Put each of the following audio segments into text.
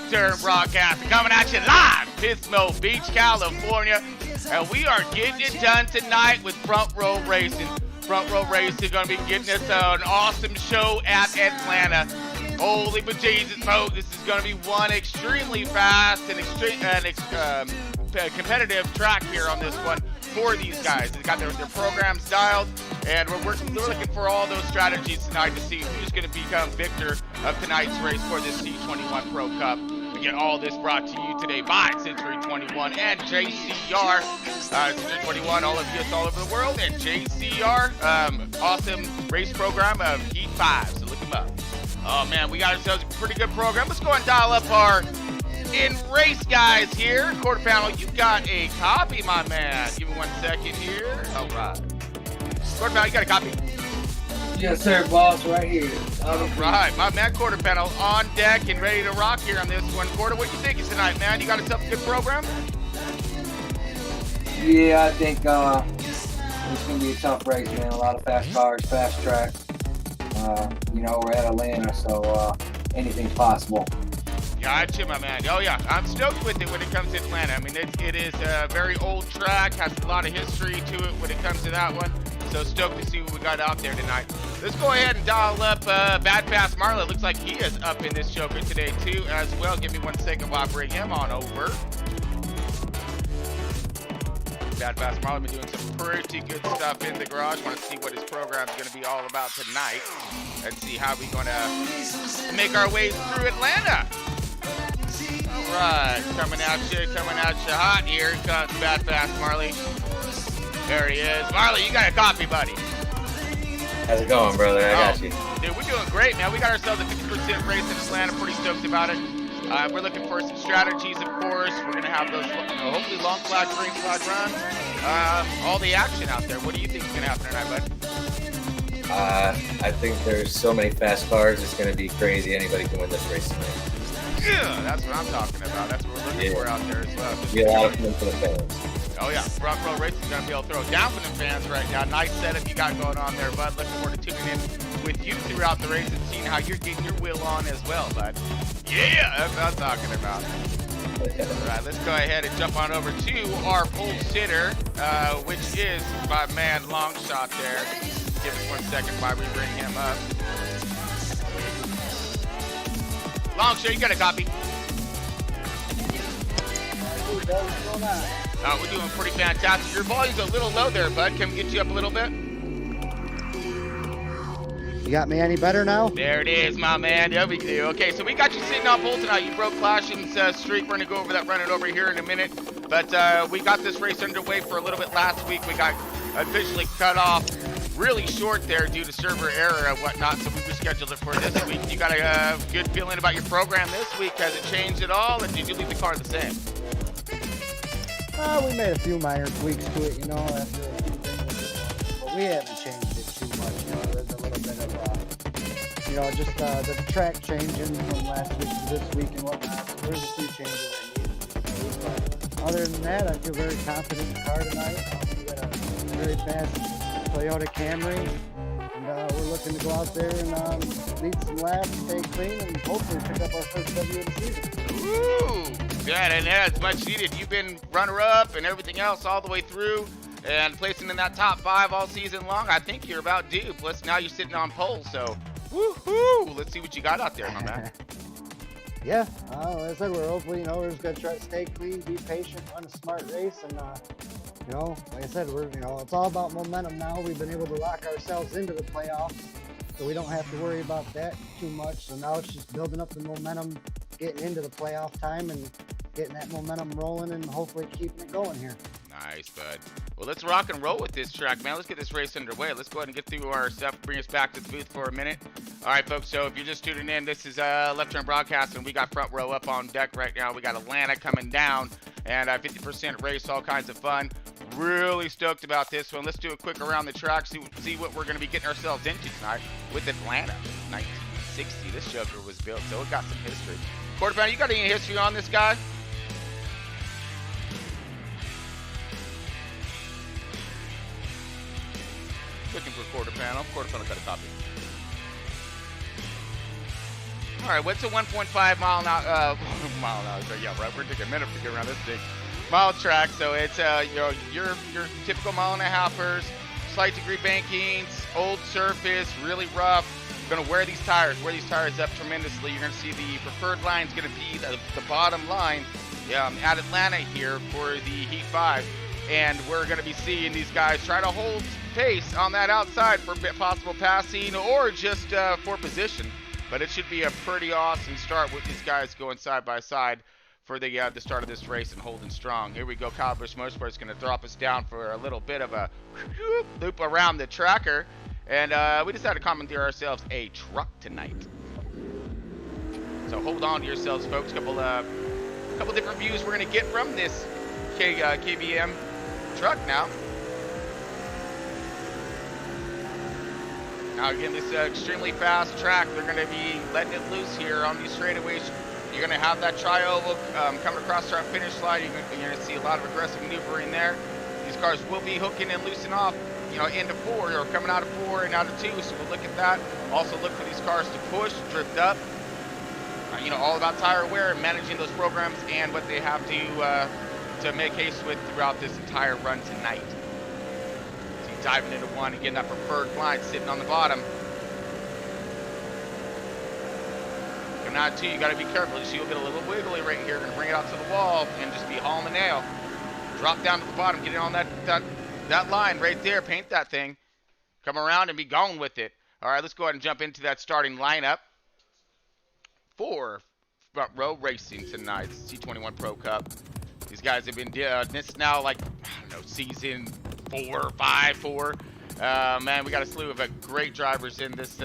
Left Turn Broadcasting, coming at you live, Pismo Beach, California. And we are getting it done tonight with Front Row Racing. Front Row Racing going to be getting us an awesome show at Atlanta. Holy bejesus, folks, this is going to be one extremely fast and competitive track here on this one for these guys. They've got their programs dialed, and we're looking for all those strategies tonight to see who's going to become victor of tonight's race for this C21 Pro Cup. We get all this brought to you today by Century 21 and JCR. Century 21, all of us all over the world, and JCR, awesome race program of Heat 5, so look them up. Oh man, we got ourselves a pretty good program. Let's go and dial up our in-race guys here. Quarter panel, you got a copy, my man. Give me 1 second here. All right. Quarter panel, you got a copy? Yes, sir, boss, right here. All right, my man, quarter panel on deck and ready to rock here on this one. Quarter, what you thinking tonight, man? You got yourself a good program? Yeah, I think it's going to be a tough race, man. A lot of fast cars, fast track. You know, we're at Atlanta, so anything's possible. Gotcha, my man. Oh, yeah. I'm stoked with it when it comes to Atlanta. I mean, it is a very old track, has a lot of history to it when it comes to that one. So stoked to see what we got out there tonight. Let's go ahead and dial up Bad Pass Marla. Looks like he is up in this Joker today, too, as well. Give me 1 second while I bring him on over. Bad Pass Marla been doing some pretty good stuff in the garage. Want to see what his program is going to be all about tonight. Let's see how we're going to make our way through Atlanta. All right, coming at you hot. Here comes Bad Pass Marley. There he is. Marley, you got a copy, buddy. How's it going, brother? I got you. Dude, we're doing great, man. We got ourselves a 50% race in Atlanta. Pretty stoked about it. We're looking for some strategies, of course. We're going to have those, hopefully, long flash, green flag runs. All the action out there. What do you think is going to happen tonight, bud? I think there's so many fast cars. It's going to be crazy. Anybody can win this race tonight. Yeah, that's what I'm talking about. That's what we're looking for out there as well. Be a lot of fun for the fans. Oh yeah, Front Row Racing is going to be able to throw down for the fans right now. Nice setup you got going on there, bud. Looking forward to tuning in with you throughout the race and seeing how you're getting your wheel on as well, bud. Yeah, that's what I'm talking about. All right, let's go ahead and jump on over to our pole sitter, which is my man Longshot there. Give us 1 second while we bring him up. Longshot, you got a copy? We're doing pretty fantastic. Your volume's a little low there, bud. Can we get you up a little bit? You got me any better now? There it is, my man. There we go. Okay, so we got you sitting on pole tonight. You broke Clashing's streak. We're going to go over that, run it over here in a minute. But we got this race underway for a little bit last week. We got officially cut off really short there due to server error and whatnot, so we rescheduled it for this week. You got a good feeling about your program this week? Has it changed at all, or did you leave the car the same? We made a few minor tweaks to it, you know, after a few things, but we haven't changed it too much. You know, there's a little bit of, you know, just the track changing from last week to this week and whatnot. So there's a few changes that need to be made. But other than that, I feel very confident in the car tonight. We got a very fast Toyota Camry, and we're looking to go out there and lead some laps, stay clean, and hopefully pick up our first W of the season. Ooh, yeah, and that's much needed. You've been runner-up and everything else all the way through and placing in that top 5 all season long. I think you're about due. Plus, now you're sitting on pole, so woohoo! Let's see what you got out there, my man. Yeah, like I said, we're hopefully, you know, we're just going to try to stay clean, be patient, run a smart race, and, you know, like I said, we're, you know, it's all about momentum now. We've been able to lock ourselves into the playoffs, so we don't have to worry about that too much. So now it's just building up the momentum, getting into the playoff time, and getting that momentum rolling, and hopefully keeping it going here. Nice, bud. Well, let's rock and roll with this track, man. Let's get this race underway. Let's go ahead and get through our stuff, bring us back to the booth for a minute. All right, folks, so if you're just tuning in, this is Left Turn Broadcasting. We got Front Row up on deck right now. We got Atlanta coming down, and 50% race, all kinds of fun. Really stoked about this one. Let's do a quick around the track, see what we're going to be getting ourselves into tonight with Atlanta. 1960, this Joker was built, so it got some history. Quarter panel, you got any history on this guy? Looking for quarter panel. Quarter panel got a copy. All right, what's a 1.5 mile an hour? Mile an hour. So yeah, right. We're taking a minute to get around this big mile track. So it's you know, your typical mile and a halfers, slight degree bankings, old surface, really rough. You're gonna wear these tires up tremendously. You're gonna see the preferred line is gonna be the bottom line at Atlanta here for the Heat 5, and we're gonna be seeing these guys try to hold pace on that outside for possible passing or just for position. But it should be a pretty awesome start with these guys going side by side for the start of this race and holding strong. Here we go. Kyle Busch Motorsports going to drop us down for a little bit of a loop around the tracker. And we decided to commandeer ourselves a truck tonight. So hold on to yourselves, folks. Couple different views we're going to get from this KBM truck now. Now again, this extremely fast track, they're going to be letting it loose here on these straightaways. You're going to have that tri-oval coming across our finish line. You're going to see a lot of aggressive maneuvering there. These cars will be hooking and loosening off, you know, into 4 or coming out of 4 and out of 2. So we'll look at that. Also look for these cars to push, drift up. You know, all about tire wear and managing those programs and what they have to make haste with throughout this entire run tonight. Diving into one, again, that preferred line sitting on the bottom. Coming out 2, you got to be careful. You see you'll get a little wiggly right here. Going to bring it out to the wall and just be hauling the nail. Drop down to the bottom, get it on that line right there. Paint that thing. Come around and be gone with it. All right, let's go ahead and jump into that starting lineup for front row racing tonight. C21 Pro Cup. These guys have been this now like, I don't know, season 4, 5, 4. Man, we got a slew of great drivers in this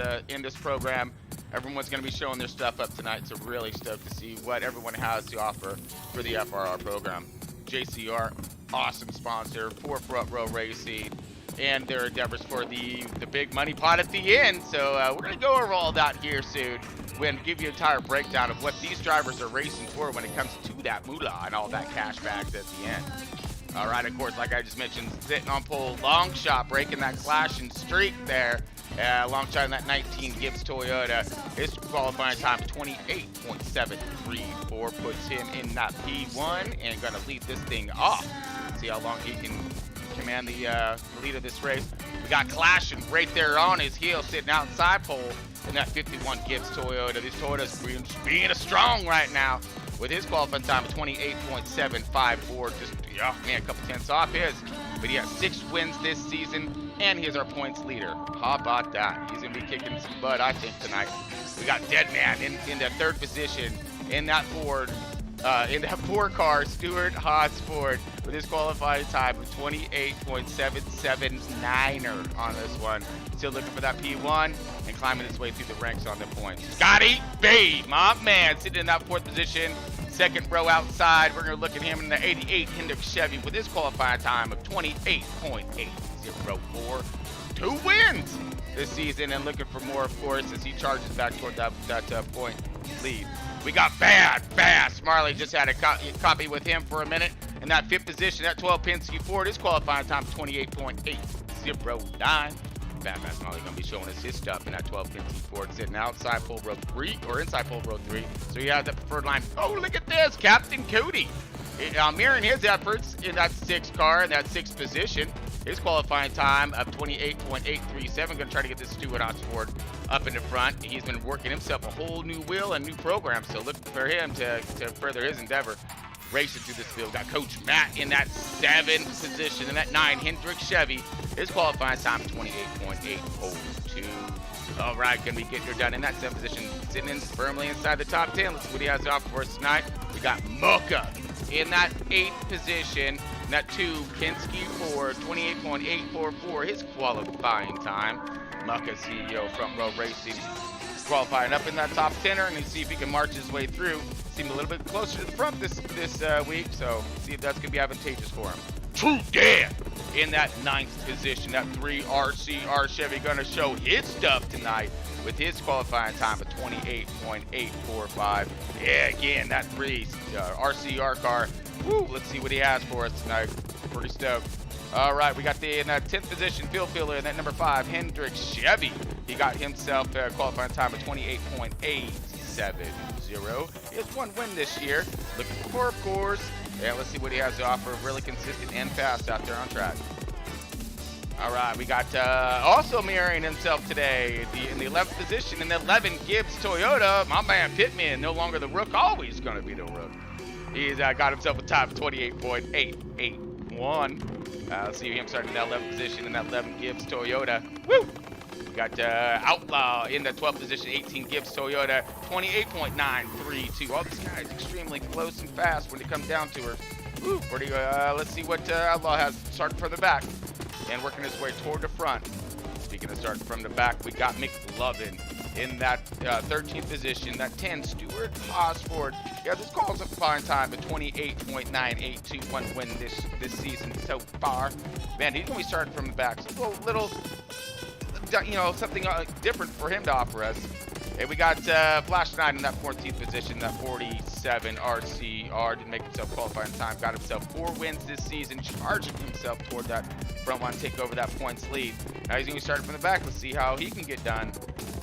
program. Everyone's going to be showing their stuff up tonight, so really stoked to see what everyone has to offer for the FRR program. JCR, awesome sponsor for Front Row Racing and their endeavors for the big money pot at the end. So we're going to go over all that here soon and give you an entire breakdown of what these drivers are racing for when it comes to that moolah and all that cash bags at the end. All right, of course, like I just mentioned, sitting on pole, long shot, breaking that clashing streak there. Long shot in that 19 Gibbs Toyota. His qualifying time 28.734 puts him in that P1 and going to lead this thing off. See how long he can command the lead of this race. We got clashing right there on his heel, sitting outside pole in that 51 Gibbs Toyota. This Toyota's being strong right now with his qualifying time of 28.754. Just, oh man, a couple tenths off his. But he has 6 wins this season, and he is our points leader. How about that? He's going to be kicking some butt, I think, tonight. We got Deadman in the 3rd position in that Ford. In that 4 car, Stuart Haas Ford, with his qualifying time of 28.779er on this one. Still looking for that P1 and climbing his way through the ranks on the points. Scotty B, my man, sitting in that 4th position, 2nd row outside. We're going to look at him in the 88 Hendrick Chevy with his qualifying time of 28.804. 2 wins this season, and looking for more, of course, as he charges back toward that point lead. We got Bad Bass. Marley just had a copy with him for a minute. In that 5th position, that 12 Penske Ford, his qualifying time 28.809. Bad Bass Marley going to be showing us his stuff in that 12 Penske Ford, sitting outside pole row 3 or inside pole row 3. So he has that preferred line. Oh, look at this, Captain Cody. Mirroring his efforts in that 6th car in that 6th position. His qualifying time of 28.837. Going to try to get this Stuart Haas Ford up in the front. He's been working himself a whole new wheel and new program, so look for him to further his endeavor. Racing through this field. Got Coach Matt in that 7th position in that 9 Hendrick Chevy. His qualifying time 28.802. All right, going to be getting her done in that 7th position, sitting in firmly inside the top 10. Let's see what he has to offer for us tonight. We got Mocha in that 8th position. That 2 Penske Ford, 28.844, his qualifying time. Mucka CEO Front Row Racing qualifying up in that top 10er, and see if he can march his way through. Seemed a little bit closer to the front this week, so see if that's going to be advantageous for him. True Dan in that 9th position. That 3 RCR Chevy going to show his stuff tonight with his qualifying time of 28.845. Yeah, again, that 3 RCR car. Woo, let's see what he has for us tonight. Pretty stoked. All right, we got in that 10th position, Phil Filler in that number 5 Hendrick Chevy. He got himself a qualifying time of 28.876. 47-0. He has 1 win this year. Looking for, of course. Yeah, let's see what he has to offer. Really consistent and fast out there on track. All right, we got also mirroring himself today in the 11th position in the 11 Gibbs Toyota. My man Pittman, no longer the Rook, always going to be the Rook. He's got himself a time of 28.881. Let's see him starting in that 11th position in that 11 Gibbs Toyota. Woo! We got Outlaw in the 12th position, 18 Gibbs Toyota, 28.932. All these guys extremely close and fast when it comes down to her. Woo! Let's see what Outlaw has starting from the back and working his way toward the front. Speaking of starting from the back, we got McLovin in that 13th position. That 10 Stuart Hosford. Yeah, this calls a fine time at 28.982. Win this season so far. Man, he's gonna be starting from the back. So a little you know, something different for him to offer us. And we got Flash 9 in that 14th position, that 47 RCR. Didn't make himself qualify in time. Got himself 4 wins this season, charging himself toward that front one, take over that points lead. Now he's going to be starting from the back. Let's see how he can get done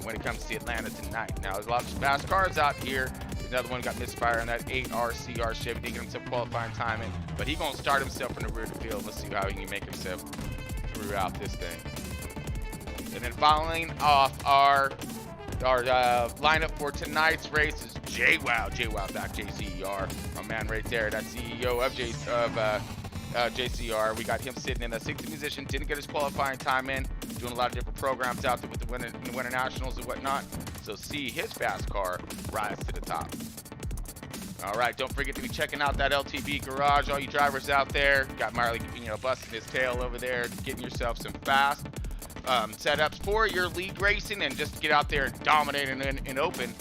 when it comes to Atlanta tonight. Now there's a lot of fast cars out here. There's another one got misfire on that 8 RCR Chevy. Didn't get himself qualifying time in, but he's going to start himself in the rear of the field. Let's see how he can make himself throughout this thing. And then following off our lineup for tonight's race is JWoww. JWoww back, JCR, my man right there, that CEO of JCR. We got him sitting in the 60th position. Didn't get his qualifying time in. Doing a lot of different programs out there with the winter nationals and whatnot. So see his fast car rise to the top. All right, don't forget to be checking out that LTB garage. All you drivers out there, got Marley, you know, busting his tail over there, getting yourself some fast setups for your league racing, and just get out there and dominate in open.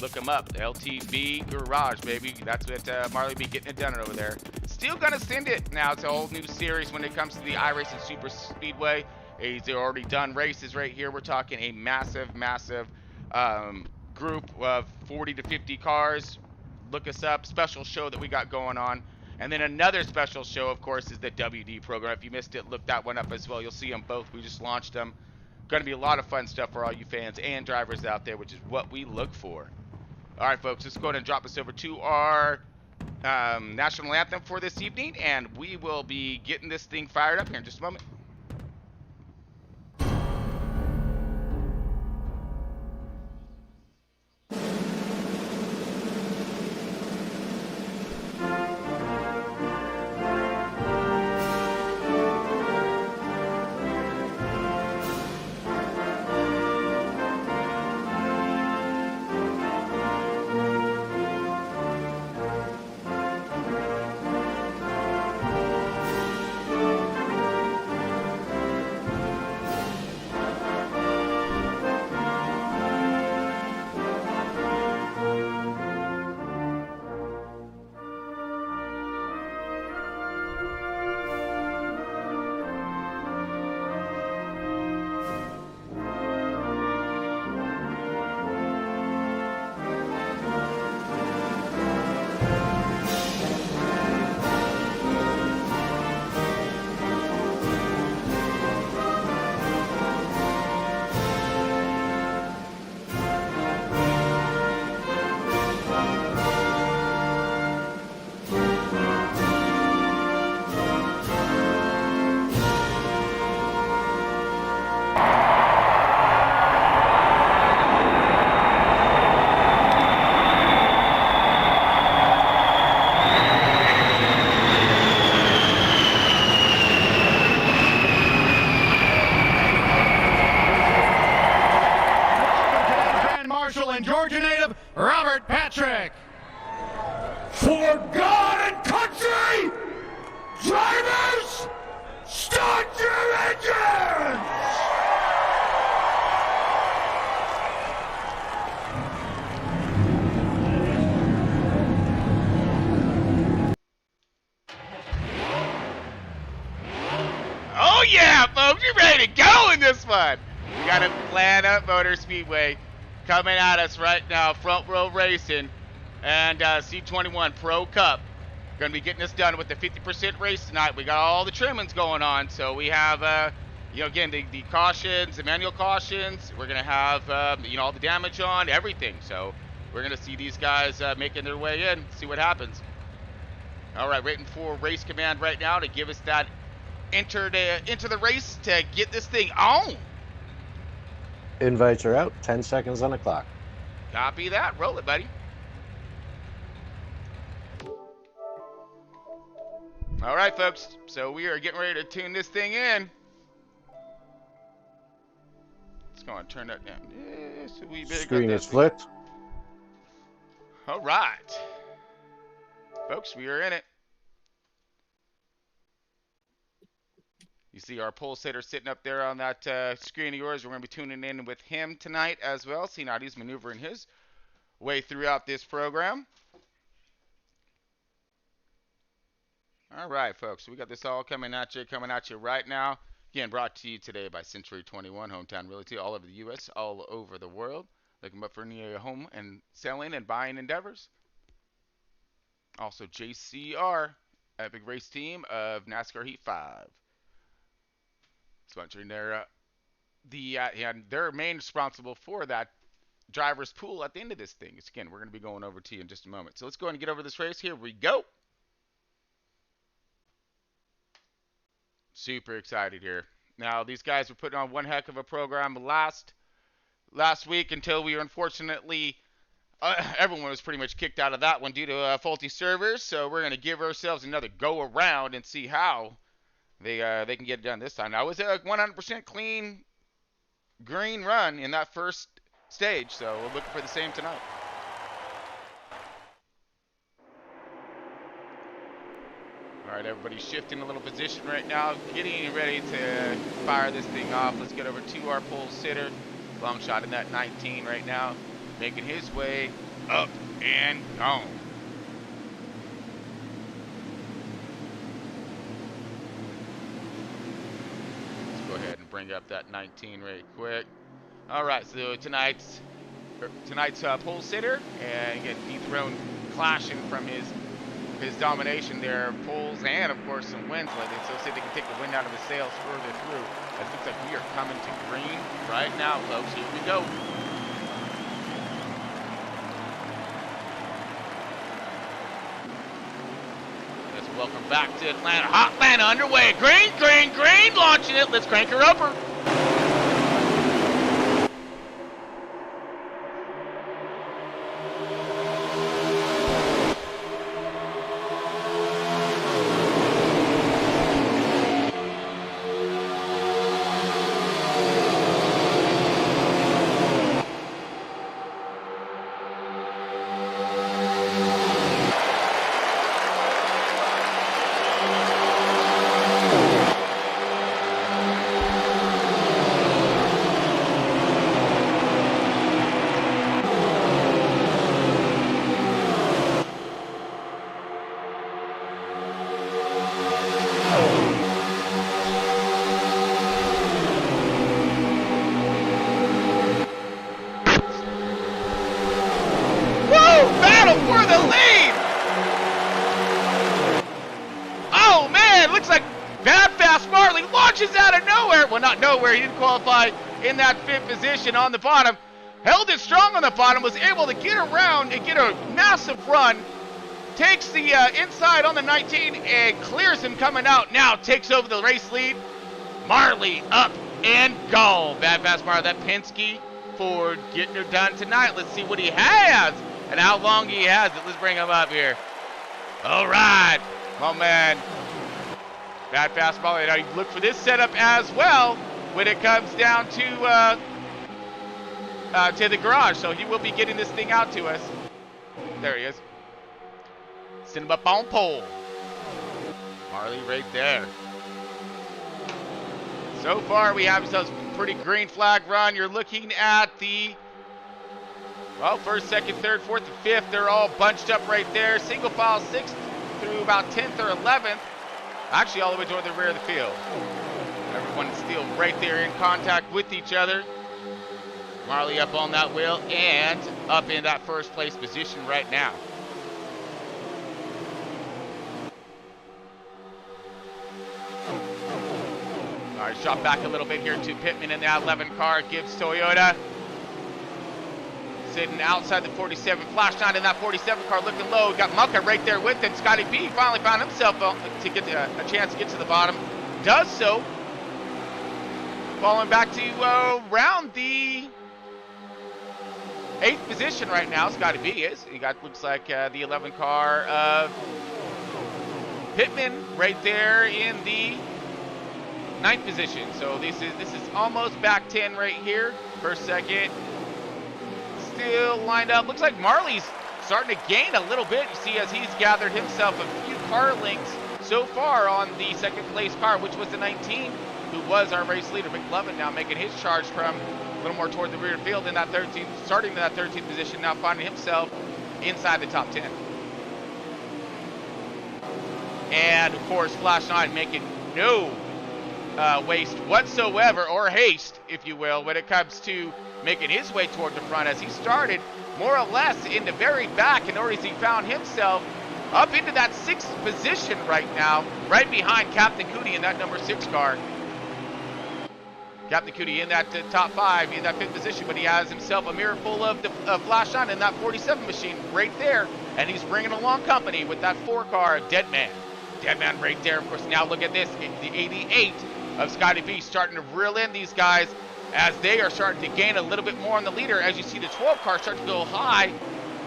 Look them up, the LTB garage, baby. That's what Marley be getting it done over there. Still gonna send it now. It's a whole new series when it comes to the iRacing Super Speedway. He's already done races right here. We're talking a massive group of 40 to 50 cars. Look us up. Special show that we got going on. And then another special show, of course, is the WD program. If you missed it, look that one up as well. You'll see them both. We just launched them. Going to be a lot of fun stuff for all you fans and drivers out there, which is what we look for. All right, folks, let's go ahead and drop us over to our national anthem for this evening, and we will be getting this thing fired up here in just a moment. Georgia native Robert Patrick. For God and country, drivers, start your engines! Oh yeah, folks, you're ready to go in this one. We got a Plan Up Motor Speedway coming at us right now, Front Row Racing and C21 Pro Cup. Going to be getting this done with the 50% race tonight. We got all the trimmings going on, so we have, you know, again, the cautions, the manual cautions. We're going to have, you know, all the damage on, everything. So we're going to see these guys making their way in, see what happens. All right, waiting for race command right now to give us that enter into the race to get this thing on. Invites are out. 10 seconds on the clock. Copy that. Roll it, buddy. All right, folks. So we are getting ready to tune this thing in. Let's go and turn that down. Yes, we Screen is flipped. All right. Folks, we are in it. You see our pole sitter sitting up there on that screen of yours. We're going to be tuning in with him tonight as well, seeing how he's maneuvering his way throughout this program. All right, folks, we got this all coming at you right now. Again, brought to you today by C21, Hometown Realty, all over the U.S., all over the world. Looking up for any home and selling and buying endeavors. Also, JCR, Epic Race Team of Nascar Heat 5. Sponsoring their they're main responsible for that driver's pool at the end of this thing. Again, we're going to be going over to you in just a moment. So let's go ahead and get over this race. Here we go. Super excited here. Now, these guys were putting on one heck of a program last week until we were unfortunately everyone was pretty much kicked out of that one due to faulty servers. So we're going to give ourselves another go around and see how they can get it done this time. Now, it was a 100% clean green run in that first stage, so we're looking for the same tonight. All right, everybody's shifting a little position right now, getting ready to fire this thing off. Let's get over to our pole sitter. Long shot in that 19 right now, making his way up and gone. Let's go ahead and bring up that 19 right quick. All right, so tonight's pole sitter, and again, dethroned clashing from his domination there, poles and of course some winds lately, so see if they can take the wind out of his sails further through. It looks like we are coming to green right now, folks. Here we go. Let's welcome back to Atlanta. Hot Atlanta underway. Green, green, green, launching it. Let's crank her upper. For the lead! Oh man, looks like Bad Fast Marley launches out of nowhere. Well, not nowhere, he didn't qualify in that fifth position on the bottom. Held it strong on the bottom, was able to get around and get a massive run. Takes the inside on the 19 and clears him coming out. Now takes over the race lead. Marley up and gone. Bad Fast Marley, that Penske Ford getting her done tonight. Let's see what he has and how long he has it. Let's bring him up here. All right, my man. Bad Fast Marley. Now you look for this setup as well when it comes down to the garage. So he will be getting this thing out to us. There he is. Send him up on pole. Marley right there. So far we have ourselves a pretty green flag run. You're looking at the first, second, third, fourth, and fifth. They're all bunched up right there. Single file 6th through about 10th or 11th. Actually, all the way toward the rear of the field. Everyone's still right there in contact with each other. Marley up on that wheel and up in that first place position right now. All right, shot back a little bit here to Pittman in that 11 car. Gives Toyota sitting outside the 47. Flash 9 in that 47 car looking low. Got Mucka right there with him. Scotty B finally found himself to get a chance to get to the bottom. Does so. Falling back to around the 8th position right now. Scotty B is. He got, looks like the 11 car of Pittman right there in the 9th position. So this is almost back 10 right here. First, second. Still lined up. Looks like Marley's starting to gain a little bit. You see, as he's gathered himself a few car lengths so far on the second place car, which was the 19, who was our race leader. McLovin now making his charge from a little more toward the rear field in that 13th, starting in that 13th position, now finding himself inside the top 10. And of course, Flash 9 making no waste whatsoever, or haste, if you will, when it comes to making his way toward the front, as he started more or less in the very back, in order as he found himself up into that 6th position right now, right behind Captain Cooney in that number 6 car. Captain Cooney in that top 5, in that 5th position, but he has himself a mirror full of Flash on in that 47 machine right there, and he's bringing along company with that 4 car, Deadman. Deadman right there, of course. Now look at this, the 88 of Scotty B starting to reel in these guys as they are starting to gain a little bit more on the leader. As you see the 12 car start to go high,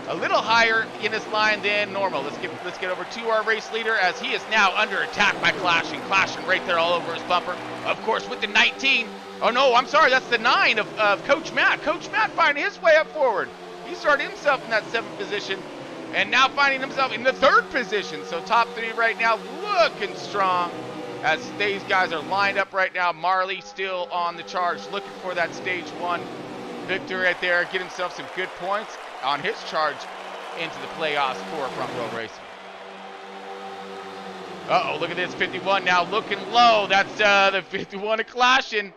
a little higher in this line than normal. Let's get over to our race leader, as he is now under attack by Clashing right there all over his bumper. Of course, with the 19. Oh no, I'm sorry, that's the 9 of Coach Matt. Coach Matt finding his way up forward. He started himself in that 7th position, and now finding himself in the 3rd position. So top 3 right now looking strong, as these guys are lined up right now. Marley still on the charge, looking for that stage 1 victory right there. Get himself some good points on his charge into the playoffs for Front Row Racing. Uh-oh, look at this 51 now looking low. That's the 51 of Clashing.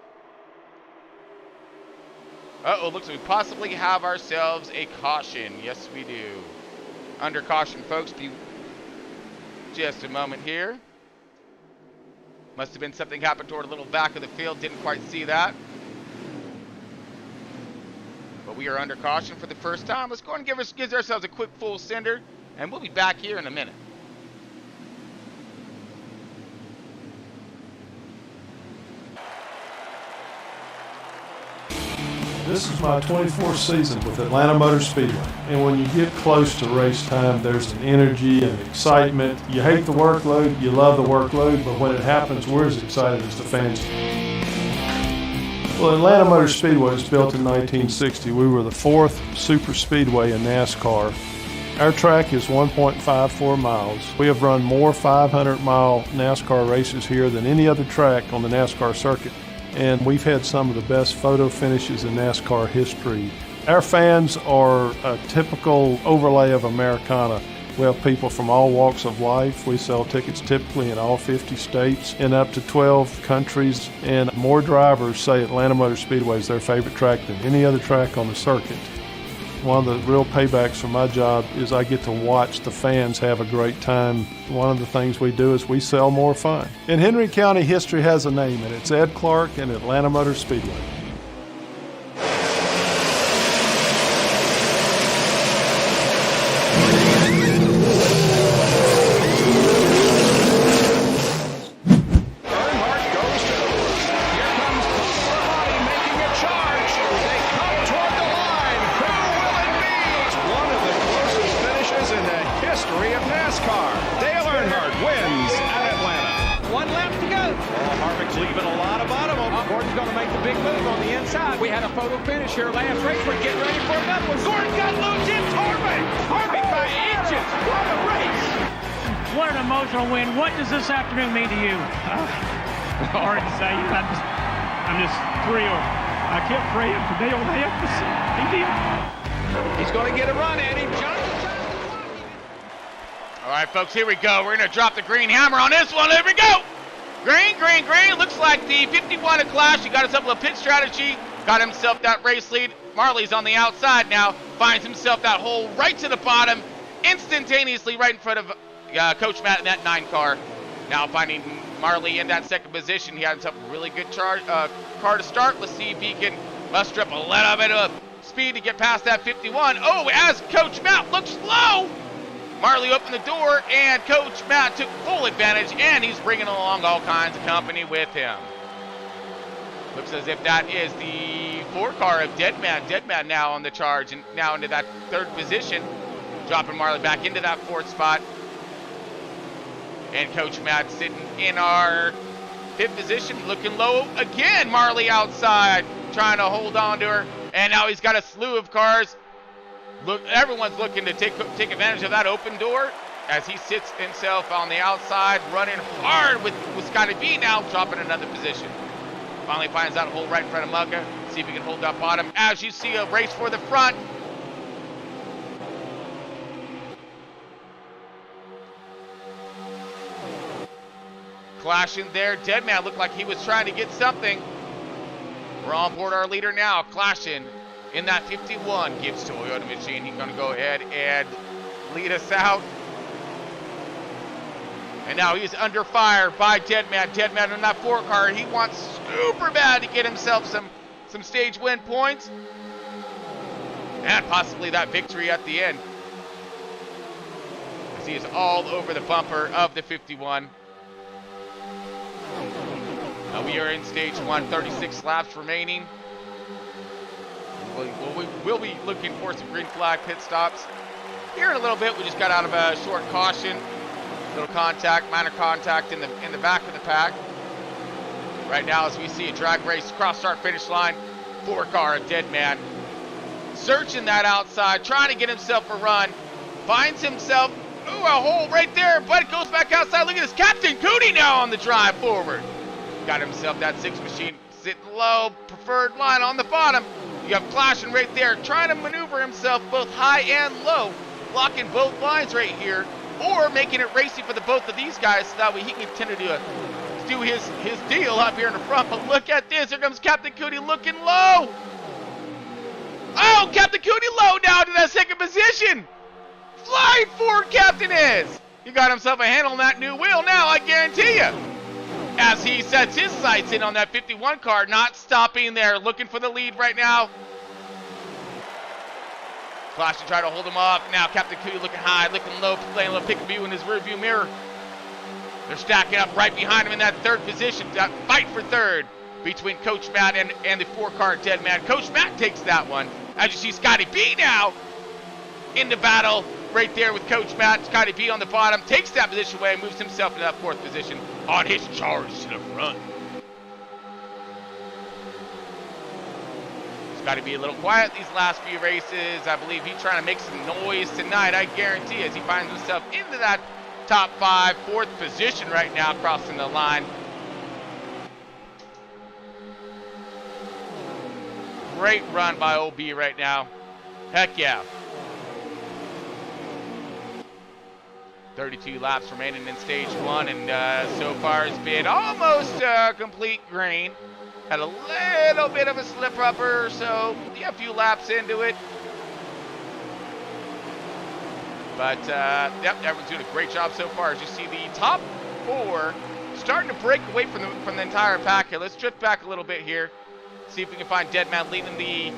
Uh-oh, looks like we possibly have ourselves a caution. Yes, we do. Under caution, folks. Just a moment here. Must have been something happened toward a little back of the field. Didn't quite see that. But we are under caution for the first time. Let's go ahead and give ourselves a quick full sender, and we'll be back here in a minute. This is my 24th season with Atlanta Motor Speedway, and when you get close to race time, there's an energy and excitement. You hate the workload, you love the workload, but when it happens, we're as excited as the fans. Well, Atlanta Motor Speedway was built in 1960. We were the 4th super speedway in NASCAR. Our track is 1.54 miles. We have run more 500-mile NASCAR races here than any other track on the NASCAR circuit. And we've had some of the best photo finishes in NASCAR history. Our fans are a typical overlay of Americana. We have people from all walks of life. We sell tickets typically in all 50 states in up to 12 countries, and more drivers say Atlanta Motor Speedway is their favorite track than any other track on the circuit. One of the real paybacks for my job is I get to watch the fans have a great time. One of the things we do is we sell more fun. In Henry County, history has a name, and it's Ed Clark and Atlanta Motor Speedway. We had a photo finish here last race. We're getting ready for another one. Gordon got loose. It's Harvick. Harvick by inches. What a race. What an emotional win. What does this afternoon mean to you? Hard to say. I'm just thrilled. I kept praying for Dale to help us. He did. He's going to get a run at him. All right, folks, here we go. We're going to drop the green hammer on this one. There we go. Green, green, green. Looks like the 51 of Clash. He got himself a pit strategy. Got himself that race lead. Marley's on the outside now. Finds himself that hole right to the bottom. Instantaneously right in front of Coach Matt in that 9 car. Now finding Marley in that 2nd position. He had himself a really good car to start. Let's see if he can muster up a little bit of speed to get past that 51. Oh, as Coach Matt looks low, Marley opened the door, and Coach Matt took full advantage, and he's bringing along all kinds of company with him. Looks as if that is the 4 car of Deadman. Deadman now on the charge and now into that 3rd position, dropping Marley back into that 4th spot. And Coach Matt sitting in our 5th position, looking low again. Marley outside, trying to hold on to her, and now he's got a slew of cars. Look, everyone's looking to take advantage of that open door as he sits himself on the outside, running hard with Scotty B now, dropping another position. Finally finds that hole right in front of Mugga. See if he can hold that bottom. As you see a race for the front. Clashing there. Deadman looked like he was trying to get something. We're on board our leader now. Clashing in that 51. Gives Toyota Machine. He's going to go ahead and lead us out. And now he's under fire by Deadman. Deadman in that 4 car. He wants super bad to get himself some stage win points. And possibly that victory at the end. As he is all over the bumper of the 51. Now we are in stage 1, 36 laps remaining. We'll be looking for some green flag pit stops. Here in a little bit, we just got out of a short caution. Little contact, minor contact in the back of the pack. Right now, as we see a drag race cross start finish line, 4 car of Deadman searching that outside, trying to get himself a run. Finds himself, a hole right there, but goes back outside. Look at this, Captain Cootie now on the drive forward. Got himself that 6 machine sitting low, preferred line on the bottom. You have Clashing right there, trying to maneuver himself both high and low, blocking both lines right here. Or making it racy for the both of these guys so that way he can continue to do his deal up here in the front. But look at this. Here comes Captain Cootie looking low. Oh, Captain Cootie low down to that 2nd position. Flying forward, Captain is. He got himself a handle on that new wheel now, I guarantee you. As he sets his sights in on that 51 car, not stopping there, looking for the lead right now. Clash to try to hold him off. Now Captain Cootie looking high, looking low, playing a little pick-a-view in his rearview mirror. They're stacking up right behind him in that 3rd position. That fight for 3rd between Coach Matt and the 4 car Deadman. Coach Matt takes that one. As you see Scotty B now in the battle right there with Coach Matt. Scotty B on the bottom, takes that position away and moves himself into that 4th position on his charge to the front. Got to be a little quiet these last few races. I believe he's trying to make some noise tonight, I guarantee, as he finds himself into that top 5, 4th position right now, crossing the line. Great run by OB right now. Heck yeah. 32 laps remaining in stage 1, and so far it's been almost complete green. Had a little bit of a slip upper, so a few laps into it. But, yep, everyone's doing a great job so far. As you see, the top 4 starting to break away from the entire pack here. Let's drift back a little bit here. See if we can find Deadman leading the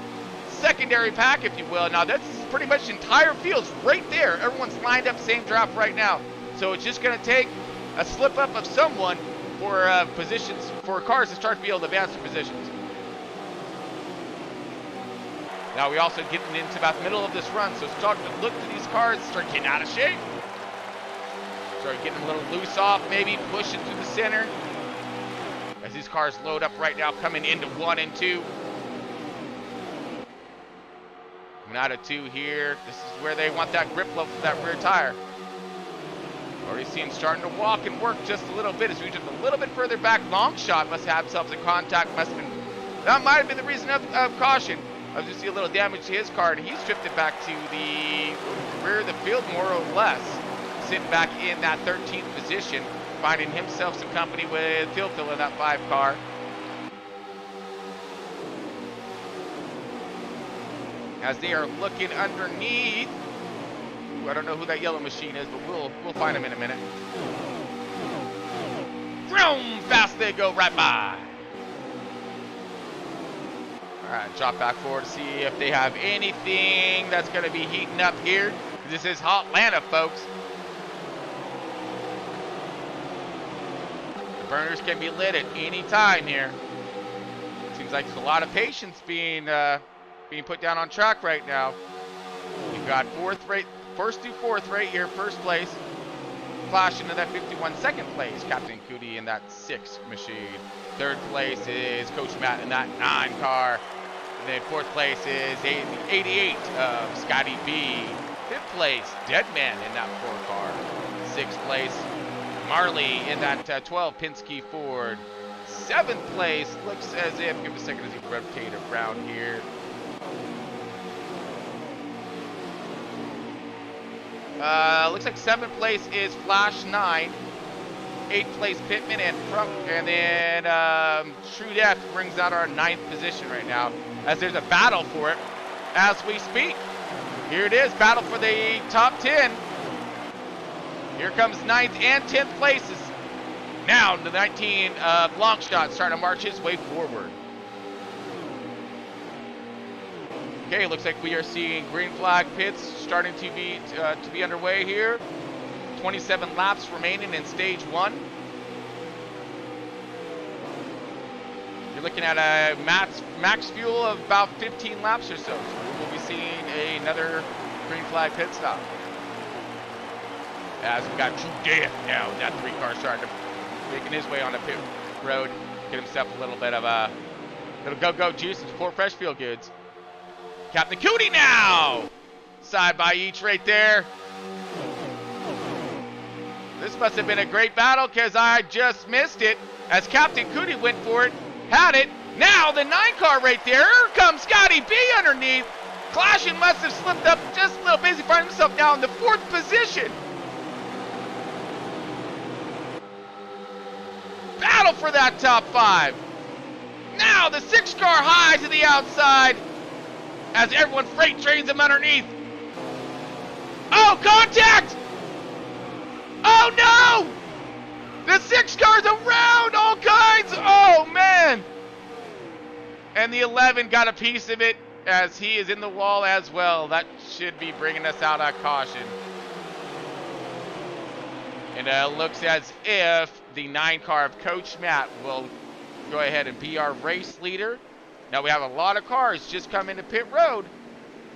secondary pack, if you will. Now, that's pretty much the entire field's right there. Everyone's lined up same draft right now. So it's just going to take a slip up of someone for positions, for cars to start to be able to advance their positions. Now we also getting into about the middle of this run, so start to look to these cars, start getting out of shape. Start getting a little loose off, maybe pushing through the center. As these cars load up right now, coming into 1 and 2. Coming out of 2 here. This is where they want that grip level for that rear tire. Already see him starting to walk and work just a little bit as we just a little bit further back. Long shot must have himself in contact. That might have been the reason of caution. As you see a little damage to his car, and he's drifted back to the rear of the field more or less. Sitting back in that 13th position, finding himself some company with Phil in that 5 car. As they are looking underneath. I don't know who that yellow machine is, but we'll find him in a minute. Vroom! Fast they go right by. All right, drop back forward to see if they have anything that's going to be heating up here. This is Hotlanta, folks. The burners can be lit at any time here. Seems like there's a lot of patience being put down on track right now. We've got first through fourth right here, first place. Flash into that 51, second place, Captain Cootie in that 6 machine. Third place is Coach Matt in that 9 car. And then fourth place is 88 of Scotty B. Fifth place, Deadman in that 4 car. Sixth place, Marley in that 12 Penske Ford. Seventh place, looks as if, give me a second as you rotate around here. Looks like 7th place is Flash 9. 8th place Pittman and then True Death brings out our 9th position right now, as there's a battle for it as we speak. Here it is, battle for the top 10. Here comes 9th and 10th places. Now the 19 Longshot starting to march his way forward. Okay, looks like we are seeing green flag pits starting to be underway here. 27 laps remaining in stage 1. You're looking at a max fuel of about 15 laps or so. So we'll be seeing another green flag pit stop. As we got True Death now, that 3-car starting to making his way on the pit road, get himself a little bit of a little go-go juice for fresh feel goods. Captain Cootie now! Side by each right there. This must have been a great battle because I just missed it as Captain Cootie went for it, had it. Now the 9-car right there. Here comes Scotty B underneath. Clashing must have slipped up just a little bit. He finds himself now in the 4th position. Battle for that top 5. Now the 6-car high to the outside as everyone freight trains him underneath. Oh, contact! Oh no! The 6 cars around all kinds! Oh man! And the 11 got a piece of it as he is in the wall as well. That should be bringing us out of caution. And it looks as if the 9 car of Coach Matt will go ahead and be our race leader. Now we have a lot of cars just come into pit road,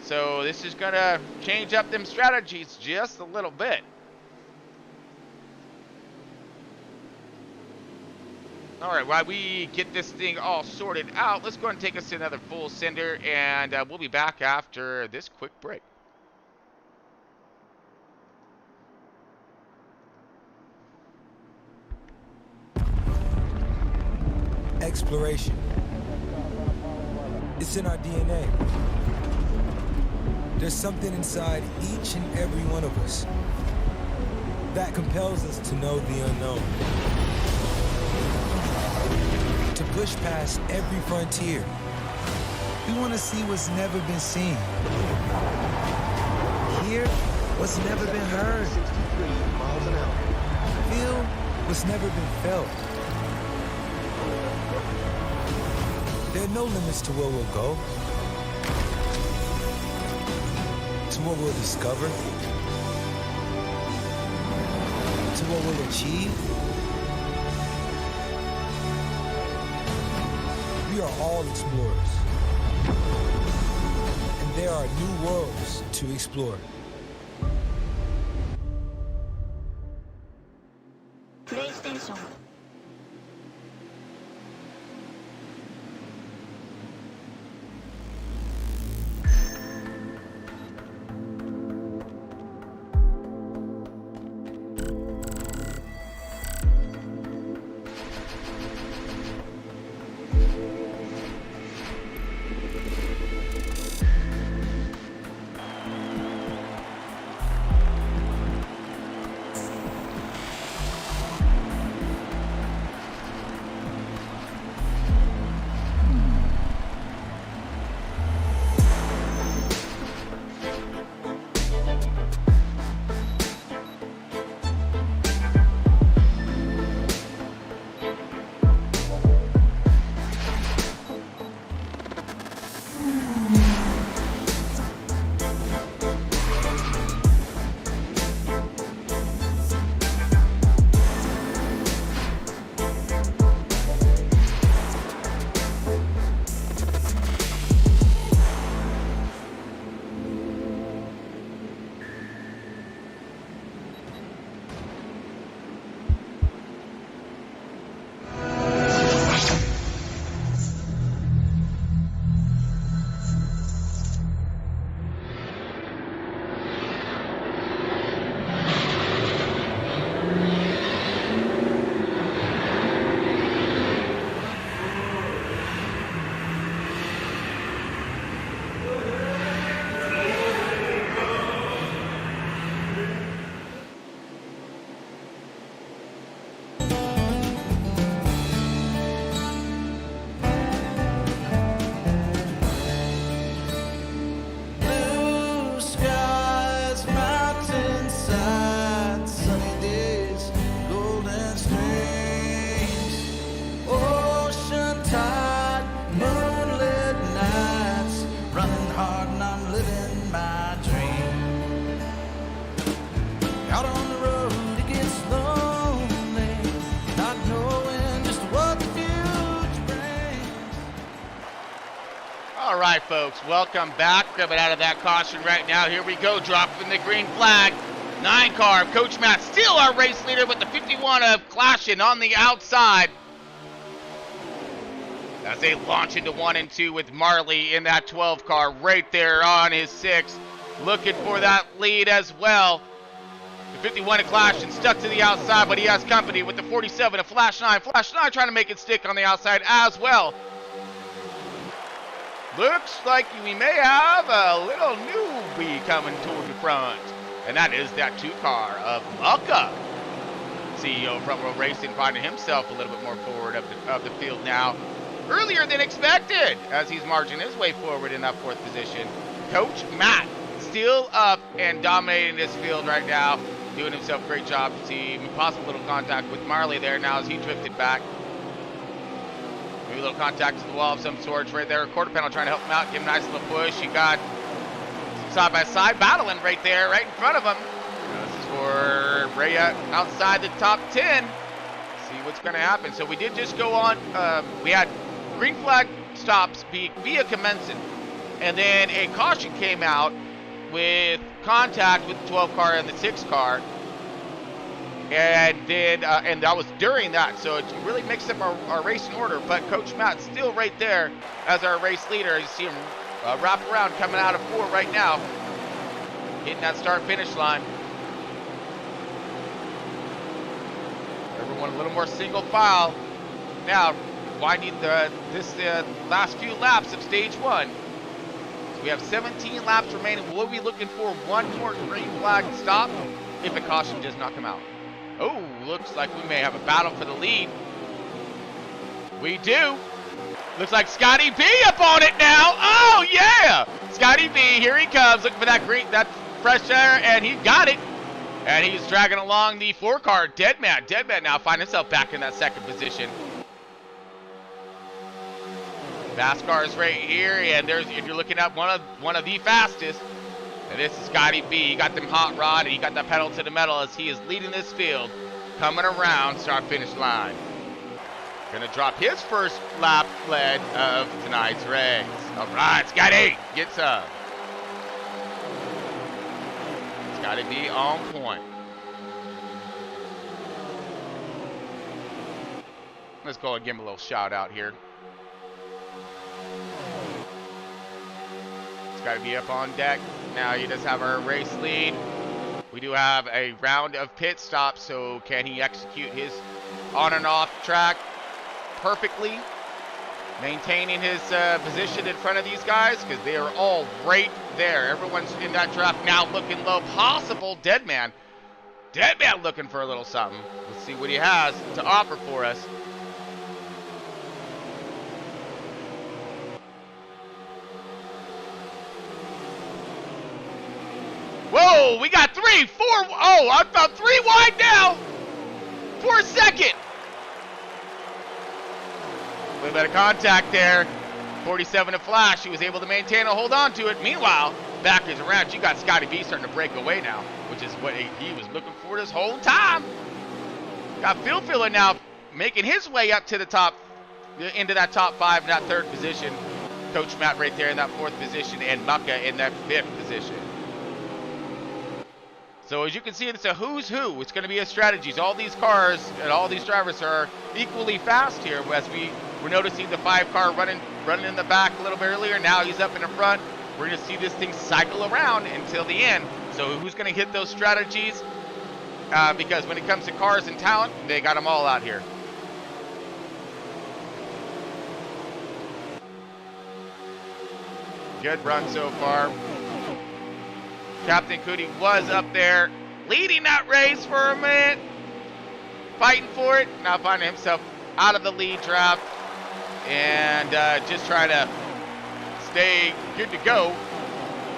so this is going to change up them strategies just a little bit. All right, while we get this thing all sorted out, let's go ahead and take us to another full sender, and we'll be back after this quick break. Exploration. It's in our DNA. There's something inside each and every one of us that compels us to know the unknown. To push past every frontier. We want to see what's never been seen. Hear what's never been heard. Feel what's never been felt. There are no limits to where we'll go, to what we'll discover, to what we'll achieve. We are all explorers, and there are new worlds to explore. PlayStation. right, folks, welcome back. Coming out of that caution right now. Here we go, dropping the green flag. 9 car, Coach Matt, still our race leader with the 51 of Clashing on the outside. As they launch into 1 and 2 with Marley in that 12 car right there on his 6. Looking for that lead as well. The 51 of Clashing stuck to the outside, but he has company with the 47 of Flash 9. Flash 9 trying to make it stick on the outside as well. Looks like we may have a little newbie coming toward the front. And that is that 2 car of Mucka. CEO of Front Row Racing finding himself a little bit more forward of the field now. Earlier than expected as he's marching his way forward in that 4th position. Coach Matt still up and dominating this field right now. Doing himself a great job to see possible little contact with Marley there now as he drifted back. Maybe a little contact to the wall of some sorts right there. Quarter panel trying to help him out, give him a nice little push. You got side-by-side battling right there, right in front of him. This is for Rhea outside the top 10. See what's going to happen. So we did just go on. We had green flag stops via commencing. And then a caution came out with contact with the 12 car and the 6 car. And then, and that was during that. So it really mixed up our racing order. But Coach Matt's still right there as our race leader. You see him wrap around coming out of 4 right now. Hitting that start-finish line. Everyone a little more single file. Now, winding this last few laps of stage 1. So we have 17 laps remaining. We'll be looking for 1 more green flag stop if a caution does not come out. Oh, looks like we may have a battle for the lead. We do. Looks like Scotty B up on it now. Oh, yeah. Scotty B, here he comes. Looking for that fresh air, and he got it. And he's dragging along the 4 car. Deadman now finding himself back in that 2nd position. Nascar's right here, and if you're looking at one of the fastest, and this is Scotty B. He got them hot rod, and he got that pedal to the metal as he is leading this field, coming around start-finish line. Gonna drop his first lap lead of tonight's race. All right, Scotty, get some. Scotty B on point. Let's go and give him a little shout out here. Scotty B up on deck. Now he does have our race lead. We do have a round of pit stops, so can he execute his on and off track perfectly, maintaining his position in front of these guys, because they are all right there. Everyone's in that draft now looking low. Possible Deadman looking for a little something. Let's see what he has to offer for us. Whoa, we got 3, 4. Oh, I found 3 wide now for a second. A little bit of contact there. 47 to Flash. He was able to maintain and hold on to it. Meanwhile, back is around. You got Scotty B starting to break away now, which is what he was looking for this whole time. Got Phil Filler now making his way up to the top, into that top 5 in that 3rd position. Coach Matt right there in that 4th position, and Mucka in that 5th position. So as you can see, it's a who's who. It's going to be a strategies. All these cars and all these drivers are equally fast here. As we're noticing the 5 car running in the back a little bit earlier. Now he's up in the front. We're going to see this thing cycle around until the end. So who's going to hit those strategies? Because when it comes to cars and talent, they got them all out here. Good run so far. Captain Cootie was up there leading that race for a minute, fighting for it. Now finding himself out of the lead draft and just trying to stay good to go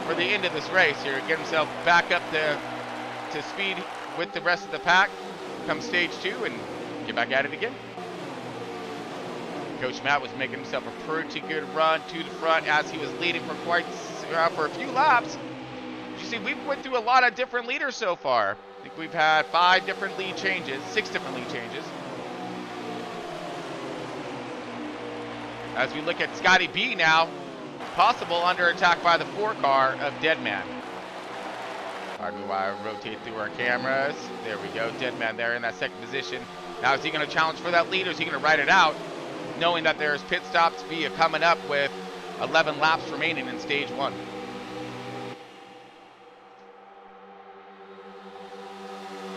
for the end of this race here. Get himself back up to speed with the rest of the pack come stage 2 and get back at it again. Coach Matt was making himself a pretty good run to the front as he was leading for for a few laps. You see, we've went through a lot of different leaders so far. I think we've had 5 different lead changes, 6 different lead changes. As we look at Scotty B now, possible under attack by the 4 car of Deadman. All right, we rotate through our cameras. There we go, Deadman there in that second position. Now, is he going to challenge for that lead, or is he going to ride it out, knowing that there's pit stops via coming up with 11 laps remaining in stage 1?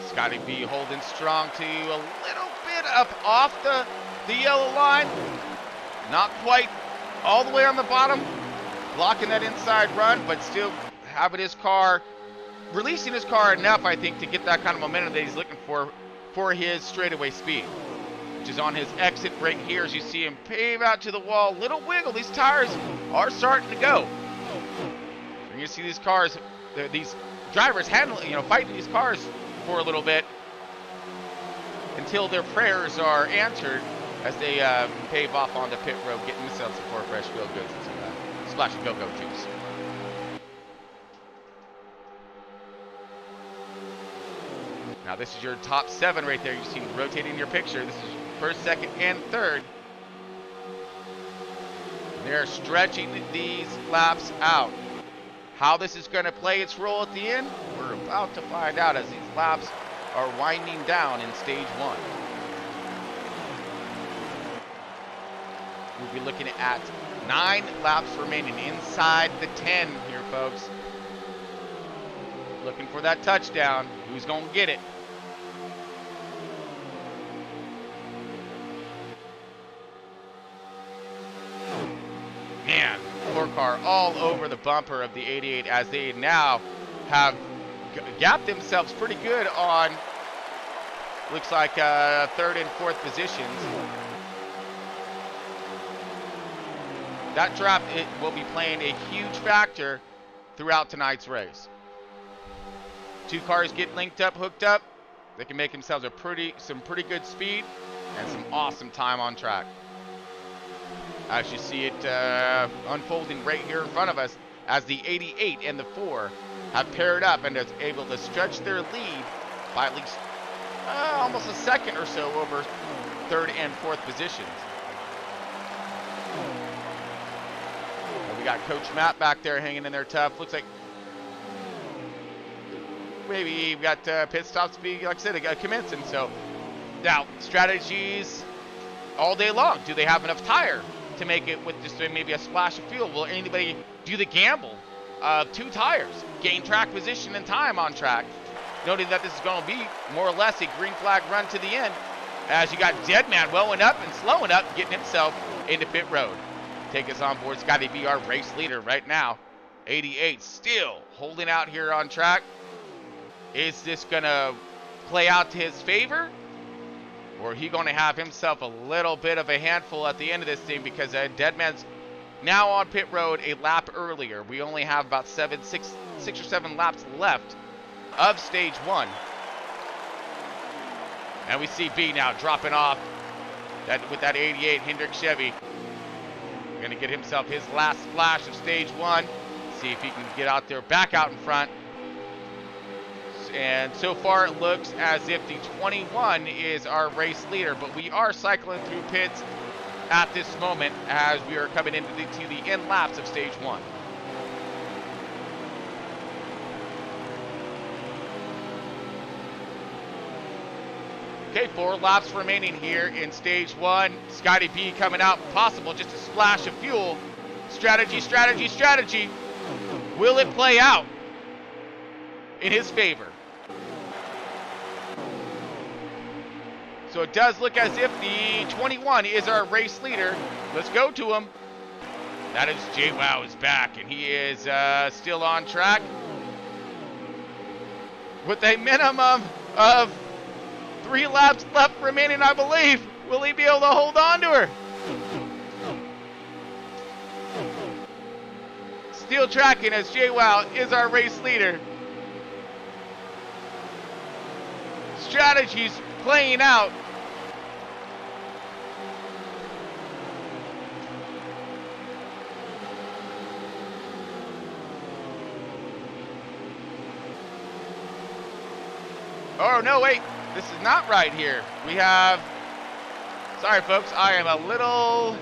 Scotty B holding strong to a little bit up off the yellow line. Not quite all the way on the bottom, blocking that inside run, but still having his car, releasing his car enough, I think, to get that kind of momentum that he's looking for his straightaway speed, which is on his exit right here as you see him pave out to the wall. Little wiggle, these tires are starting to go. You're gonna see these cars, these drivers handling, fighting these cars for a little bit until their prayers are answered as they pave off onto pit road, getting themselves some 4 fresh feel goods and some splash and go-go juice. Now this is your top 7 right there. You see rotating your picture. This is first, second, and third. They're stretching these laps out. How this is going to play its role at the end, we're about to find out as these laps are winding down in stage 1. We'll be looking at 9 laps remaining inside the 10 here, folks. Looking for that touchdown. Who's going to get it? Man, 4 car all over the bumper of the 88 as they now have gapped themselves pretty good on, looks like 3rd and 4th positions. That drop, it will be playing a huge factor throughout tonight's race. 2 cars get linked up, hooked up. They can make themselves some pretty good speed and some awesome time on track. As you see it unfolding right here in front of us, as the 88 and the 4 have paired up and is able to stretch their lead by at least almost a second or so over 3rd and 4th positions. We got Coach Matt back there hanging in there tough. Looks like maybe we got pit stops being, like I said, commencing. So now strategies all day long. Do they have enough tire to make it with just maybe a splash of fuel? Will anybody do the gamble of 2 tires, gain track position and time on track, noting that this is going to be more or less a green flag run to the end, as you got Deadman welling up and slowing up, getting himself into pit road. Take us on board. Scotty B, our race leader right now. 88 still holding out here on track. Is this going to play out to his favor? Or he going to have himself a little bit of a handful at the end of this thing, because Deadman's now on pit road a lap earlier. We only have about 6 or 7 laps left of stage 1. And we see B now dropping off with that 88 Hendrick Chevy. Going to get himself his last splash of stage 1. See if he can get out there, back out in front. And so far it looks as if the 21 is our race leader, but we are cycling through pits at this moment as we are coming into the end laps of stage 1. Okay, 4 laps remaining here in stage 1. Scotty B coming out, possible just a splash of fuel. Strategy, strategy, strategy. Will it play out in his favor? So it does look as if the 21 is our race leader. Let's go to him. That is JWoww is back, and he is still on track with a minimum of 3 laps left remaining, I believe. Will he be able to hold on to her? Still tracking as JWoww is our race leader. Strategies playing out. Oh, no, wait. This is not right here. We have... Sorry, folks. I am a little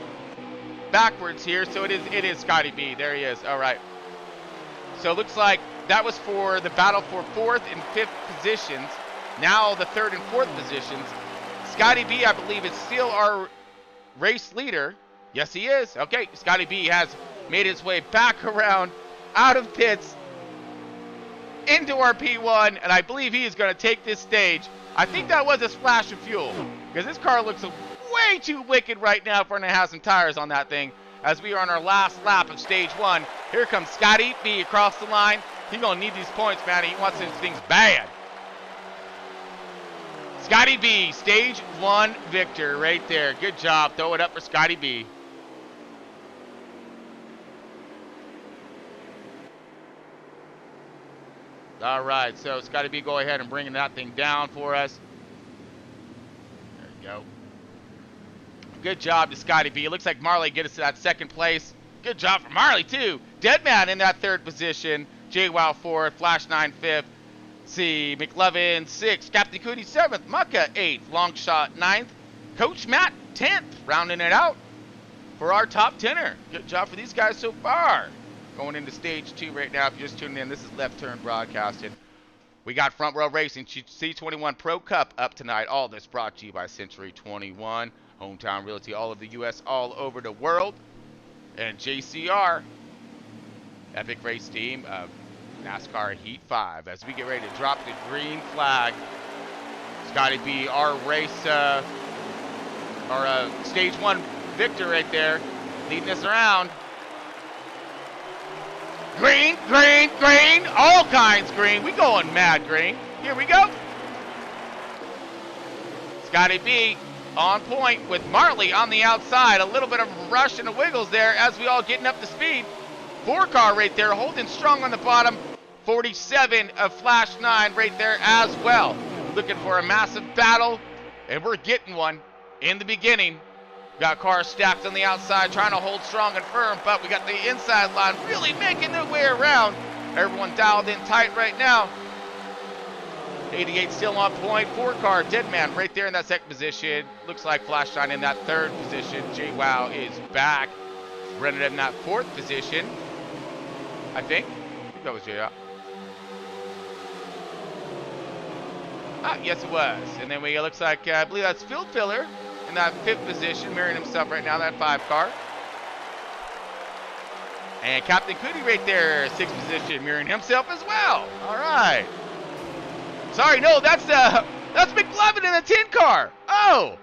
backwards here, so it is Scotty B. There he is. All right. So it looks like that was for the battle for 4th and 5th positions. Now the 3rd and 4th positions. Scotty B, I believe, is still our race leader. Yes, he is. Okay, Scotty B has made his way back around out of pits into our P1, and I believe he is going to take this stage. I think that was a splash of fuel, because this car looks way too wicked right now for him to have some tires on that thing, as we are on our last lap of stage 1. Here comes Scotty B across the line. He's going to need these points, man. He wants these things bad. Scotty B, stage 1 victor right there. Good job. Throw it up for Scotty B. All right, so Scotty B, go ahead and bring that thing down for us. There you go. Good job to Scotty B. It looks like Marley get us to that 2nd place. Good job for Marley, too. Deadman in that 3rd position. JWoww 4th, Flash 9 5th. See, McLovin 6th, Captain Cootie 7th, Mucka 8th, Longshot 9th, Coach Matt 10th, rounding it out for our top 10er. Good job for these guys so far. Going into stage 2 right now. If you're just tuning in, this is Left Turn Broadcasting. We got Front Row Racing C21 Pro Cup up tonight. All this brought to you by Century 21, Hometown Realty, all of the U.S., all over the world, and JCR, Epic Race Team of NASCAR Heat 5. As we get ready to drop the green flag, Scotty B, our race, our stage 1 victor right there, leading us around. Green, green, green, all kinds green. We going mad green. Here we go. Scotty B on point with Marley on the outside. A little bit of a rush and a wiggles there as we all getting up to speed. 4-car right there, holding strong on the bottom. 47 of Flash 9 right there as well. Looking for a massive battle, and we're getting one in the beginning. Got cars stacked on the outside, trying to hold strong and firm, but we got the inside line really making their way around. Everyone dialed in tight right now. 88 still on point. 4-car, Deadman right there in that 2nd position. Looks like Flash 9 in that 3rd position. JWoww is back. Running in that 4th position, I think that was JWoww. Ah, yes it was. And then it looks like, I believe that's Field Filler in that 5th position, mirroring himself right now, that 5-car. And Captain Cootie right there, 6th position, mirroring himself as well. All right. Sorry, no, that's McLovin in the 10-car. Oh,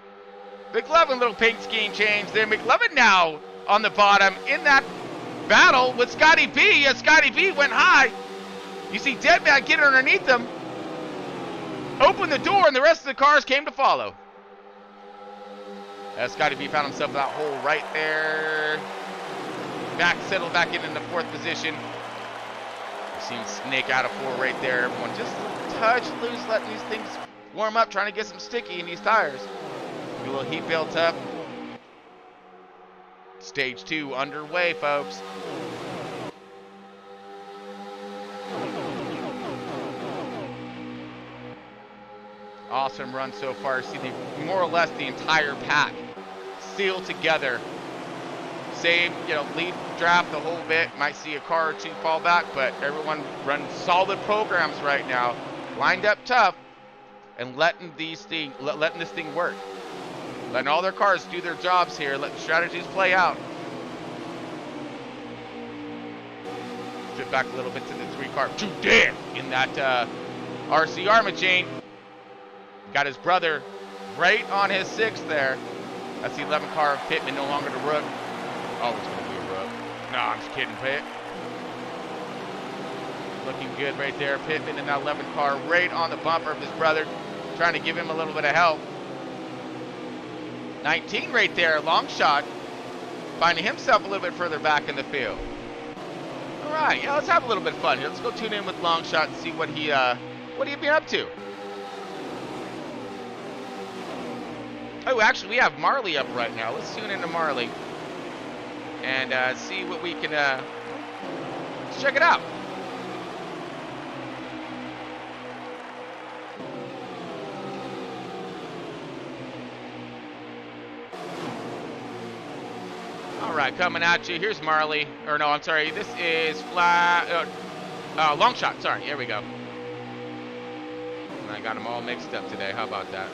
McLovin, little paint scheme change there. McLovin now on the bottom in that battle with Scotty B. As Scotty B went high, you see Deadman get underneath them, open the door, and the rest of the cars came to follow. As Scotty B found himself in that hole right there. Settled back in the 4th position. We've seen Snake out of 4 right there. Everyone just a touch loose, letting these things warm up, trying to get some sticky in these tires. A little heat built up. Stage 2 underway, folks. Awesome run so far. See more or less the entire pack sealed together. Same, lead draft a whole bit. Might see a car or 2 fall back, but everyone running solid programs right now. Lined up tough and letting this thing work. Letting all their cars do their jobs here. Letting strategies play out. Strip back a little bit to the 3-car. Too damn in that RC Armagene. Got his brother right on his 6th there. That's the 11-car of Pittman, no longer the Rook. Oh, it's going to be a Rook. No, I'm just kidding, Pitt. Looking good right there. Pittman in that 11-car right on the bumper of his brother. Trying to give him a little bit of help. 19 right there, long shot. Finding himself a little bit further back in the field. All right, yeah, let's have a little bit of fun here. Let's go tune in with long shot and see what he been up to. Oh, actually, we have Marley up right now. Let's tune into Marley and see what we can. Let's check it out. All right, coming at you. Here's Marley. Or no, I'm sorry. This is long shot. Sorry, here we go. I got them all mixed up today. How about that?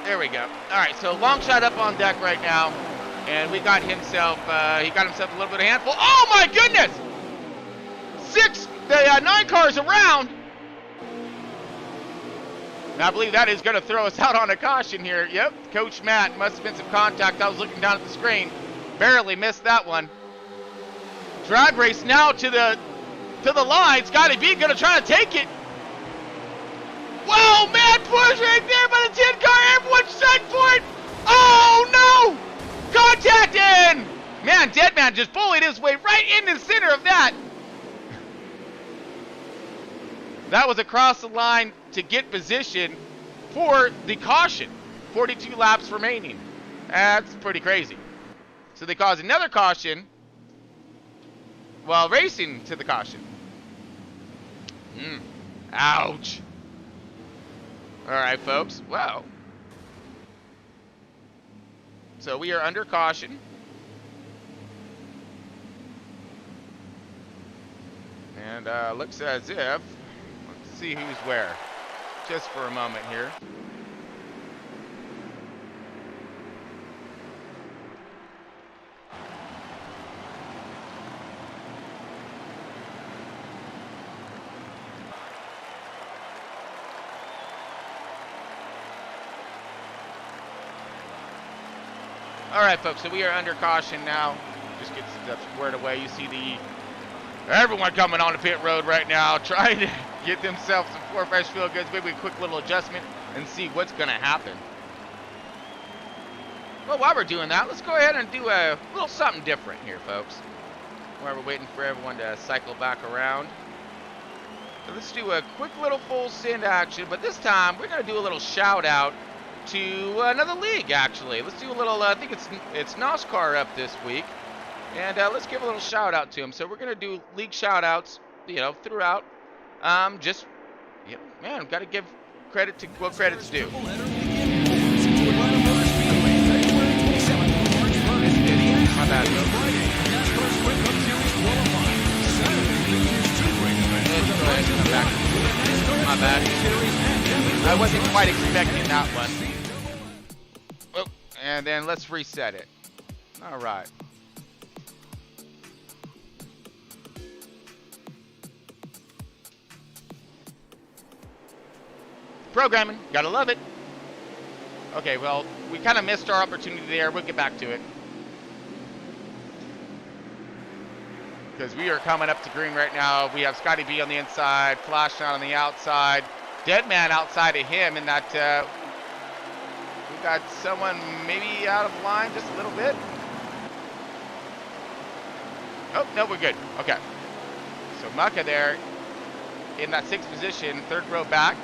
There we go. All right, so long shot up on deck right now, and we got himself. He got himself a little bit of handful. Oh my goodness! 9 cars around. And I believe that is going to throw us out on a caution here. Yep, Coach Matt, must have been some contact. I was looking down at the screen, barely missed that one. Drag race now to the line. Scotty B going to try to take it. Whoa, man, push right there by the 10 car. Everyone set for it. Oh, no. Contact in. Man, Deadman just bullied his way right into the center of that. That was across the line to get position for the caution. 42 laps remaining. That's pretty crazy. So they caused another caution while racing to the caution. Ouch. All right, folks. Wow. So we are under caution. And looks as if, let's see who's where. Just for a moment here. All right, folks, so we are under caution now. Just get stuff squared away. You see everyone coming on the pit road right now, trying to get themselves some 4 fresh feel goods, maybe a quick little adjustment and see what's going to happen. Well, while we're doing that, let's go ahead and do a little something different here, folks. While we're waiting for everyone to cycle back around. So let's do a quick little full send action, but this time we're going to do a little shout out to another league, actually. Let's do a little, I think it's Nascar up this week. And let's give a little shout out to him. So we're going to do league shout outs, throughout. Just, man, got to give credit to what credit's due. My bad, My bad. I wasn't quite expecting that one. Oh, and then let's reset it. All right. Programming, gotta love it. Okay, well, we kind of missed our opportunity there. We'll get back to it. Because we are coming up to green right now. We have Scotty B on the inside, Flash on the outside, Deadman outside of him, and that we got someone maybe out of line just a little bit. Oh, no, we're good. Okay. So Maka there in that 6th position, 3rd row back.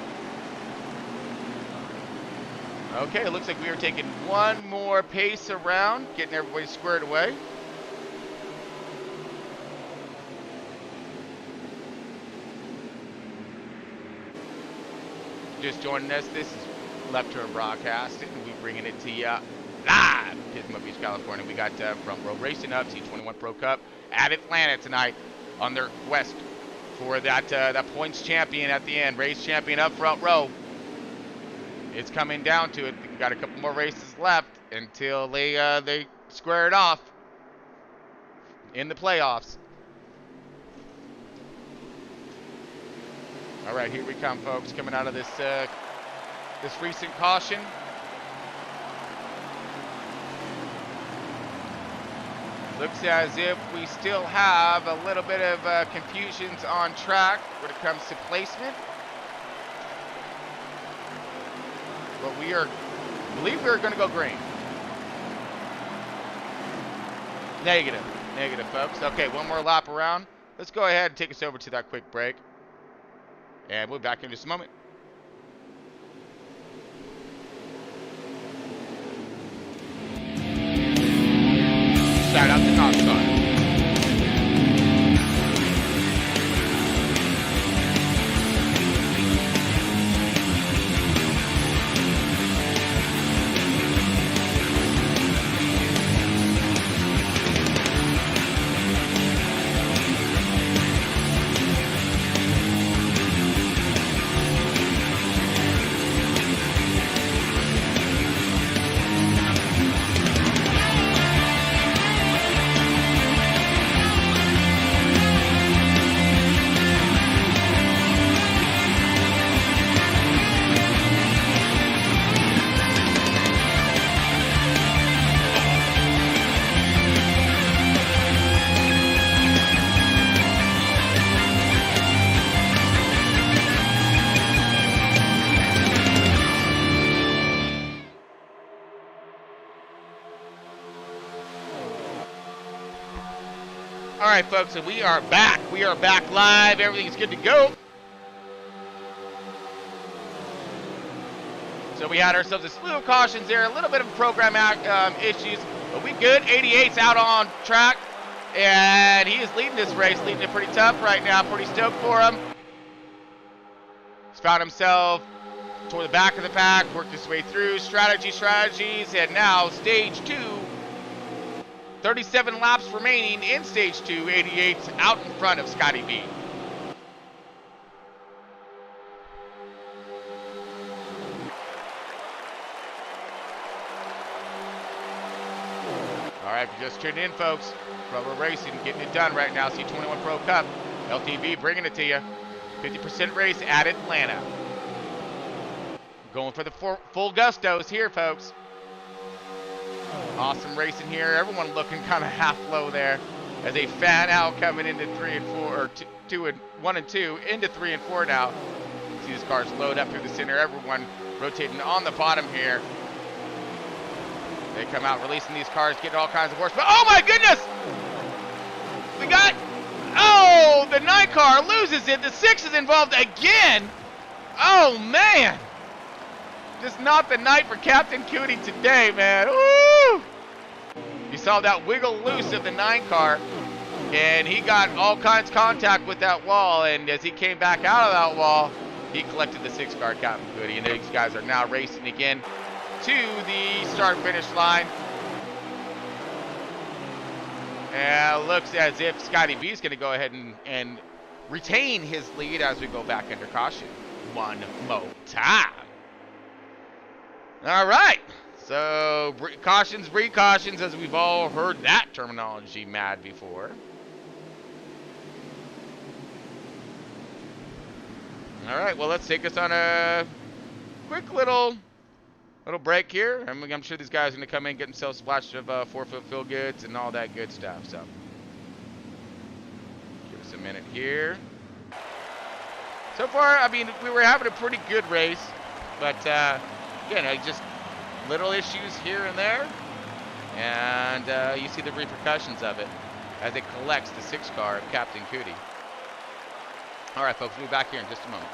Okay, it looks like we are taking one more pace around, getting everybody squared away. Just joining us, this is Left Turn Broadcasting, and we're bringing it to you live in Pismo Beach, California. We got Front Row Racing up, C21 Pro Cup at Atlanta tonight on their quest for that points champion at the end. Race champion up front row. It's coming down to it. We've got a couple more races left until they square it off in the playoffs. All right, here we come, folks, coming out of this recent caution. Looks as if we still have a little bit of confusions on track when it comes to placement. But I believe we're going to go green. Negative, folks. Okay, one more lap around. Let's go ahead and take us over to that quick break. And we'll be back in just a moment. Shout out to Nascar. right, folks, so we are back. We are back live. Everything's good to go. So we had ourselves a slew of cautions there, a little bit of program issues, but we good. 88's out on track, and he is leading this race, leading it pretty tough right now. Pretty stoked for him. He's found himself toward the back of the pack, worked his way through, strategies, and now stage 2. 37 laps remaining in stage 2. 88's out in front of Scotty B. All right, just tuned in, folks. Rubber Racing getting it done right now. C21 Pro Cup. LTB bringing it to you. 50% race at Atlanta. Going for the full gustos here, folks. Awesome racing here. Everyone looking kind of half low there as they fan out coming into 3 and 4, or 1 and 2 into 3 and 4 now. See these cars load up through the center. Everyone rotating on the bottom here. They come out releasing these cars, getting all kinds of horsepower. Oh my goodness! We got, oh, the 9 car loses it. The 6 is involved again. Oh man. Just not the night for Captain Cootie today, man. Woo! You saw that wiggle loose of the 9 car, and he got all kinds of contact with that wall, and as he came back out of that wall, he collected the 6 car, Captain Cootie, and these guys are now racing again to the start-finish line. And it looks as if Scotty B is going to go ahead and retain his lead as we go back under caution one more time. All right, so cautions breed cautions, as we've all heard that terminology mad before. All right, well, let's take us on a quick little break here. I'm sure these guys are going to come in and get themselves splashed of 4-foot feel goods and all that good stuff. So give us a minute here. So far, I mean, we were having a pretty good race, but again, just little issues here and there, and you see the repercussions of it as it collects the 6 car of Captain Cootie. All right, folks, we'll be back here in just a moment.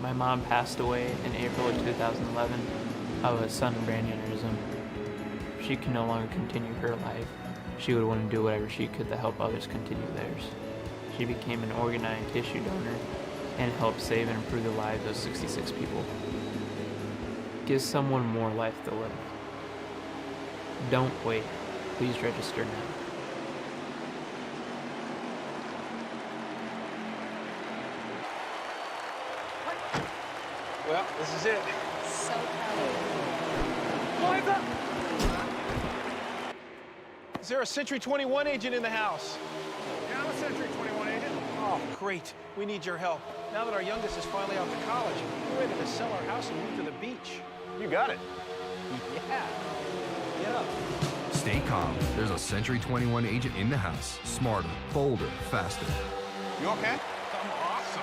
My mom passed away in April of 2011 of a sudden brain aneurysm. She can no longer continue her life. She would want to do whatever she could to help others continue theirs. She became an organ tissue donor and helped save and improve the lives of 66 people. Give someone more life to live. Don't wait. Please register now. Well, this is it. So proud. Lines up! Is there a Century 21 agent in the house? Yeah, I'm a Century 21 agent. Oh, great. We need your help. Now that our youngest is finally out to college, we're ready to sell our house and move to the beach. You got it. Yeah. Get up. Stay calm. There's a Century 21 agent in the house. Smarter, bolder, faster. You okay? I'm awesome.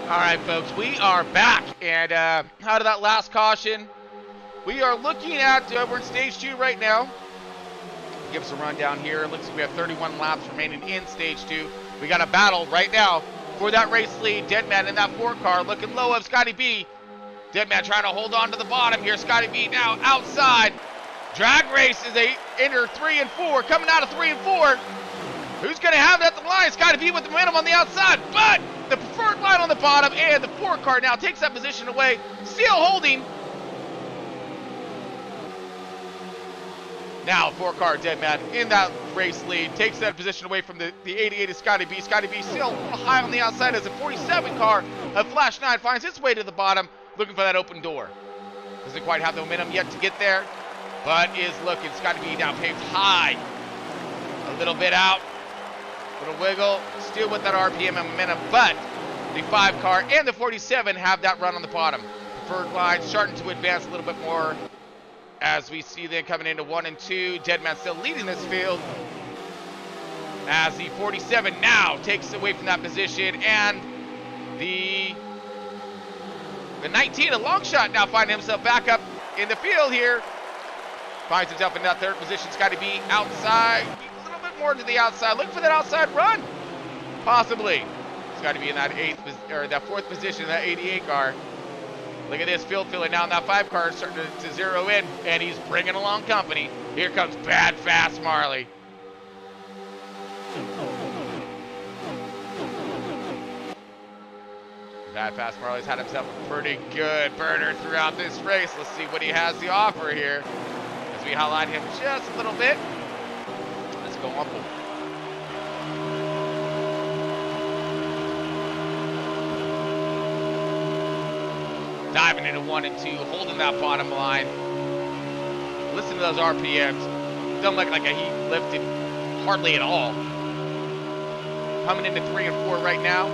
All right, folks, we are back, and out of that last caution, we are looking at, we're in stage 2 right now. Give us a rundown here. It looks like we have 31 laps remaining in stage 2. We got a battle right now for that race lead. Deadman in that 4 car looking low of Scotty B. Deadman trying to hold on to the bottom here. Scotty B now outside. Drag race is they enter 3 and 4. Coming out of 3 and 4. Who's going to have that at the line? Scotty B with the momentum on the outside. But the preferred line on the bottom. And the 4 car now takes that position away. Still holding. Now 4 car Deadman in that race lead. Takes that position away from the 88 of Scotty B. Scotty B still a little high on the outside as the 47 car of Flash 9 finds its way to the bottom. Looking for that open door. Doesn't quite have the momentum yet to get there. But is looking. Scotty B now paved high. A little bit out. Little wiggle. Still with that RPM and momentum. But the 5 car and the 47 have that run on the bottom. Preferred line starting to advance a little bit more. As we see them coming into 1 and 2. Deadman still leading this field. As the 47 now takes away from that position. And the 19, a long shot now finding himself back up in the field here. Finds himself in that 3rd position. Scotty B outside. A little bit more to the outside. Looking for that outside run. Possibly. Scotty B in that 4th position, that 88 car. Look at this field filler now in that 5 car starting to zero in. And he's bringing along company. Here comes Bad Fast Marley. Bad Fast Marley's had himself a pretty good burner throughout this race. Let's see what he has to offer here. As we highlight him just a little bit. Let's go on board. Diving into 1 and 2, holding that bottom line. Listen to those RPMs. Don't look like he lifted hardly at all. Coming into 3 and 4 right now.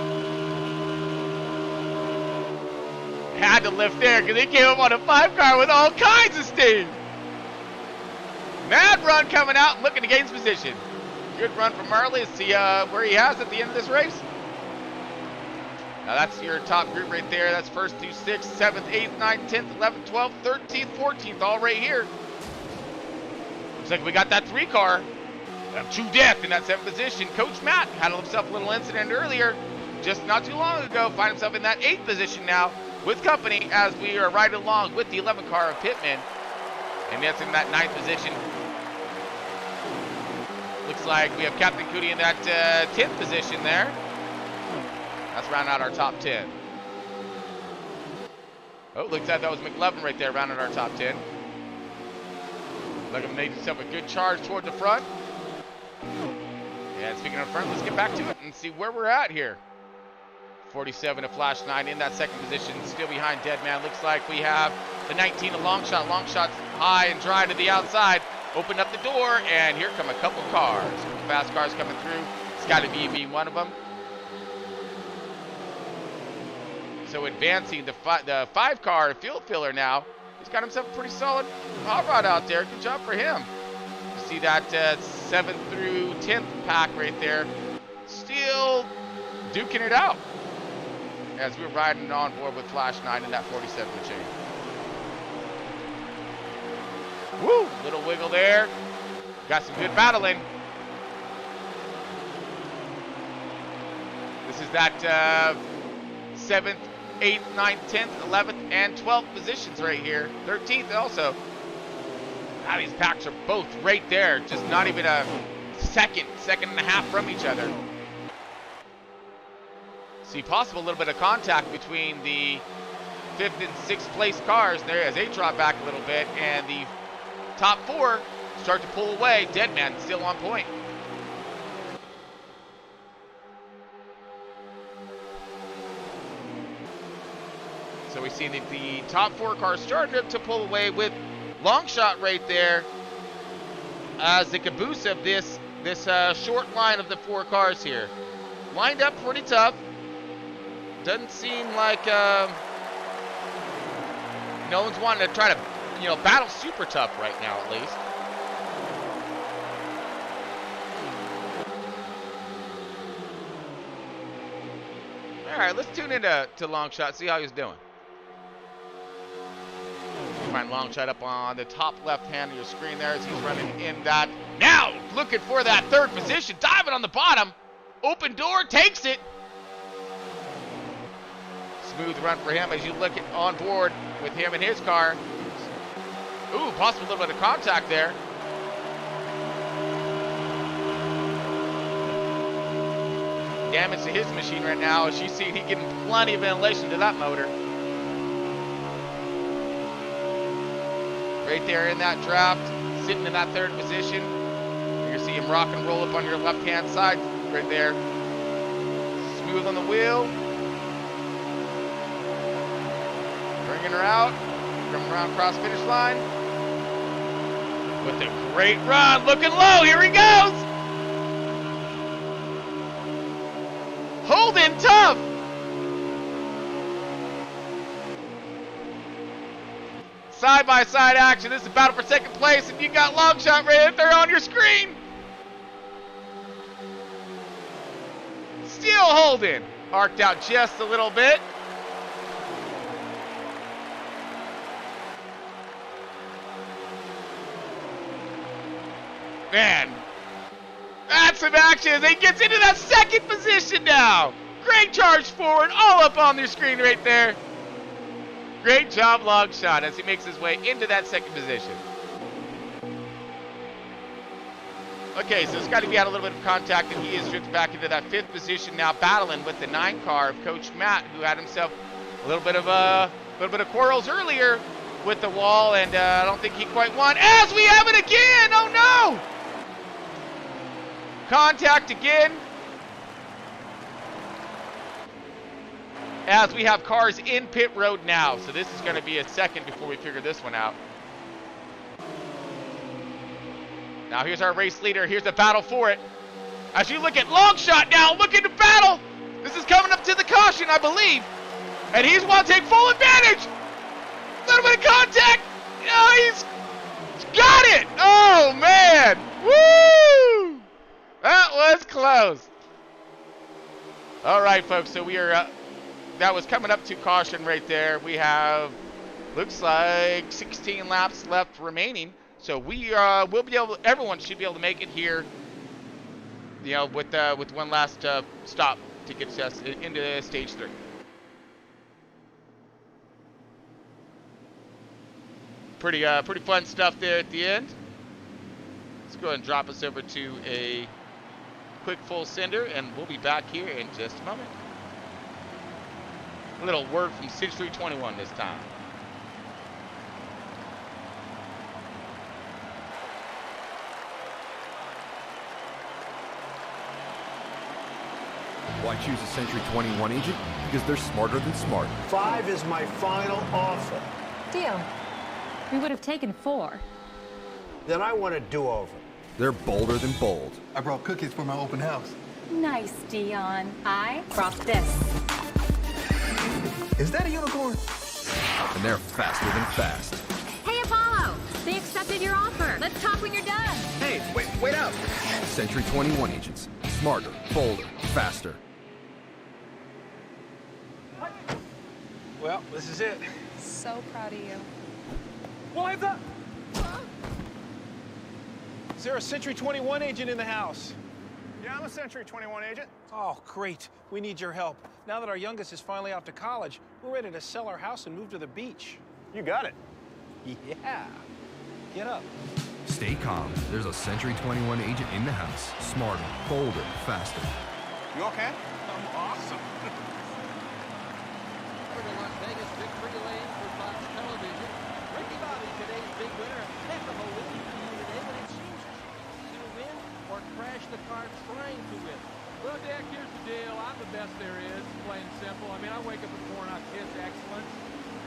Had to lift there because he came up on a 5 car with all kinds of steam. Mad run coming out, looking to gain his position. Good run from Marley. Let's see where he has at the end of this race. Now that's your top group right there. That's 1st through 6th, 7th, 8th, 9th, 10th, 11th, 12th, 13th, 14th, all right here. Looks like we got that 3 car of True Death in that 7th position. Coach Matt had himself a little incident earlier, just not too long ago. Find himself in that 8th position now with company as we are riding along with the 11 car of Pittman. And that's in that 9th position. Looks like we have Captain Cootie in that 10th position there. Let's round out our top 10. Oh, looks like that was McLovin right there, rounding our top 10. Look, made himself a good charge toward the front. And speaking of front, let's get back to it and see where we're at here. 47 to Flash 9 in that 2nd position, still behind Deadman. Looks like we have the 19, a long shot. Long shot's high and dry to the outside. Open up the door, and here come a couple cars. Fast cars coming through. It's got to be one of them. So advancing the 5 car field filler now. He's got himself a pretty solid hot rod out there. Good job for him. You see that 7th through 10th pack right there. Still duking it out as we're riding on board with Flash 9 in that 47 chain. Woo! Little wiggle there. Got some good battling. This is that 7th, 8th, 9th, 10th, 11th, and 12th positions right here. 13th also. Now these packs are both right there. Just not even a second and a half from each other. See possible a little bit of contact between the 5th and 6th place cars there as they drop back a little bit, and the top 4 start to pull away. Deadman still on point. So we see that the top 4 cars started to pull away with long shot right there as the caboose of this short line of the 4 cars here. Lined up pretty tough. Doesn't seem like no one's wanting to try to, battle super tough right now, at least. All right, let's tune into Longshot, see how he's doing. Find Longshot up on the top left hand of your screen there as he's running in that. Now, looking for that 3rd position, diving on the bottom. Open door, takes it. Smooth run for him as you look at on board with him and his car. Ooh, possible little bit of contact there. Damage to his machine right now. As you see, he's getting plenty of ventilation to that motor. Right there in that draft, sitting in that third position. You see him rock and roll up on your left-hand side right there. Smooth on the wheel. Bringing her out. Coming around across finish line. With a great run. Looking low. Here he goes. Holding tough. Side-by-side action. This is a battle for second place, and you got long shot right there on your screen. Still holding. Arced out just a little bit. Man, that's some action. He gets into that second position now. Great charge forward, all up on your screen right there. Great job, long shot, as he makes his way into that second position. Okay, so Scotty had a little bit of contact, and he is drifted back into that fifth position now, battling with the 9 car of Coach Matt, who had himself a little bit of quarrels earlier with the wall, and I don't think he quite won. As we have it again! Oh no! Contact again. As we have cars in pit road now, so this is going to be a second before we figure this one out. Now here's our race leader. Here's the battle for it. As you look at long shot now, look at the battle. This is coming up to the caution, I believe. And he's want to take full advantage. A little bit of contact. Oh, he's got it. Oh, man. Woo! That was close. All right, folks. So we are, that was coming up to caution right there. We have, looks like 16 laps left remaining. So we will be able, everyone should be able to make it here, you know, with one last stop to get us into stage 3. Pretty fun stuff there at the end. Let's go ahead and drop us over to a quick full sender, and we'll be back here in just a moment. A little word from C21 this time. Why choose a Century 21 agent? Because they're smarter than smart. 5 is my final offer. Deal. We would have taken 4. Then I want a do-over. They're bolder than bold. I brought cookies for my open house. Nice, Dion. I brought this. Is that a unicorn? And they're faster than fast. Hey, Apollo! They accepted your offer. Let's talk when you're done. Hey, wait up! Century 21 agents. Smarter, bolder, faster. Well, this is it. So proud of you. Why the? Is there a Century 21 agent in the house? Yeah, I'm a Century 21 agent. Oh, great. We need your help. Now that our youngest is finally off to college, we're ready to sell our house and move to the beach. You got it. Yeah. Get up. Stay calm. There's a Century 21 agent in the house. Smarter, bolder, faster. You okay? I'm awesome. For the Las Vegas victory lane for Fox Television, Ricky Bobby, today's big winner. Heck of a win today, but it seems easy to win or crash the car trying to win. Well, Dick, here's the deal. I'm the best there is, plain and simple. I mean, I wake up in the morning, I kiss excellence,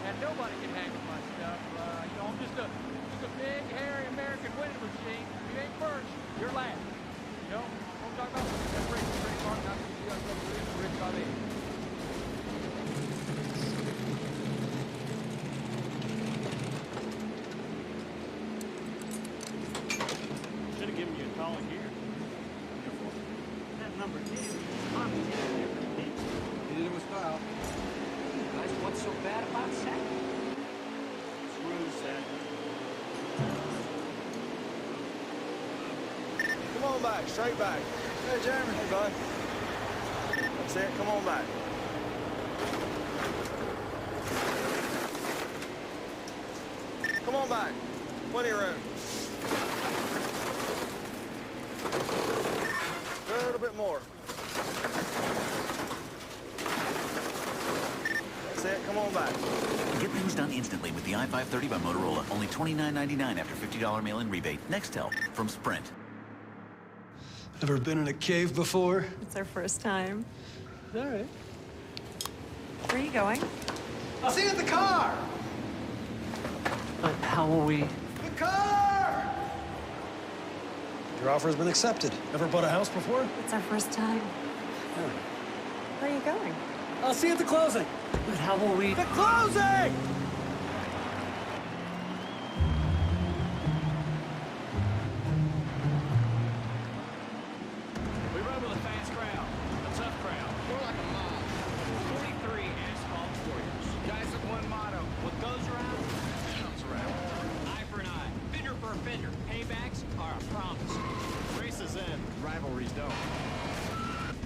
and nobody can hang with my stuff. You know, I'm just a big, hairy American winning machine. If you ain't first, you're last. You know, I'm talking about that racing trademark, not the U.S. Revolution, Rick Bobby. Should have given you a call here. That number 10 is Bobby. Hit it with style. Guys, what's so bad about second? Screw second. Come on back, straight back. Hey, Jeremy. Hey, bud. That's it, come on back. on back. Plenty of room. A little bit more. That's it. Come on back. Get things done instantly with the i530 by Motorola. Only $29.99 after $50 mail-in rebate. Nextel from Sprint. Ever been in a cave before? It's our first time. All right. Where are you going? I'll see you at the car! But how will we... The car! Your offer has been accepted. Ever bought a house before? It's our first time. Yeah. Where are you going? I'll see you at the closing. But how will we... The closing! We run with a fast crowd, a tough crowd. We're like a mob. 43 asphalt warriors. Guys with one motto: what goes around comes around. Eye for an eye, fender for a fender. Paybacks are a promise. Races end, rivalries don't.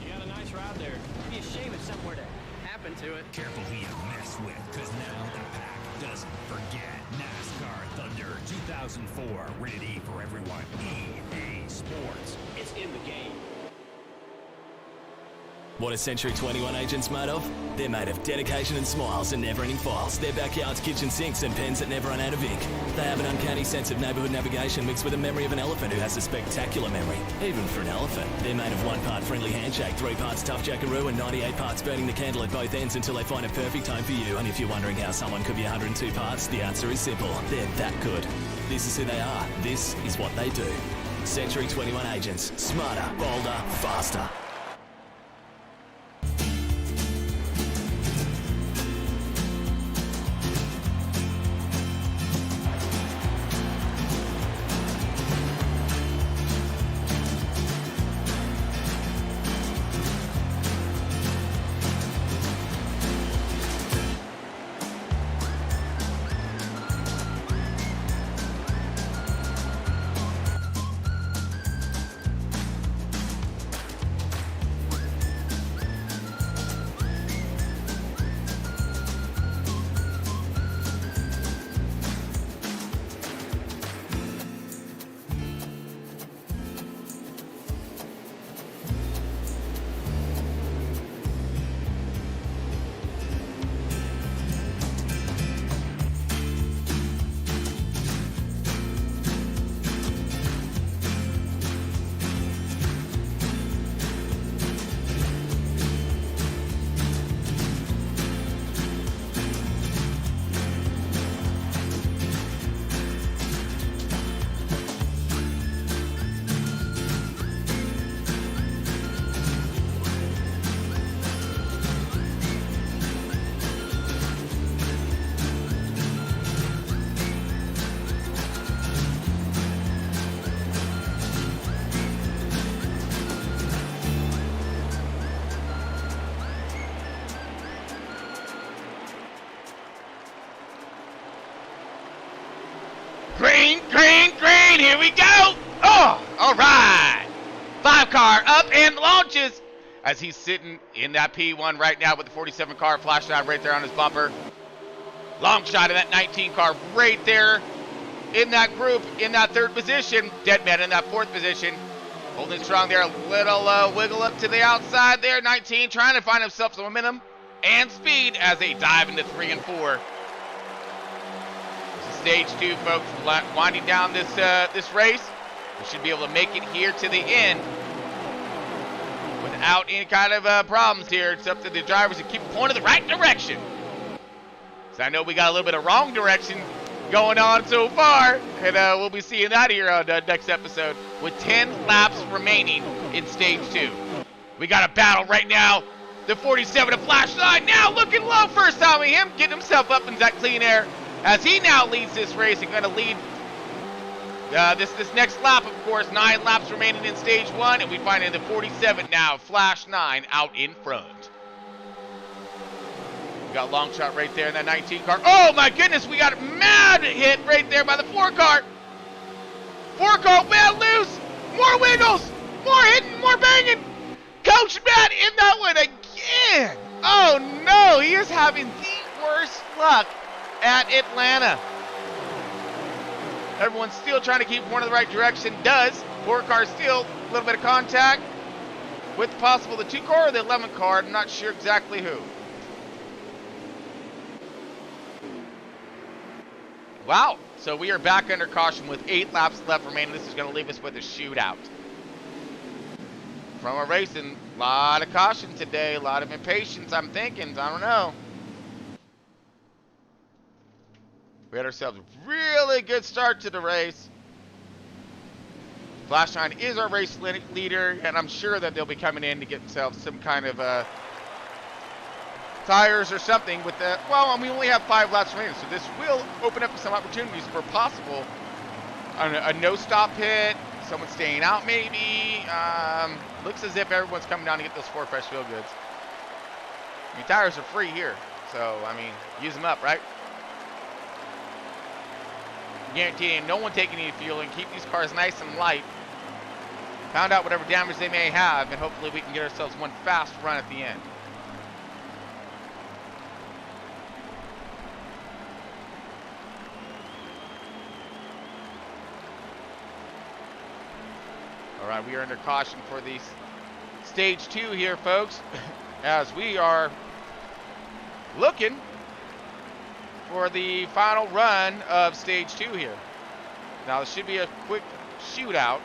You got a nice ride there. It'd be a shame if something were to happen to it. Careful who you mess with, because now the pack doesn't forget. NASCAR Thunder 2004, rated E for everyone. EA Sports. It's in the game. What are Century 21 agents made of? They're made of dedication and smiles and never-ending files. Their backyard's kitchen sinks and pens that never run out of ink. They have an uncanny sense of neighborhood navigation mixed with the memory of an elephant who has a spectacular memory, even for an elephant. They're made of 1 part friendly handshake, 3 parts tough jackaroo, and 98 parts burning the candle at both ends until they find a perfect home for you. And if you're wondering how someone could be 102 parts, the answer is simple. They're that good. This is who they are. This is what they do. Century 21 agents. Smarter, bolder, faster. Green, green, green, here we go! Oh, all right! 5 car up and launches as he's sitting in that P1 right now with the 47 car flashlight right there on his bumper. Long shot of that 19 car right there in that group in that 3rd position. Deadman in that 4th position. Holding strong there, a little wiggle up to the outside there. 19 trying to find himself some momentum and speed as they dive into 3 and 4. Stage 2, folks, winding down this this race. We should be able to make it here to the end without any kind of problems here. It's up to the drivers to keep pointing the right direction. So I know we got a little bit of wrong direction going on so far, and we'll be seeing that here on the next episode with 10 laps remaining in Stage 2. We got a battle right now. The 47 of Flashlight now looking low first time of him, getting himself up into that clean air. As he now leads this race and going to lead this next lap, of course. 9 laps remaining in Stage 1, and we find in the 47 now, Flash 9 out in front. We got a long shot right there in that 19 car. Oh my goodness, we got a mad hit right there by the 4 car. 4 car well loose, more wiggles, more hitting, more banging. Coach Matt in that one again. Oh no, he is having the worst luck at Atlanta. Everyone's still trying to keep one in the right direction. Does. 4 car still a little bit of contact with possible the 2 car or the 11 car. I'm not sure exactly who. Wow. So we are back under caution with 8 laps left remaining. This is going to leave us with a shootout. From a racing, a lot of caution today, a lot of impatience, I'm thinking. I don't know. We had ourselves a really good start to the race. Flash 9 is our race leader, and I'm sure that they'll be coming in to get themselves some kind of tires or something with the, well, we only have 5 laps remaining, so this will open up some opportunities for possible a no-stop hit, someone staying out maybe. Looks as if everyone's coming down to get those 4 fresh field goods. I mean, tires are free here, so, I mean, use them up, right? Guaranteeing no one taking any fuel and keep these cars nice and light. Found out whatever damage they may have, and hopefully we can get ourselves one fast run at the end. All right, we are under caution for the stage 2 here, folks, as we are looking for the final run of stage 2 here. Now, this should be a quick shootout.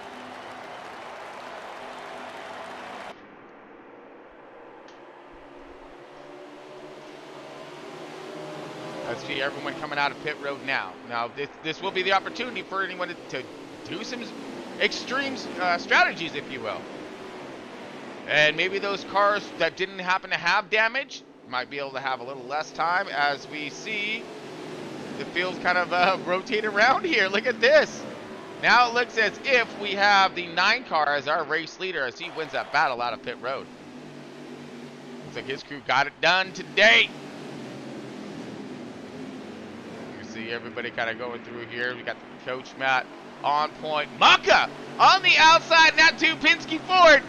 I see everyone coming out of pit road now. Now, this will be the opportunity for anyone to do some extreme strategies, if you will. And maybe those cars that didn't happen to have damage might be able to have a little less time, as we see the field kind of rotate around here. Look at this. Now it looks as if we have the 9 car as our race leader as he wins that battle out of pit road. Looks like his crew got it done today. You see everybody kind of going through here. We got the coach Matt on point. Maka on the outside, not too Penske Ford.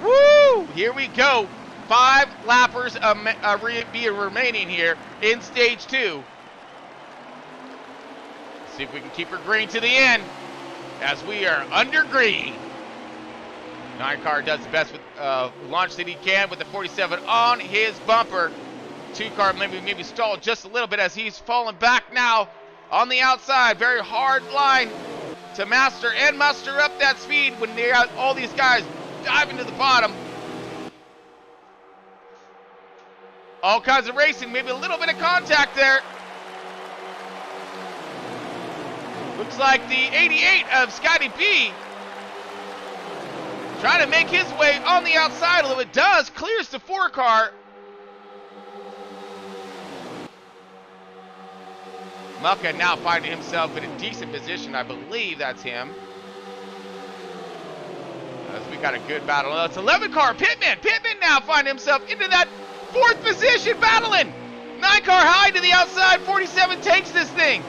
Woo! Here we go. 5 lappers be remaining here in stage 2. See if we can keep her green to the end as we are under green. 9 car does the best with launch that he can with the 47 on his bumper. 2 car maybe stalled just a little bit as he's falling back now on the outside. Very hard line to master and muster up that speed when they got all these guys diving to the bottom. All kinds of racing, maybe a little bit of contact there. Looks like the 88 of Scotty B trying to make his way on the outside a little bit. Does, clears the 4 car. Mucka now finding himself in a decent position. I believe that's him. As we got a good battle. Oh, it's 11 car, Pittman. Pittman now finding himself into that 4th position battling. 9 car high to the outside. 47 takes this thing.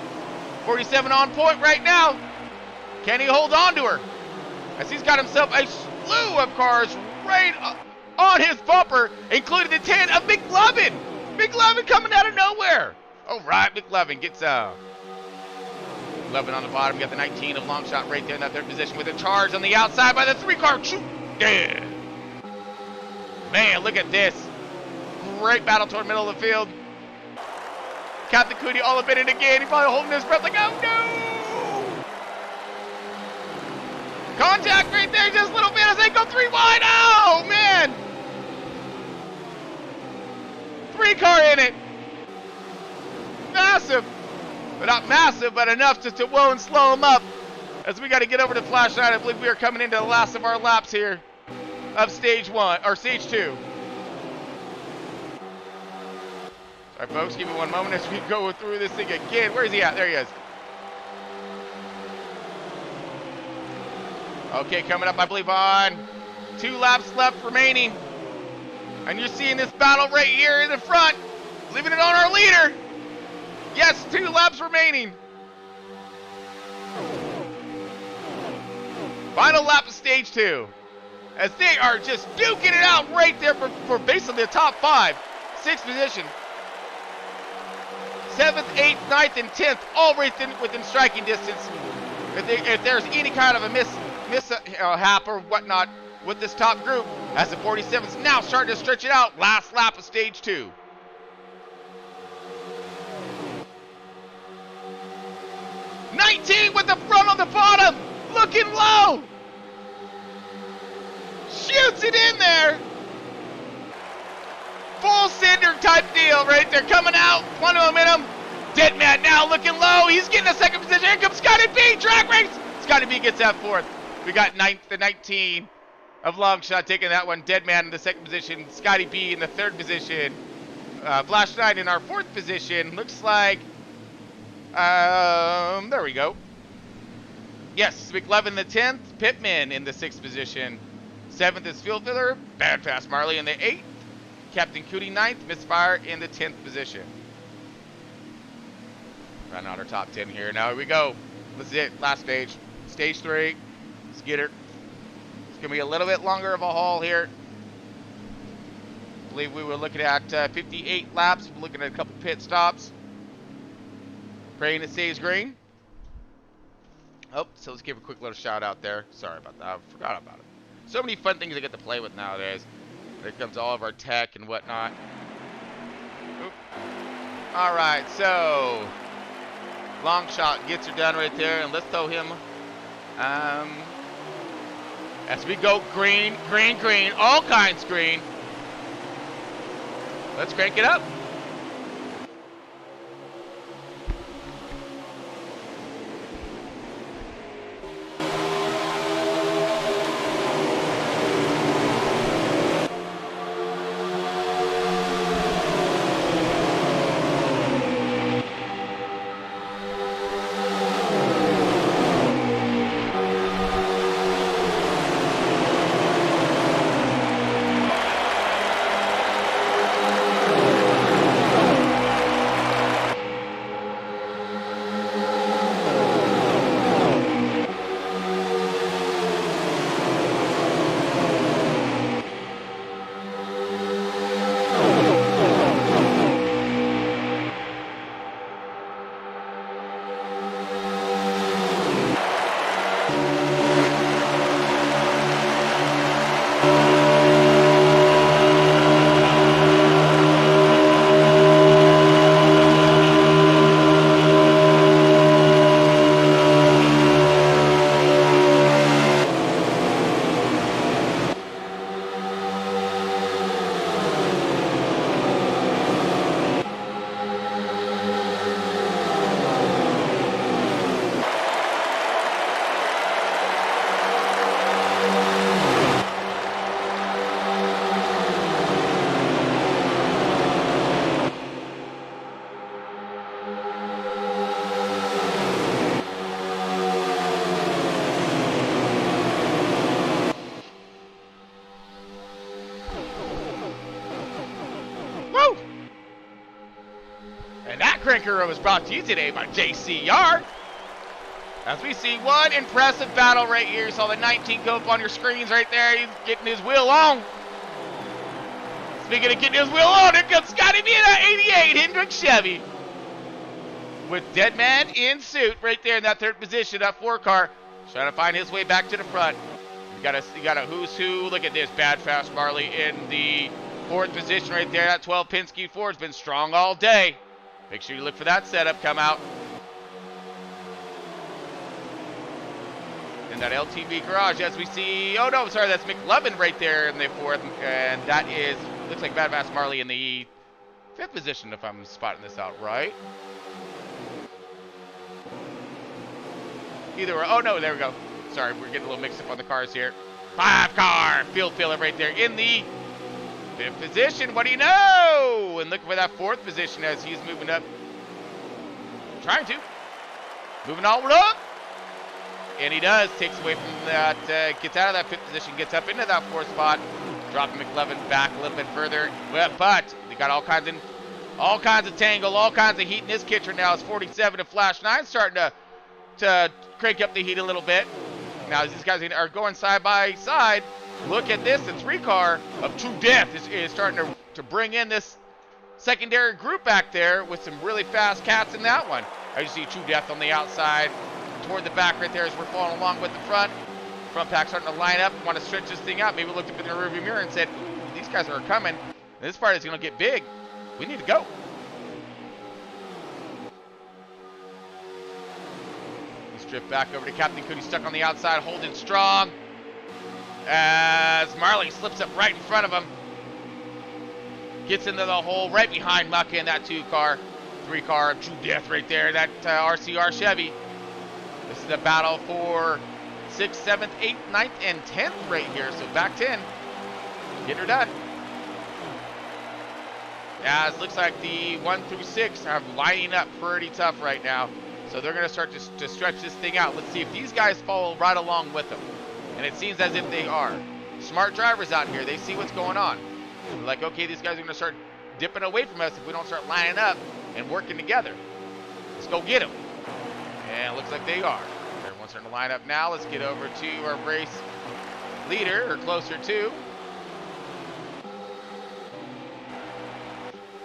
47 on point right now. Can he hold on to her? As he's got himself a slew of cars right on his bumper, including the 10 of McLovin. McLovin coming out of nowhere. All right, McLovin gets McLovin on the bottom. You got the 19 of Longshot right there in that 3rd position with a charge on the outside by the 3 car. Yeah. Man, look at this. Great battle toward the middle of the field. Captain Cootie all up in it again. He's probably holding his breath like, oh no! Contact right there just a little bit as they go 3 wide. Oh, man! 3 car in it. Massive. But not massive, but enough to whoa and slow him up. As we got to get over to Flash 9. I believe we are coming into the last of our laps here of stage 1, or stage 2. All right, folks, give me one moment as we go through this thing again. Where is he at? There he is. Okay, coming up, I believe, on 2 laps left remaining. And you're seeing this battle right here in the front. Leaving it on our leader. Yes, 2 laps remaining. Final lap of stage 2. As they are just duking it out right there for basically the top 5. 6th position. 7th, 8th, 9th, and 10th, all within striking distance if there's any kind of a mishap or whatnot with this top group, as the 47's now starting to stretch it out. Last lap of stage 2. With the front on the bottom, looking low, shoots it in there. Full cinder type deal right there, coming out, plenty of momentum. Deadman now looking low, he's getting a second position. Here comes Scotty B, drag race. Scotty B gets that 4th. We got the 19 of Longshot taking that one. Deadman in the 2nd position, Scotty B in the 3rd position, Flash 9 in our 4th position. Looks like, there we go. Yes, McLevin the 10th, Pittman in the 6th position. 7th is Fuel Filler, Bad Fast Marley in the 8th, Captain Cootie 9th, Misfire in the 10th position. Run out our top 10 here. Now here we go. This is it, last stage. Stage 3, let's get her. It's gonna be a little bit longer of a haul here. I believe we were looking at 58 laps, we're looking at a couple pit stops. Praying it stays green. Oh, so let's give a quick little shout out there. Sorry about that, I forgot about it. So many fun things I get to play with nowadays. There comes all of our tech and whatnot. Oop. All right, so Longshot gets her done right there, and let's throw him. As we go green, green, green, all kinds green. Let's crank it up. Cranker was brought to you today by JCR. As we see one impressive battle right here. You saw the 19 go up on your screens right there. He's getting his wheel on. Speaking of getting his wheel on, here comes Scotty B in that 88 Hendrick Chevy. With Deadman in suit right there in that 3rd position, that 4 car. Trying to find his way back to the front. You got a who's who. Look at this, Bad Fast Marley in the 4th position right there. That 12 Penske Ford's been strong all day. Make sure you look for that setup come out. In that LTB garage, as we see, oh no, sorry, that's McLevin right there in the 4th, and that is, looks like Bad Fast Marley in the 5th position, if I'm spotting this out right. Either way, oh no, there we go. Sorry, we're getting a little mixed up on the cars here. 5 car, field filler right there in the 5th position, what do you know? And look for that 4th position as he's moving up. Trying to. Moving all the way up. And he does. Takes away from that, gets out of that 5th position, gets up into that 4th spot. Dropping McLevin back a little bit further. But they got all kinds of tangle, all kinds of heat in this kitchen now. It's 47 and Flash 9 starting to crank up the heat a little bit. Now as these guys are going side by side, look at this, the 3 car of True Death is starting to bring in this secondary group back there with some really fast cats in that one. As you see True Death on the outside, toward the back right there as we're following along with the front. Front pack starting to line up, want to stretch this thing out. Maybe we looked up in the rearview mirror and said, ooh, these guys are coming. This part is going to get big. We need to go. He's drift back over to Captain Cootie, stuck on the outside, holding strong. As Marley slips up right in front of him. Gets into the hole right behind Mucka in that 2-car. 3-car, true death right there, that RCR Chevy. This is a battle for 6th, 7th, 8th, 9th, and 10th right here. So back 10, get her done. As it looks like the 1 through 6 are lining up pretty tough right now. So they're gonna start to stretch this thing out. Let's see if these guys follow right along with them. And it seems as if they are. Smart drivers out here, they see what's going on. They're like, okay, these guys are gonna start dipping away from us if we don't start lining up and working together. Let's go get them. And it looks like they are. Everyone's starting to line up now. Let's get over to our race leader, or closer to.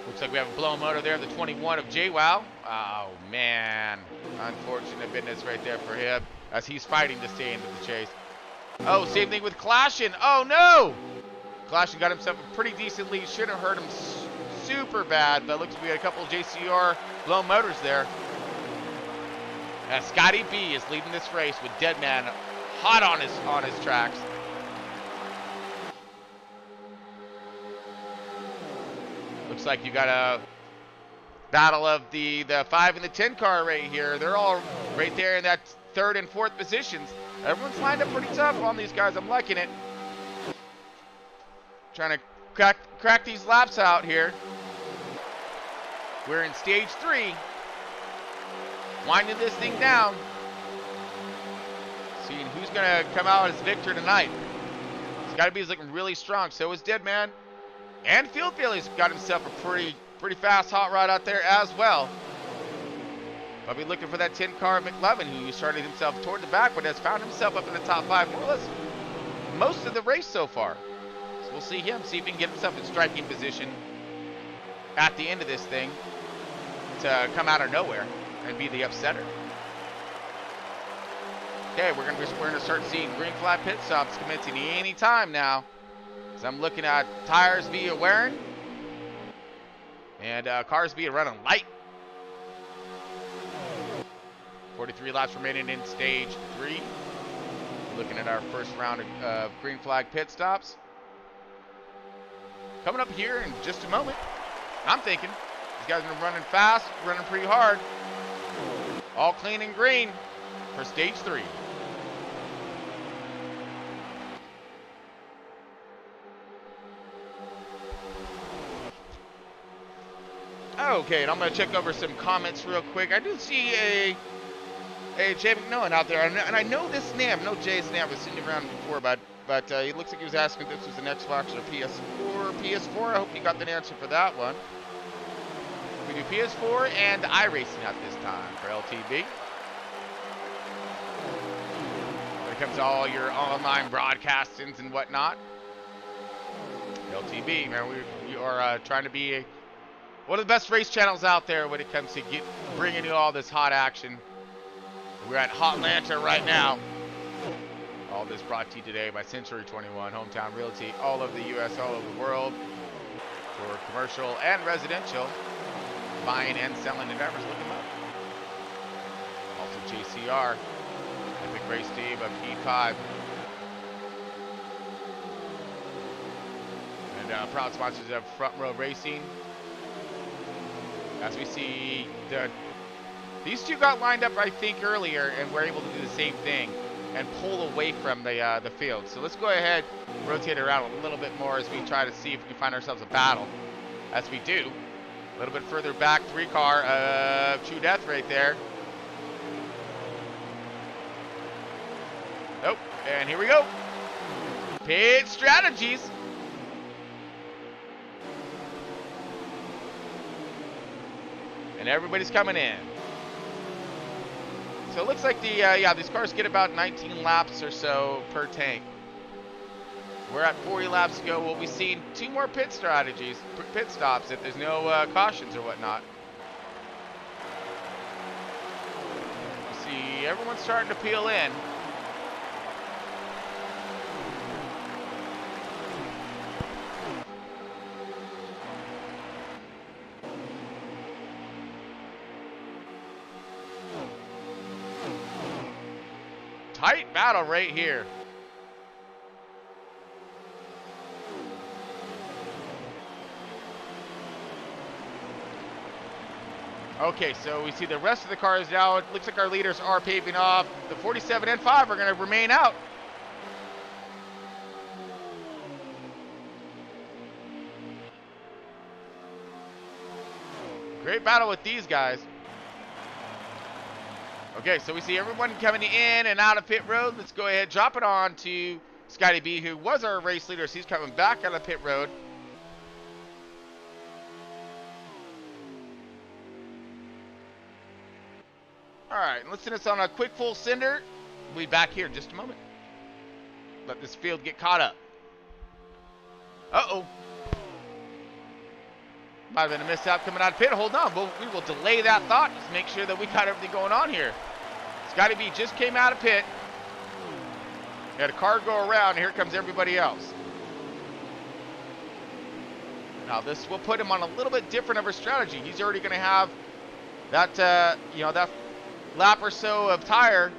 Looks like we have a blown motor there, the 21 of JWoww. Oh, man. Unfortunate business right there for him as he's fighting to stay into the chase. Oh, same thing with Clashin. Oh, no! Clashin got himself a pretty decent lead. Shouldn't have hurt him super bad, but looks like we had a couple of JCR blown motors there. As Scotty B is leading this race with Deadman hot on his tracks. Looks like you got a battle of the 5 and the 10 car right here. They're all right there in that 3rd and 4th positions. Everyone's lined up pretty tough on these guys. I'm liking it. Trying to crack these laps out here. We're in stage 3. Winding this thing down. Seeing who's going to come out as victor tonight. Scotty B is looking really strong. So is Deadman. And Field Bailey's got himself a pretty fast hot rod out there as well. I'll be looking for that 10 car McLovin, who started himself toward the back, but has found himself up in the top 5 more or less most of the race so far. So we'll see him, see if he can get himself in striking position at the end of this thing to come out of nowhere and be the upsetter. Okay, we're gonna start seeing green flag pit stops commencing any time now. So I'm looking at tires via wearing and cars via running light. 43 laps remaining in stage 3. Looking at our first round of green flag pit stops. Coming up here in just a moment. I'm thinking these guys are running fast, running pretty hard. All clean and green for stage 3. Okay, and I'm going to check over some comments real quick. I do see a Jay McMillan out there, and I know this name. I know Jay's name. I've seen him around before, but he looks like he was asking if this was an Xbox or PS4. PS4, I hope you got the answer for that one. We do PS4 and iRacing at this time for LTB. When it comes to all your online broadcastings and whatnot, LTB, man, we are trying to be one of the best race channels out there when it comes to bringing you all this hot action. We're at Hotlanta right now. All this brought to you today by Century 21, Hometown Realty, all over the U.S., all over the world, for commercial and residential buying and selling endeavors. Look them up. Also JCR, Epic Race Team of E5. And proud sponsors of Front Row Racing. As we see, these two got lined up, I think, earlier, and were able to do the same thing and pull away from the field. So let's go ahead, rotate around a little bit more as we try to see if we can find ourselves a battle. As we do, a little bit further back, 3-car True Death right there. Nope, and here we go. Pit strategies. And everybody's coming in. So it looks like these cars get about 19 laps or so per tank. We're at 40 laps to go. We'll be seeing 2 more pit stops if there's no cautions or whatnot. We see see everyone's starting to peel in. Tight battle right here. Okay, so we see the rest of the cars now. It looks like our leaders are paving off. The 47 and 5 are going to remain out. Great battle with these guys. Okay, so we see everyone coming in and out of pit road. Let's go ahead, drop it on to Scotty B, who was our race leader. So he's coming back out of pit road. All right, let's send us on a quick full sender. We'll be back here in just a moment. Let this field get caught up. Uh-oh. Might have been a mishap coming out of pit. Hold on, we will delay that thought. Just make sure that we got everything going on here. Scotty B just came out of pit. Had a car go around, and here comes everybody else. Now this will put him on a little bit different of a strategy. He's already going to have that, that lap or so of tire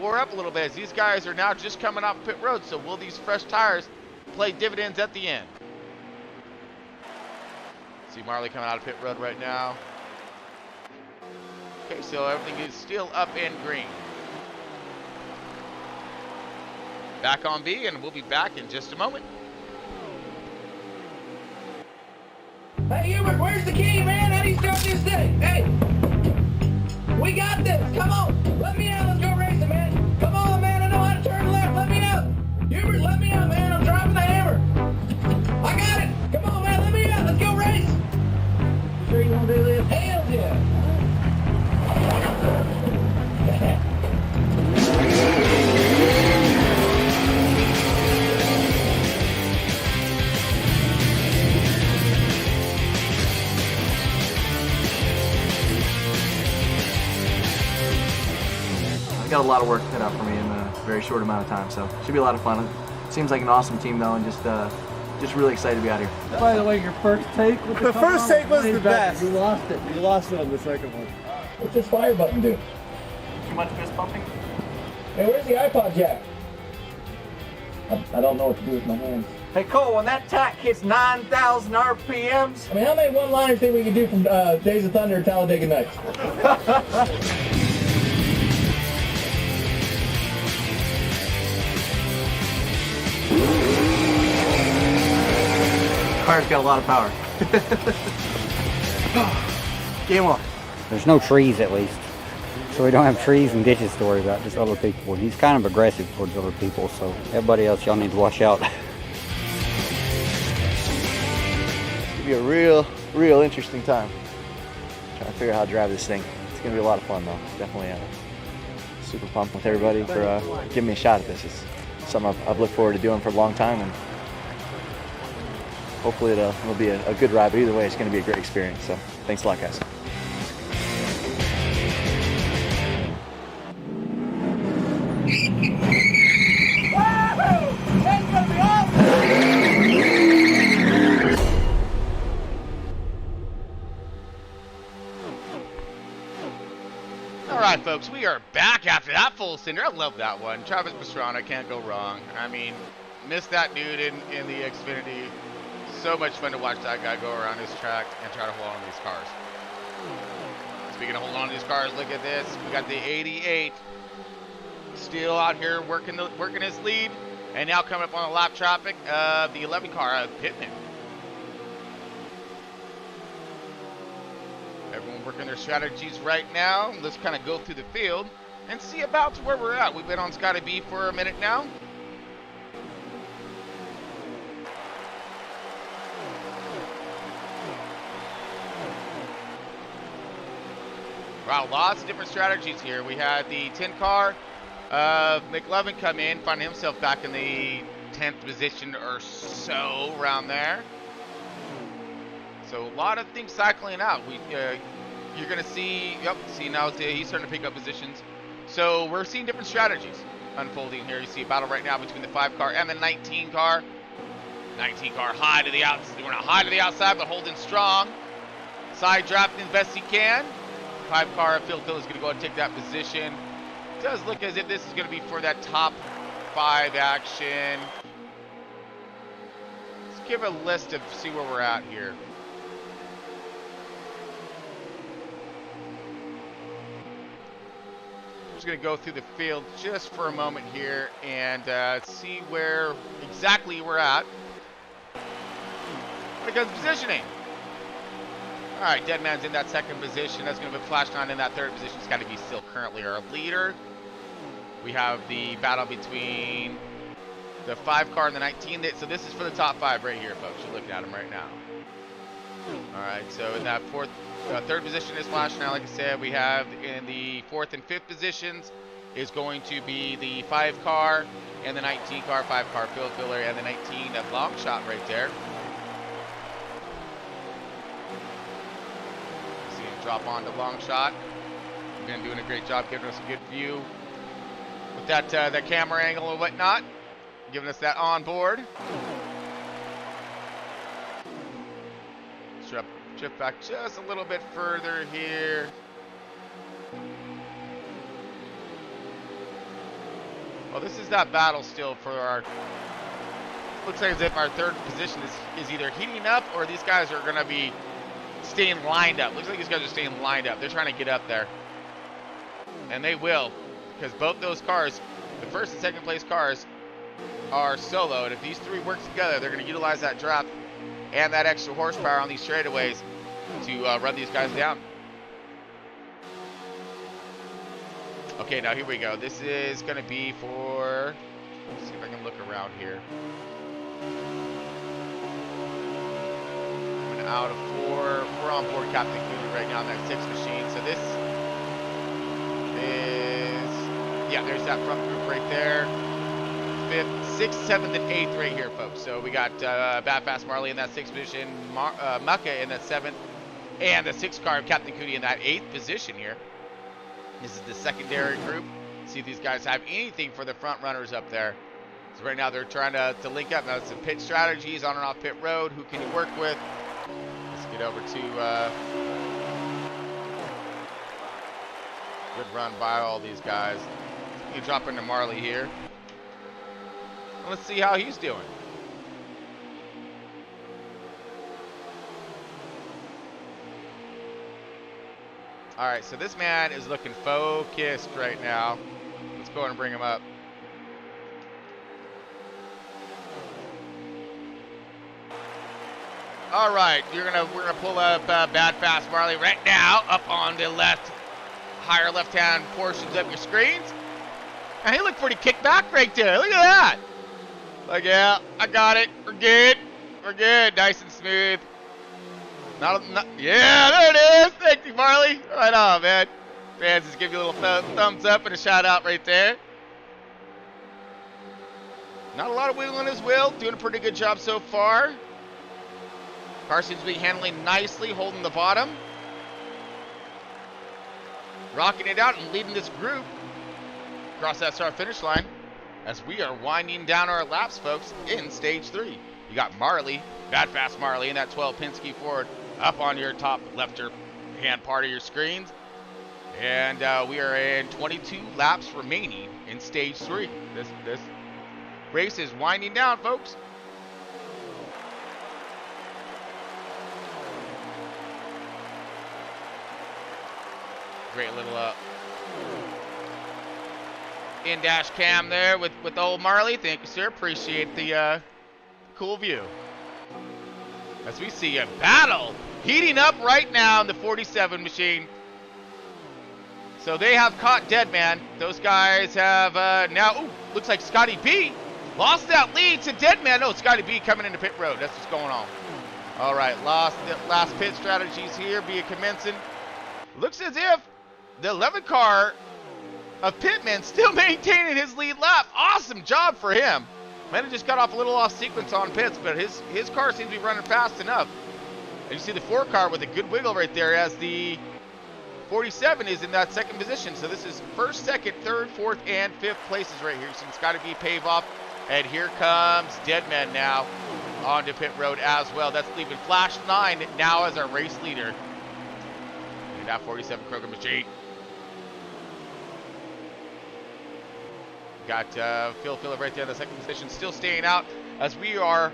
wore up a little bit, as these guys are now just coming off pit road. So will these fresh tires play dividends at the end? See Marley coming out of pit road right now. Okay, so everything is still up and green. Back on B, and we'll be back in just a moment. Hey, Hubert, where's the key, man? How do you start this thing? Hey, we got this. Come on. Let me out. Let's go racing, man. Come on, man. I know how to turn left. Let me out. Hubert, let me out, man. I'm driving the hammer. I got it. Come on, man. Let me out. Let's go race. Sure you want to do this? Hell yeah. Got a lot of work cut out for me in a very short amount of time, so should be a lot of fun. Seems like an awesome team though, and just really excited to be out here. By the way, your first take with the first take was the best. You lost it. You lost it on the second one. What's this fire button do? Too much fist pumping? Hey, where's the iPod jack? I don't know what to do with my hands. Hey Cole, when that tack hits 9,000 RPMs. I mean, how many one-liners think we can do from Days of Thunder and Talladega Nights? Car's got a lot of power. Game on. There's no trees, at least. So we don't have trees and ditches to worry about, just other people. He's kind of aggressive towards other people, so everybody else, y'all need to watch out. It'll be a real interesting time. Trying to figure out how to drive this thing. It's going to be a lot of fun, though. Definitely super pumped with everybody for giving me a shot at this. It's something I've looked forward to doing for a long time, and hopefully it'll be a good ride. But either way, it's going to be a great experience. So thanks a lot, guys. Alright folks, we are back after that full cinder. I love that one. Travis Pastrana, can't go wrong. I mean, missed that dude in the Xfinity. So much fun to watch that guy go around his track and try to hold on to these cars. Speaking of holding on to these cars, look at this. We got the 88 still out here working his lead, and now coming up on the lap traffic of the 11 car of Pittman. Everyone working their strategies right now. Let's kind of go through the field and see about where we're at. We've been on Scotty B for a minute now. Wow, lots of different strategies here. We had the 10 car of McLovin come in, find himself back in the 10th position or so around there. So a lot of things cycling out. You're going to see, see now he's starting to pick up positions. So we're seeing different strategies unfolding here. You see a battle right now between the 5 car and the 19 car. 19 car high to the outside. We're not high to the outside, but holding strong. Side drafting as best he can. 5 car, Phil Kill is going to go and take that position. It does look as if this is going to be for that top 5 action. Let's give a list of see where we're at here. I'm just going to go through the field just for a moment here and see where exactly we're at when it comes to positioning. All right, Deadman's in that 2nd position. That's going to be Flash 9 in that 3rd position. It's got to be still currently our leader. We have the battle between the 5 car and the 19. So this is for the top 5 right here, folks. You're looking at them right now. All right, so in that 3rd position is Flash 9. Like I said, we have in the 4th and 5th positions is going to be the 5 car and the 19 car, 5 car Phil Filler, and the 19 of Long Shot right there. See him drop onto Long Shot. Been doing a great job giving us a good view with that camera angle and whatnot, giving us that on board. Shift back just a little bit further here. Well, this is that battle still for our. Looks like as if our 3rd position is either heating up or these guys are going to be staying lined up. Looks like these guys are staying lined up. They're trying to get up there, and they will, because both those cars, the 1st and 2nd place cars, are solo. And if these 3 work together, they're going to utilize that draft and that extra horsepower on these straightaways to run these guys down. Okay, now here we go. This is going to be for, let's see if I can look around here. Coming out of 4, we're on board Captain Cooley right now in that 6th machine. So this is, yeah, there's that front group right there. 5th, 6th, 7th, and 8th right here, folks. So we got Bad Fast Marley in that 6th position, Mucka in that 7th, and the 6th car of Captain Cootie in that 8th position here. This is the secondary group. See if these guys have anything for the front runners up there. So right now they're trying to link up. Now it's some pit strategies on and off pit road. Who can you work with? Let's get over to good run by all these guys. You drop into Marley here. Let's see how he's doing. All right, so this man is looking focused right now. Let's go ahead and bring him up. All right, we're gonna pull up Bad Fast Marley right now up on the left, higher left-hand portions of your screens. And he looked pretty kicked back right there. Look at that. Like, yeah, I got it. We're good. We're good. Nice and smooth. Yeah, there it is. Thank you, Marley. Right on, man. Fans, just give you a little thumbs up and a shout out right there. Not a lot of wiggle in his wheel. Doing a pretty good job so far. Car seems to be handling nicely, holding the bottom. Rocking it out and leading this group across that start finish line as we are winding down our laps, folks, in stage 3. You got Marley, Bad Fast Marley, in that 12 Penske Ford up on your top left hand part of your screens. And we are in 22 laps remaining in stage 3. This race is winding down, folks. Great little in-dash cam there with old Marley. Thank you, sir. Appreciate the cool view. As we see a battle heating up right now in the 47 machine. So they have caught Deadman. Those guys have now, ooh, looks like Scotty B lost that lead to Deadman. No, Scotty B coming into pit road. That's what's going on. All right, last pit strategies here be commencing. Looks as if the 11 car of Pittman still maintaining his lead lap. Awesome job for him. Might have just got off a little off sequence on pits, but his car seems to be running fast enough. And you see the 4 car with a good wiggle right there as the 47 is in that second position. So this is first, second, third, fourth, and fifth places right here. So it's got to be pave off. And here comes Deadman now onto pit road as well. That's leaving Flash 9 now as our race leader. And that 47 Kroger machine. Got Phil Filler right there in the second position, still staying out as we are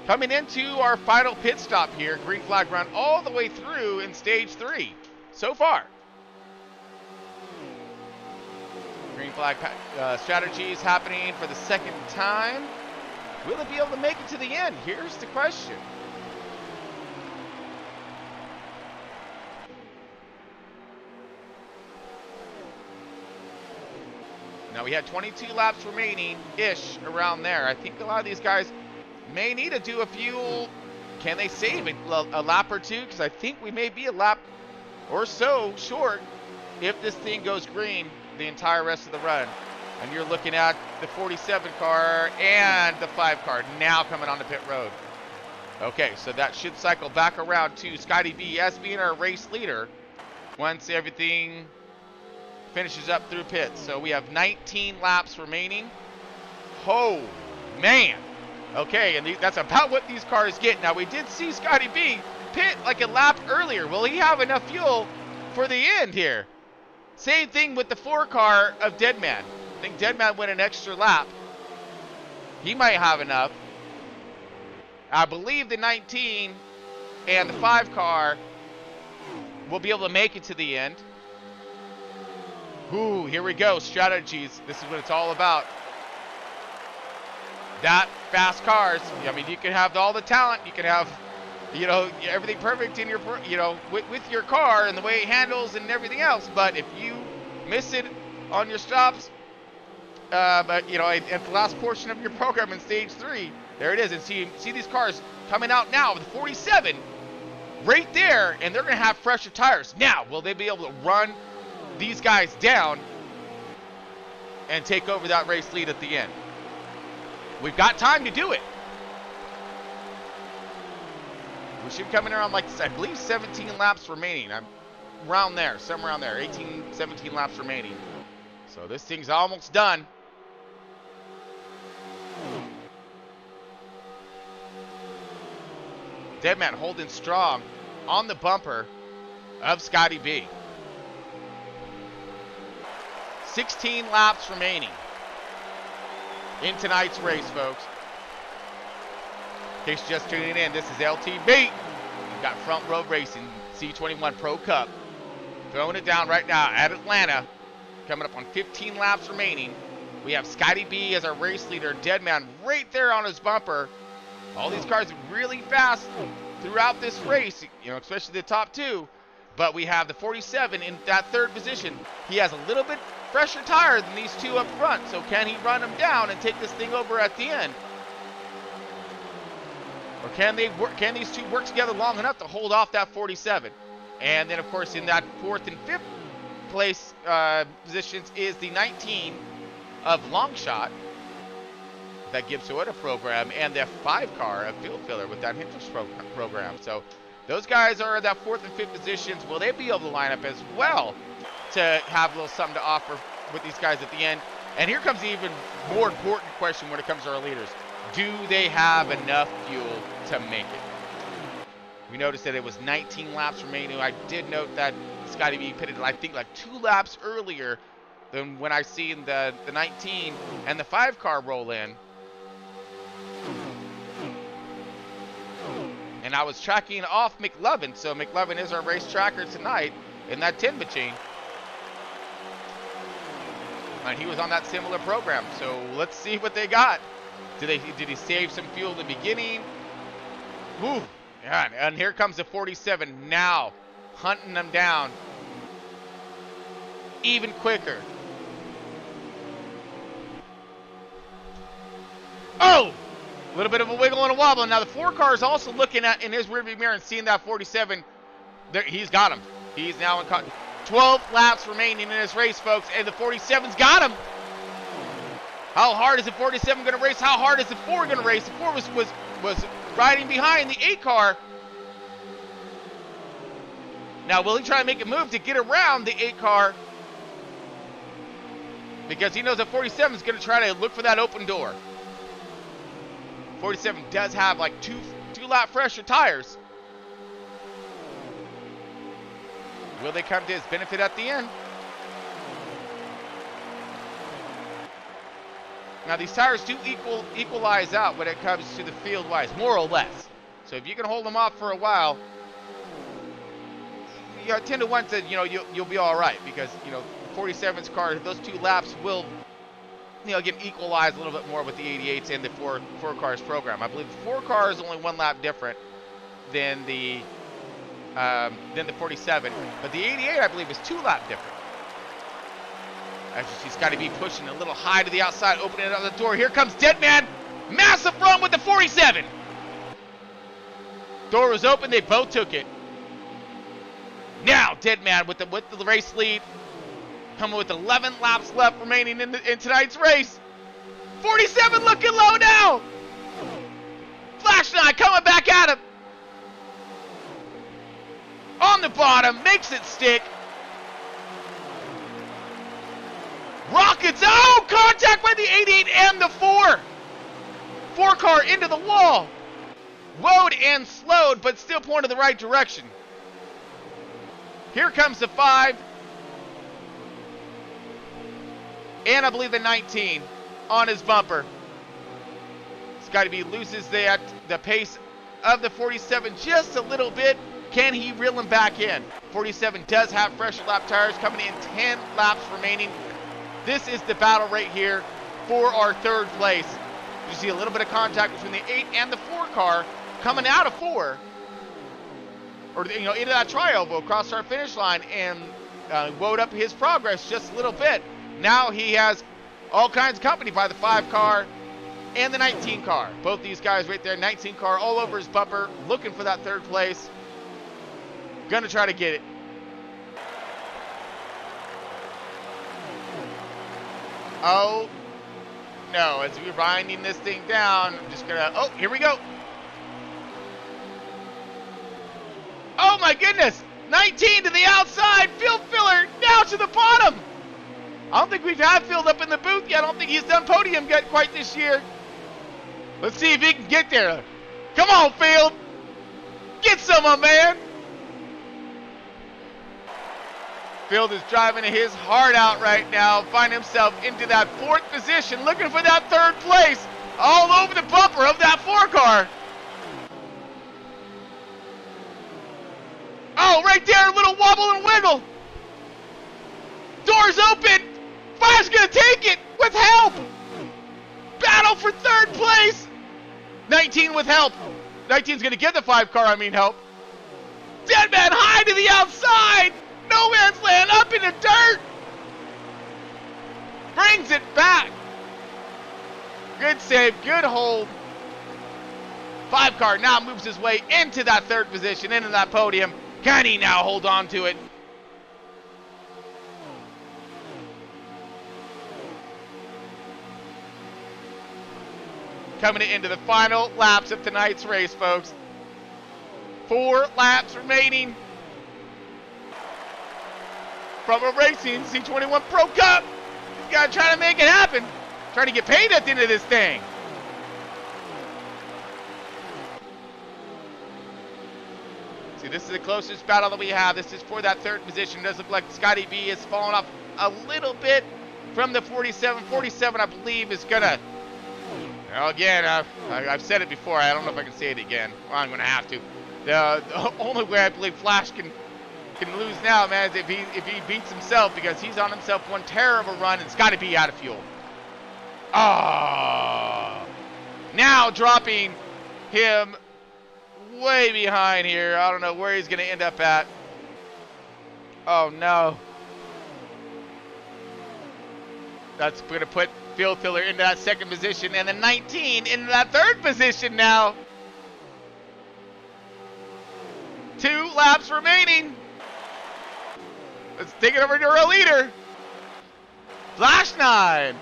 coming into our final pit stop here. Green flag run all the way through in stage 3 so far. Green flag strategies happening for the second time. Will it be able to make it to the end? Here's the question. Now we had 22 laps remaining-ish around there. I think a lot of these guys may need to do a few. Can they save a lap or two? Because I think we may be a lap or so short if this thing goes green the entire rest of the run. And you're looking at the 47 car and the 5 car now coming onto pit road. Okay, so that should cycle back around to Scotty B as being our race leader once everything finishes up through pits. So we have 19 laps remaining. Oh, man. Okay, and that's about what these cars get. Now, we did see Scotty B pit like a lap earlier. Will he have enough fuel for the end here? Same thing with the 4 car of Deadman. I think Deadman went an extra lap. He might have enough. I believe the 19 and the 5 car will be able to make it to the end. Ooh, here we go. Strategies. This is what it's all about. That fast cars. I mean, you can have all the talent. You can have, you know, everything perfect in your, you know, with your car and the way it handles and everything else. But if you miss it on your stops, but you know, at the last portion of your program in stage 3, there it is. And see these cars coming out now with 47 right there, and they're going to have fresher tires. Now, will they be able to run these guys down and take over that race lead at the end? We've got time to do it. We should come in around, like I believe 17 laps remaining. I'm around there, somewhere around there. 18, 17 laps remaining. So this thing's almost done. Deadman holding strong on the bumper of Scotty B. 16 laps remaining in tonight's race, folks. In case you're just tuning in, this is LTB. We've got Front Row Racing, C21 Pro Cup. Throwing it down right now at Atlanta. Coming up on 15 laps remaining. We have Scotty B as our race leader. Deadman right there on his bumper. All these cars are really fast throughout this race, you know, especially the top 2. But we have the 47 in that 3rd position. He has a little bit fresher tire than these 2 up front. So can he run them down and take this thing over at the end? Or can these 2 work together long enough to hold off that 47? And then, of course, in that 4th and 5th place positions is the 19 of Longshot, that Gibbs Toyota program, and the 5 car of Field Filler with that Hendricks program. So those guys are in that 4th and 5th positions. Will they be able to line up as well to have a little something to offer with these guys at the end? And here comes the even more important question when it comes to our leaders. Do they have enough fuel to make it? We noticed that it was 19 laps remaining. I did note that Scotty B pitted, I think, like 2 laps earlier than when I seen the 19 and the 5 car roll in. And I was tracking off McLovin, so McLovin is our race tracker tonight in that 10 machine. And he was on that similar program, so let's see what they got. Did he save some fuel in the beginning? Whew. Yeah, and here comes the 47 now, hunting them down even quicker. Oh! A little bit of a wiggle and a wobble. Now the 4 car is also looking at in his rearview mirror and seeing that 47. There, he's got him. He's now in 12 laps remaining in this race, folks, and the 47's got him. How hard is the 47 going to race? How hard is the 4 going to race? The 4 was riding behind the 8 car. Now, will he try to make a move to get around the 8 car? Because he knows that 47 is going to try to look for that open door. 47 does have like two lap fresher tires. Will they come to his benefit at the end? Now these tires do equalize out when it comes to the field wise, more or less. So if you can hold them off for a while, you got 10 to 1 to, you know, you'll be all right, because, you know, 47's car, those 2 laps will, you know, get equalized a little bit more with the 88s and the four cars program. I believe the 4 car is only 1 lap different than the 47, but the 88 I believe is 2 lap different. Actually, she's got to be pushing a little high to the outside, opening up the door. Here comes Deadman, massive run with the 47. Door was open, they both took it. Now Deadman with the race lead, coming with 11 laps left remaining in tonight's race. 47 looking low now. Flash 9 coming back at him. On the bottom, makes it stick. Rockets, oh, contact by the 88 and the 4 car into the wall. Woed and slowed, but still pointed the right direction. Here comes the 5. And I believe the 19 on his bumper. Scotty B loses the pace of the 47 just a little bit. Can he reel him back in? 47 does have fresher lap tires coming in, 10 laps remaining. This is the battle right here for our 3rd place. You see a little bit of contact between the 8 and the 4 car coming out of 4. Or, you know, into that tri-oval across our finish line, and woed up his progress just a little bit. Now he has all kinds of company by the 5 car and the 19 car. Both these guys right there, 19 car all over his bumper, looking for that 3rd place. Gonna try to get it. Oh, no, as we're binding this thing down, I'm just gonna, oh, here we go. Oh my goodness, 19 to the outside, field filler, now to the bottom. I don't think we've had Field up in the booth yet. I don't think he's done podium yet quite this year. Let's see if he can get there. Come on, Field. Get some, my man. Field is driving his heart out right now. Find himself into that 4th position, looking for that 3rd place. All over the bumper of that 4 car. Oh, right there, a little wobble and wiggle. Doors open. Five's gonna take it with help. Battle for 3rd place. 19 with help. 19's gonna get the 5 car, help. Deadman high to the outside. No man's land up in the dirt. Brings it back. Good save, good hold. 5 car now moves his way into that 3rd position, into that podium. Can he now hold on to it? Coming into the final laps of tonight's race, folks. 4 laps remaining from a racing C21 Pro Cup. You gotta try to make it happen. Trying to get paid at the end of this thing. See, this is the closest battle that we have. This is for that 3rd position. It does look like Scotty B has fallen off a little bit from the 47. 47, I believe, is gonna... Well, again, I've said it before. I don't know if I can say it again. Well, I'm going to have to. The only way I believe Flash can lose now, man, is if he beats himself, because he's on himself one terrible run and it's got to be out of fuel. Oh! Now dropping him way behind here. I don't know where he's going to end up at. Oh, no. That's going to put Field Filler into that 2nd position, and the 19 into that 3rd position now. 2 laps remaining. Let's take it over to our leader. Flash 9.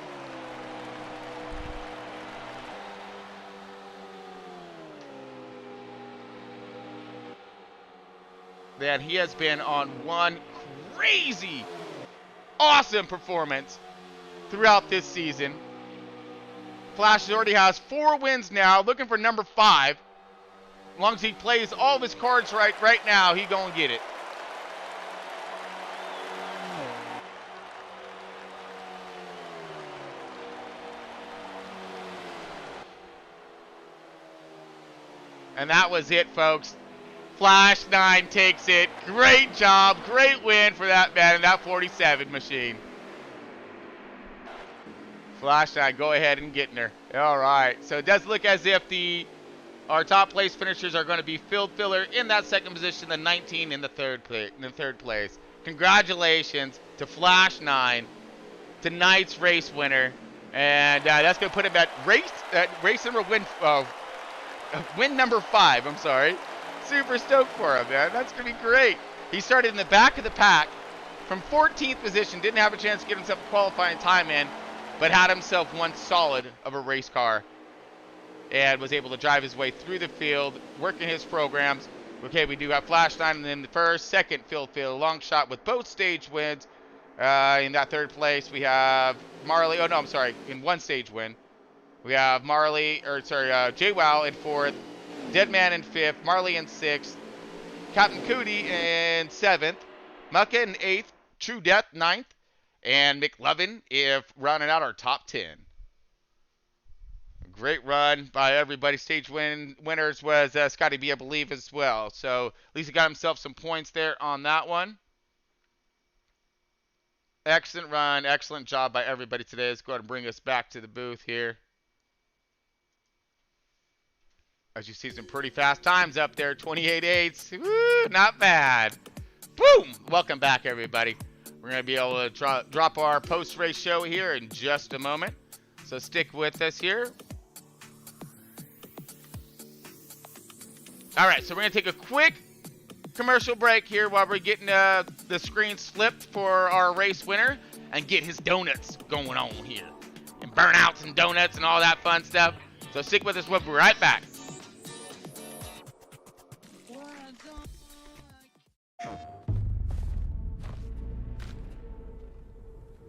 that he has been on one crazy, awesome performance throughout this season. Flash already has 4 wins now, looking for number 5. As long as he plays all of his cards right now, he gonna get it. And that was it, folks. Flash 9 takes it. Great job. Great win for that man in that 47 machine. Flash 9, go ahead and get in there. All right. So it does look as if our top place finishers are going to be Phil Filler in that second position, the 19 in the third place. Congratulations to Flash 9, tonight's race winner. And that's going to put him at win number 5, I'm sorry. Super stoked for him, man. That's going to be great. He started in the back of the pack from 14th position. Didn't have a chance to get himself a qualifying time in, but had himself one solid of a race car and was able to drive his way through the field, working his programs. Okay, we do have Flash 9 and then the first, second Phil long shot with both stage wins. In that third place, we have Marley. Oh, no, I'm sorry. In one stage win. We have JWoww in 4th, Deadman in 5th, Marley in 6th, Captain Cootie in 7th, Mucka in 8th, True Death 9th, and McLovin rounding out our top 10. Great run by everybody. Stage winners was Scotty B, I believe, as well. So at least he got himself some points there on that one. Excellent run. Excellent job by everybody today. Let's go ahead and bring us back to the booth here. As you see, some pretty fast times up there. 28.8s. Woo, not bad. Boom! Welcome back, everybody. We're going to be able to drop our post-race show here in just a moment. So stick with us here. All right, so we're going to take a quick commercial break here while we're getting the screen flipped for our race winner and get his donuts going on here. And burnouts and donuts and all that fun stuff. So stick with us. We'll be right back.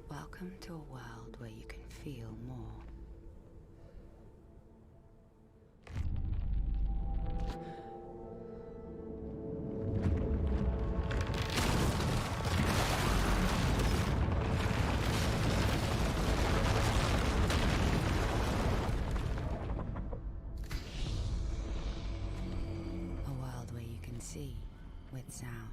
Welcome to a world where you can feel more. A world where you can see with sound.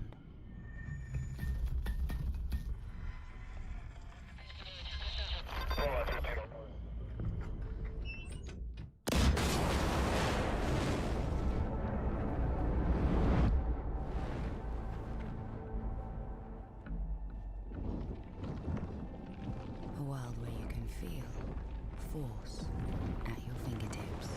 A world where you can feel force at your fingertips.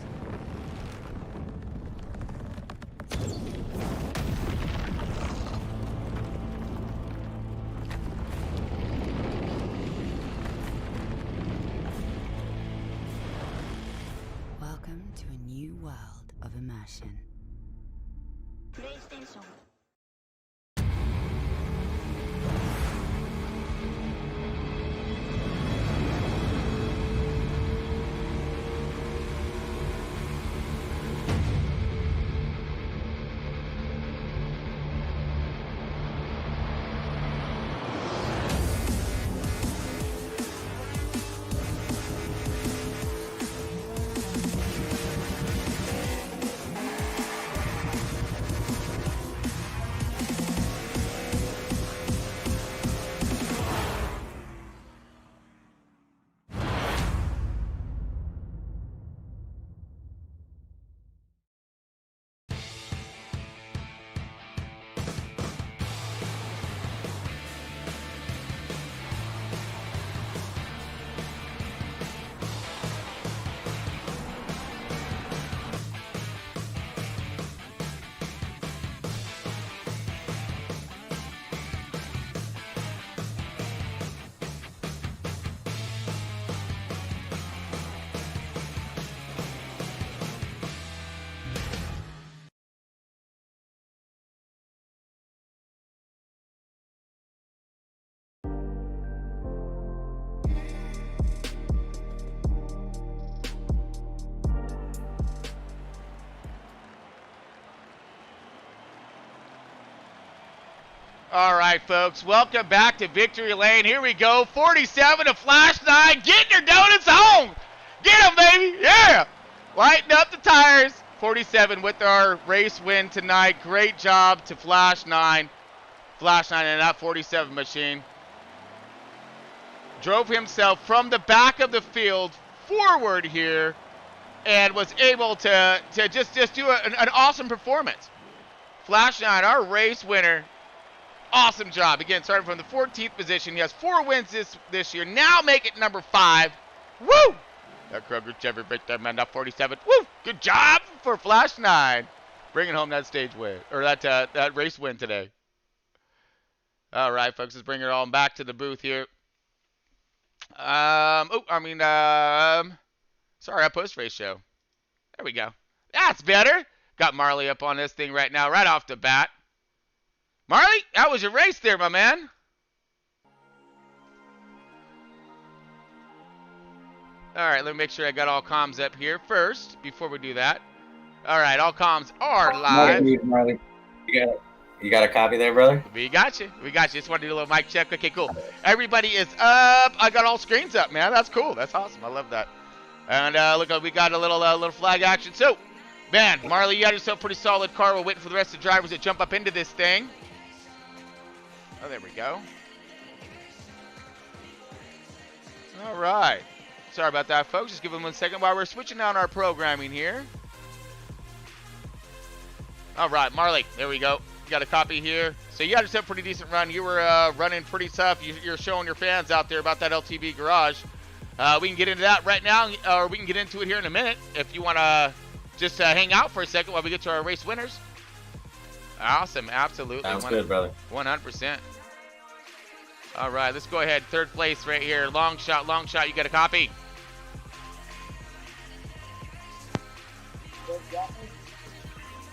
Welcome to a new world of immersion. PlayStation. All right, folks, welcome back to Victory Lane. Here we go, 47 to Flash 9, getting your donuts home. Get them, baby, yeah. Lighten up the tires. 47 with our race win tonight. Great job to Flash 9. Flash 9 and that 47 machine. Drove himself from the back of the field forward here and was able to just do an awesome performance. Flash 9, our race winner. Awesome job. Again, starting from the 14th position. He has 4 wins this year. Now make it number 5. Woo! That Kroger Chevy right there, man. That 47. Woo! Good job for Flash 9. Bringing home that stage win, or that race win today. All right, folks. Let's bring it all back to the booth here. Sorry, our post-race show. There we go. That's better. Got Marley up on this thing right now, right off the bat. Marley, that was your race there, my man. All right, let me make sure I got all comms up here first before we do that. All right, all comms are live. Marley. You got a copy there, brother? We got you. Just wanted to do a little mic check. Okay, cool. Everybody is up. I got all screens up, man. That's cool. That's awesome. I love that. And look, we got a little flag action. So, man, Marley, you got yourself a pretty solid car. We're waiting for the rest of the drivers to jump up into this thing. Oh, there we go. All right. Sorry about that, folks. Just give them 1 second while we're switching out our programming here. All right, Marley, there we go. You got a copy here. So you got yourself a pretty decent run. You were running pretty tough. You're showing your fans out there about that LTB garage. We can get into that right now, or we can get into it here in a minute if you want to just hang out for a second while we get to our race winners. Awesome, absolutely. Sounds good, brother. 100%. All right, let's go ahead. 3rd place right here. Long shot. You got a copy.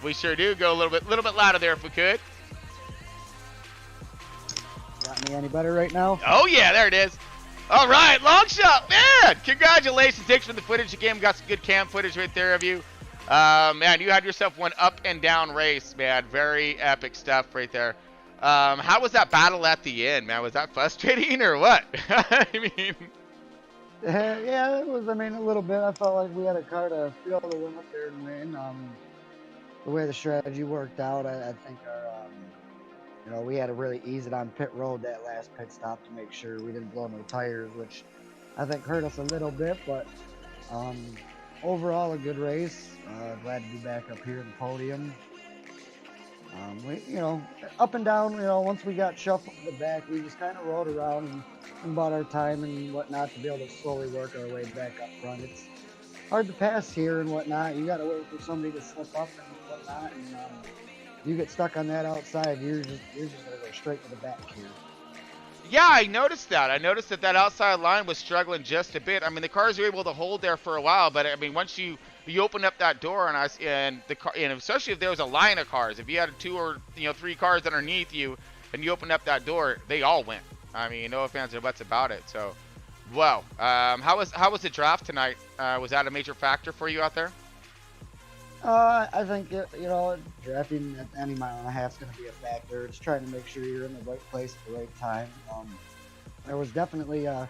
We sure do. Go a little bit louder there if we could. Got me any better right now? Oh yeah, there it is. All right, long shot, man. Congratulations. Thanks for the footage again. Got some good cam footage right there of you. Man, you had yourself one up and down race, man. Very epic stuff right there. How was that battle at the end, man? Was that frustrating or what? I mean, yeah, it was. I mean, a little bit. I felt like we had a car to be able to win up there and win. The way the strategy worked out, I think our, we had to really ease it on pit road that last pit stop to make sure we didn't blow no tires, which I think hurt us a little bit. But overall, a good race. Glad to be back up here at the podium. We, up and down, once we got shuffled to the back, we just kind of rode around and bought our time and whatnot to be able to slowly work our way back up front. It's hard to pass here and whatnot. You got to wait for somebody to slip up and whatnot. And you get stuck on that outside, you're just going to go straight to the back here. Yeah, I noticed that. I noticed that outside line was struggling just a bit. I mean, the cars were able to hold there for a while, but I mean, once you open up that door and the car, and especially if there was a line of cars, if you had 2 or 3 cars underneath you, and you open up that door, they all went. I mean, no offense or buts about it. So, wow. How was the draft tonight? Was that a major factor for you out there? I think drafting at any mile and a half is going to be a factor. It's trying to make sure you're in the right place at the right time. There was definitely you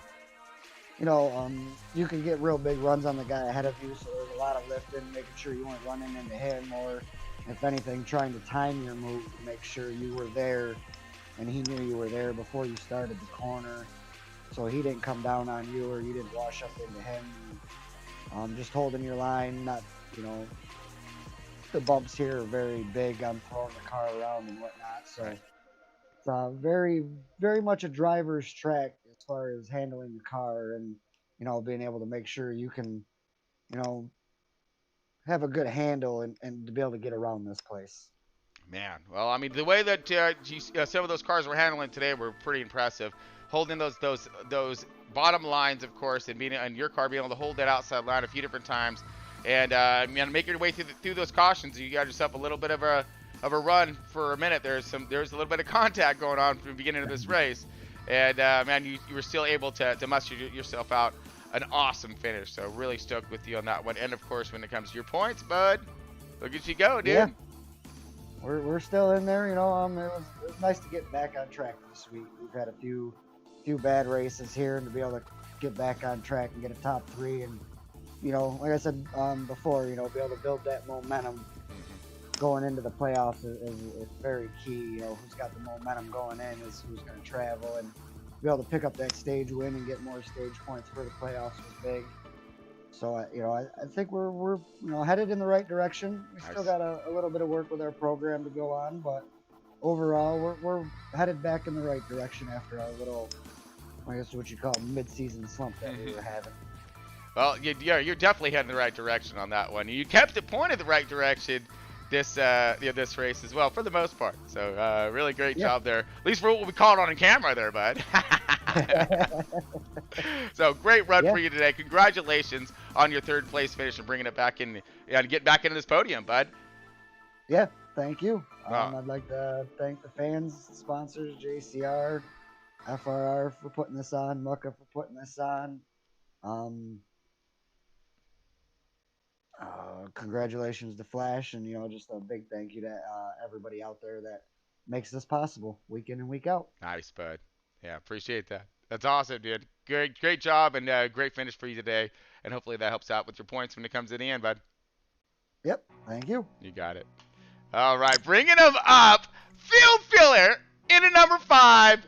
can get real big runs on the guy ahead of you, so there's a lot of lifting, making sure you weren't running into him, or if anything, trying to time your move to make sure you were there and he knew you were there before you started the corner, so he didn't come down on you or you didn't wash up into him. Just holding your line, not, the bumps here are very big on throwing the car around and whatnot, so it's very, very much a driver's track as far as handling the car and, being able to make sure you can, have a good handle and to be able to get around this place. Man, well, I mean, the way that some of those cars were handling today were pretty impressive. Holding those bottom lines, of course, and your car being able to hold that outside line a few different times, and making your way through those cautions. You got yourself a little bit of a run for a minute. There's a little bit of contact going on from the beginning of this race, and man, you were still able to muster yourself out an awesome finish. So really stoked with you on that one. And of course, when it comes to your points, bud, look at you go, dude. we're still in there. You know, it was nice to get back on track this week. We've had a few bad races here, and to be able to get back on track and get a top 3, and you know, like I said before, you know, be able to build that momentum going into the playoffs is very key. You know, who's got the momentum going in is who's going to travel, and be able to pick up that stage win and get more stage points for the playoffs was big. So, you know, I think we're you know, headed in the right direction. We still got a little bit of work with our program to go on, but overall, we're headed back in the right direction after our little, I guess what you call mid-season slump that we were having. Well, yeah, you're definitely heading in the right direction on that one. You kept it pointed the right direction this this race as well, for the most part. So really great job there, at least for what we caught on camera there, bud. So great run for you today. Congratulations on your 3rd place finish and bringing it back in, to get back into this podium, bud. Yeah, thank you. I'd like to thank the fans, sponsors, JCR, FRR for putting this on, Mucka for putting this on. Congratulations to Flash, and you know, just a big thank you to everybody out there that makes this possible week in and week out. Nice, bud. Yeah, appreciate that. That's awesome, dude. Great job, and great finish for you today. And hopefully that helps out with your points when it comes to the end, bud. Yep, thank you. You got it. All right, bringing him up, field filler into number 5.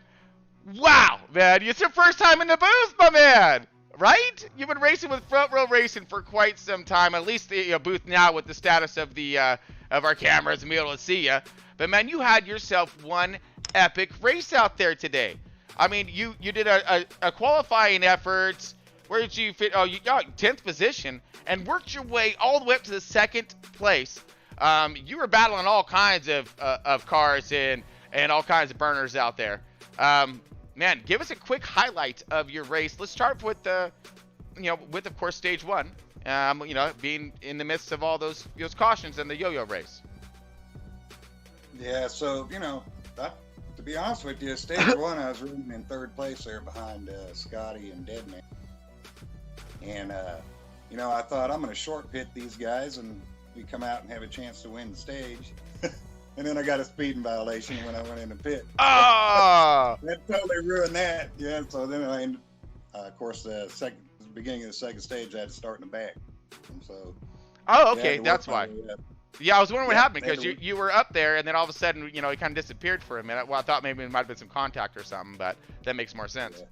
Wow, man, it's your first time in the booth, my man. Right? You've been racing with Front Row Racing for quite some time, at least the booth now with the status of the of our cameras and be able to see you. But man, you had yourself one epic race out there today. I mean, you did a qualifying effort. Where did you fit? Oh, you got 10th position and worked your way all the way up to the 2nd place. You were battling all kinds of cars and all kinds of burners out there. Man, give us a quick highlight of your race. Let's start with with of course stage 1. You know, being in the midst of all those cautions in the yo-yo race. Yeah, so you know, to be honest with you, stage 1 I was running in 3rd place there behind Scotty and Deadman, and you know, I thought I'm going to short pit these guys and we come out and have a chance to win the stage. And then I got a speeding violation when I went in the pit. Oh! That totally ruined that. Yeah, so then of course, the beginning of the 2nd stage, I had to start in the back. And so. Oh, okay, that's why. Yeah, I was wondering what happened, because you were up there, and then all of a sudden, you know, it kind of disappeared for a minute. Well, I thought maybe it might have been some contact or something, but that makes more sense. Yeah.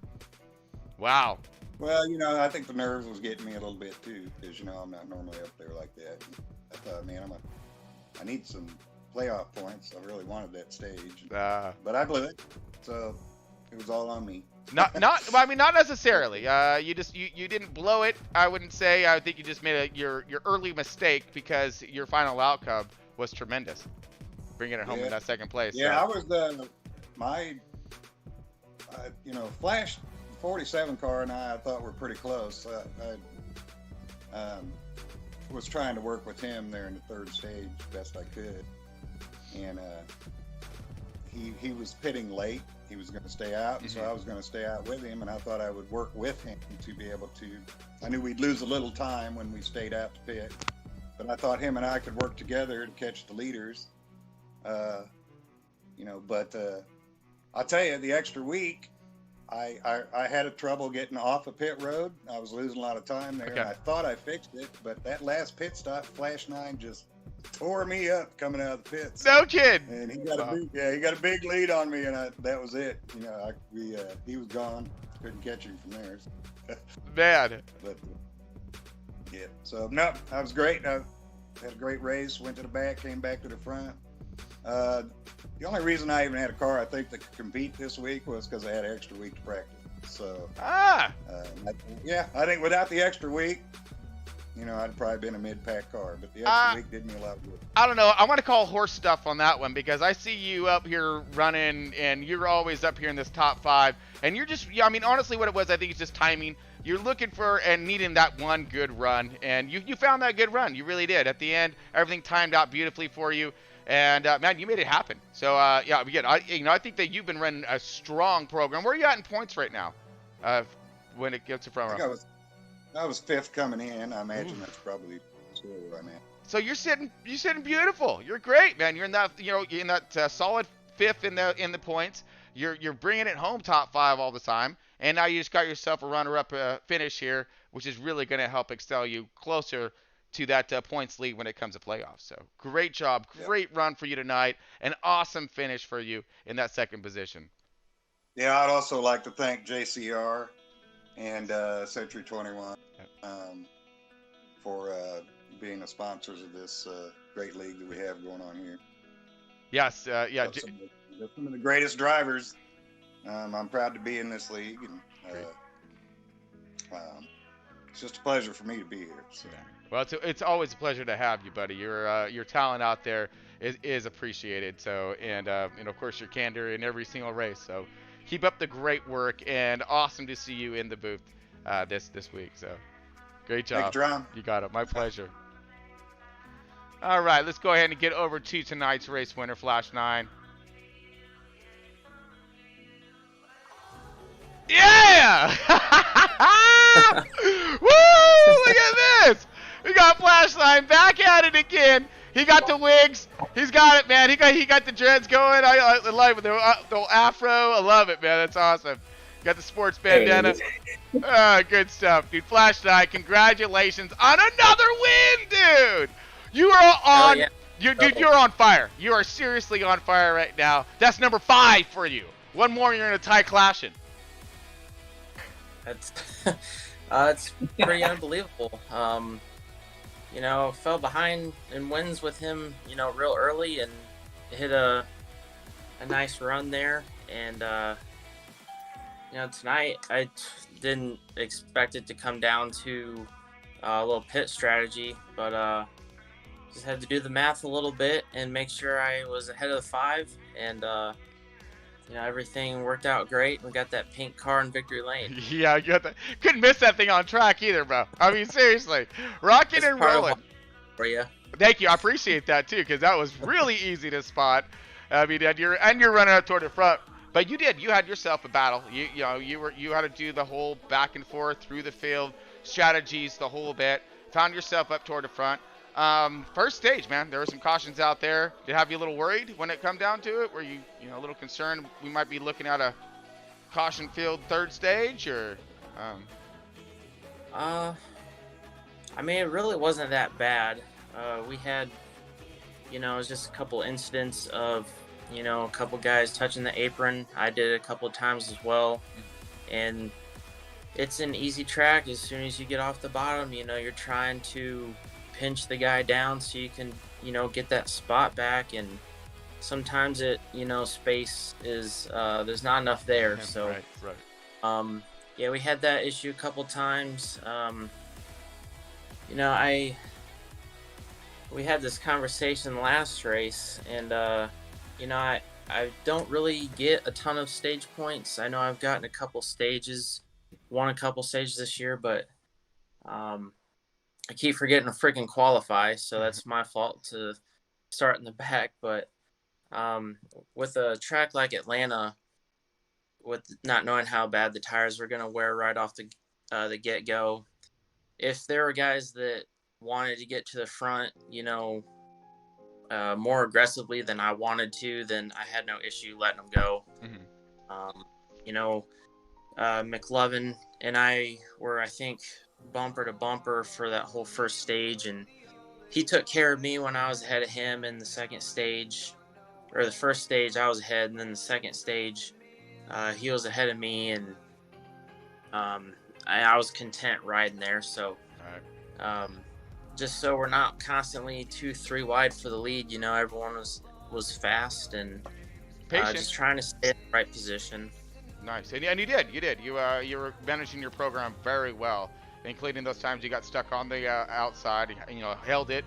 Wow. Well, you know, I think the nerves was getting me a little bit too, because you know I'm not normally up there like that. I thought, man, I need some playoff points. I really wanted that stage, but I blew it, so it was all on me. Not I mean, not necessarily. You didn't blow it, I wouldn't say. I think you just made your early mistake, because your final outcome was tremendous, bringing it home in that 2nd place. Yeah, so. I was my you know, Flash 47 car and I thought were pretty close. I was trying to work with him there in the 3rd stage best I could, and he was pitting late. He was going to stay out, and so I was going to stay out with him, and I thought I would work with him to be able to. I knew we'd lose a little time when we stayed out to pit, but I thought him and I could work together to catch the leaders. You know, but I'll tell you, the extra week, I had a trouble getting off a pit road. I was losing a lot of time there, and I thought I fixed it, but that last pit stop, Flash 9 just tore me up coming out of the pits. No kid. And he got a big lead on me, and that was it. You know, he was gone. Couldn't catch him from there. Man. But yeah. So no, that was great. I had a great race. Went to the back, came back to the front. The only reason I even had a car, I think, that could compete this week was because I had an extra week to practice. So I think without the extra week, you know, I'd probably been a mid-pack car, but the extra week did me a lot of good. I don't know. I want to call horse stuff on that one, because I see you up here running, and you're always up here in this top 5, and you're just, I mean, honestly, what it was, I think it's just timing. You're looking for and needing that one good run, and you found that good run. You really did. At the end, everything timed out beautifully for you, and man, you made it happen. So yeah, again, I think that you've been running a strong program. Where are you at in points right now? When it gets to front row. I was 5th coming in. I imagine that's probably where I'm at. So you're sitting beautiful. You're great, man. You're in that, in that solid fifth in the points. You're bringing it home top 5 all the time, and now you just got yourself a runner-up finish here, which is really going to help excel you closer to that points lead when it comes to playoffs. So great job, great run for you tonight, an awesome finish for you in that second position. Yeah, I'd also like to thank JCR and C21 for being the sponsors of this great league that we have going on here. Yes, yeah. Some of the greatest drivers. I'm proud to be in this league, and it's just a pleasure for me to be here. So. Yeah. Well, it's always a pleasure to have you, buddy. Your talent out there is appreciated. So, and of course your candor in every single race. So, keep up the great work, and awesome to see you in the booth this week. So, great job. Thanks, John. You got it. My pleasure. All right, let's go ahead and get over to tonight's race winner, Flash 9. Yeah! Woo! Look at this! We got Flash 9 back at it again. He got the wigs. He's got it, man. He got the dreads going. I love it. The afro. I love it, man. That's awesome. Got the sports bandana. Good stuff, dude. Flash 9, congratulations on another win, dude. You are on. Yeah. You're on fire. You are seriously on fire right now. That's number 5 for you. One more, you're in a tie clashing. That's it's pretty unbelievable. Fell behind in wins with him, real early, and hit a nice run there. And tonight I didn't expect it to come down to a little pit strategy, but just had to do the math a little bit and make sure I was ahead of the 5, and everything worked out great. We got that pink car in victory lane. Yeah, you got that. Couldn't miss that thing on track either, bro. I mean, seriously, rocking and rolling. For you. Thank you. I appreciate that too, because that was really easy to spot. I mean, and you're running up toward the front, but you had yourself a battle. You had to do the whole back and forth through the field strategies, the whole bit. Found yourself up toward the front. First stage, man, there were some cautions out there. Did it have you a little worried when it come down to it? Were you a little concerned we might be looking at a caution field third stage, or? I mean, it really wasn't that bad. We had, it was just a couple incidents of, a couple guys touching the apron. I did it a couple of times as well, and it's an easy track. As soon as you get off the bottom, you're trying to pinch the guy down so you can, get that spot back, and sometimes it, space is, there's not enough there. Yeah, so, right. Yeah, we had that issue a couple times. We had this conversation last race, and, I don't really get a ton of stage points. I know I've gotten a couple stages, won a couple stages this year, but, I keep forgetting to freaking qualify, so that's my fault to start in the back. But with a track like Atlanta, with not knowing how bad the tires were going to wear right off the get-go, if there were guys that wanted to get to the front, more aggressively than I wanted to, then I had no issue letting them go. McLovin and I were, I think, bumper to bumper for that whole first stage, and he took care of me when I was ahead of him in the second stage, or the first stage I was ahead, and then the second stage he was ahead of me, and I was content riding there. So just so we're not constantly 2-3 wide for the lead, everyone was fast and just trying to stay in the right position. Nice, and you did. You were managing your program very well, including those times you got stuck on the outside. Held it,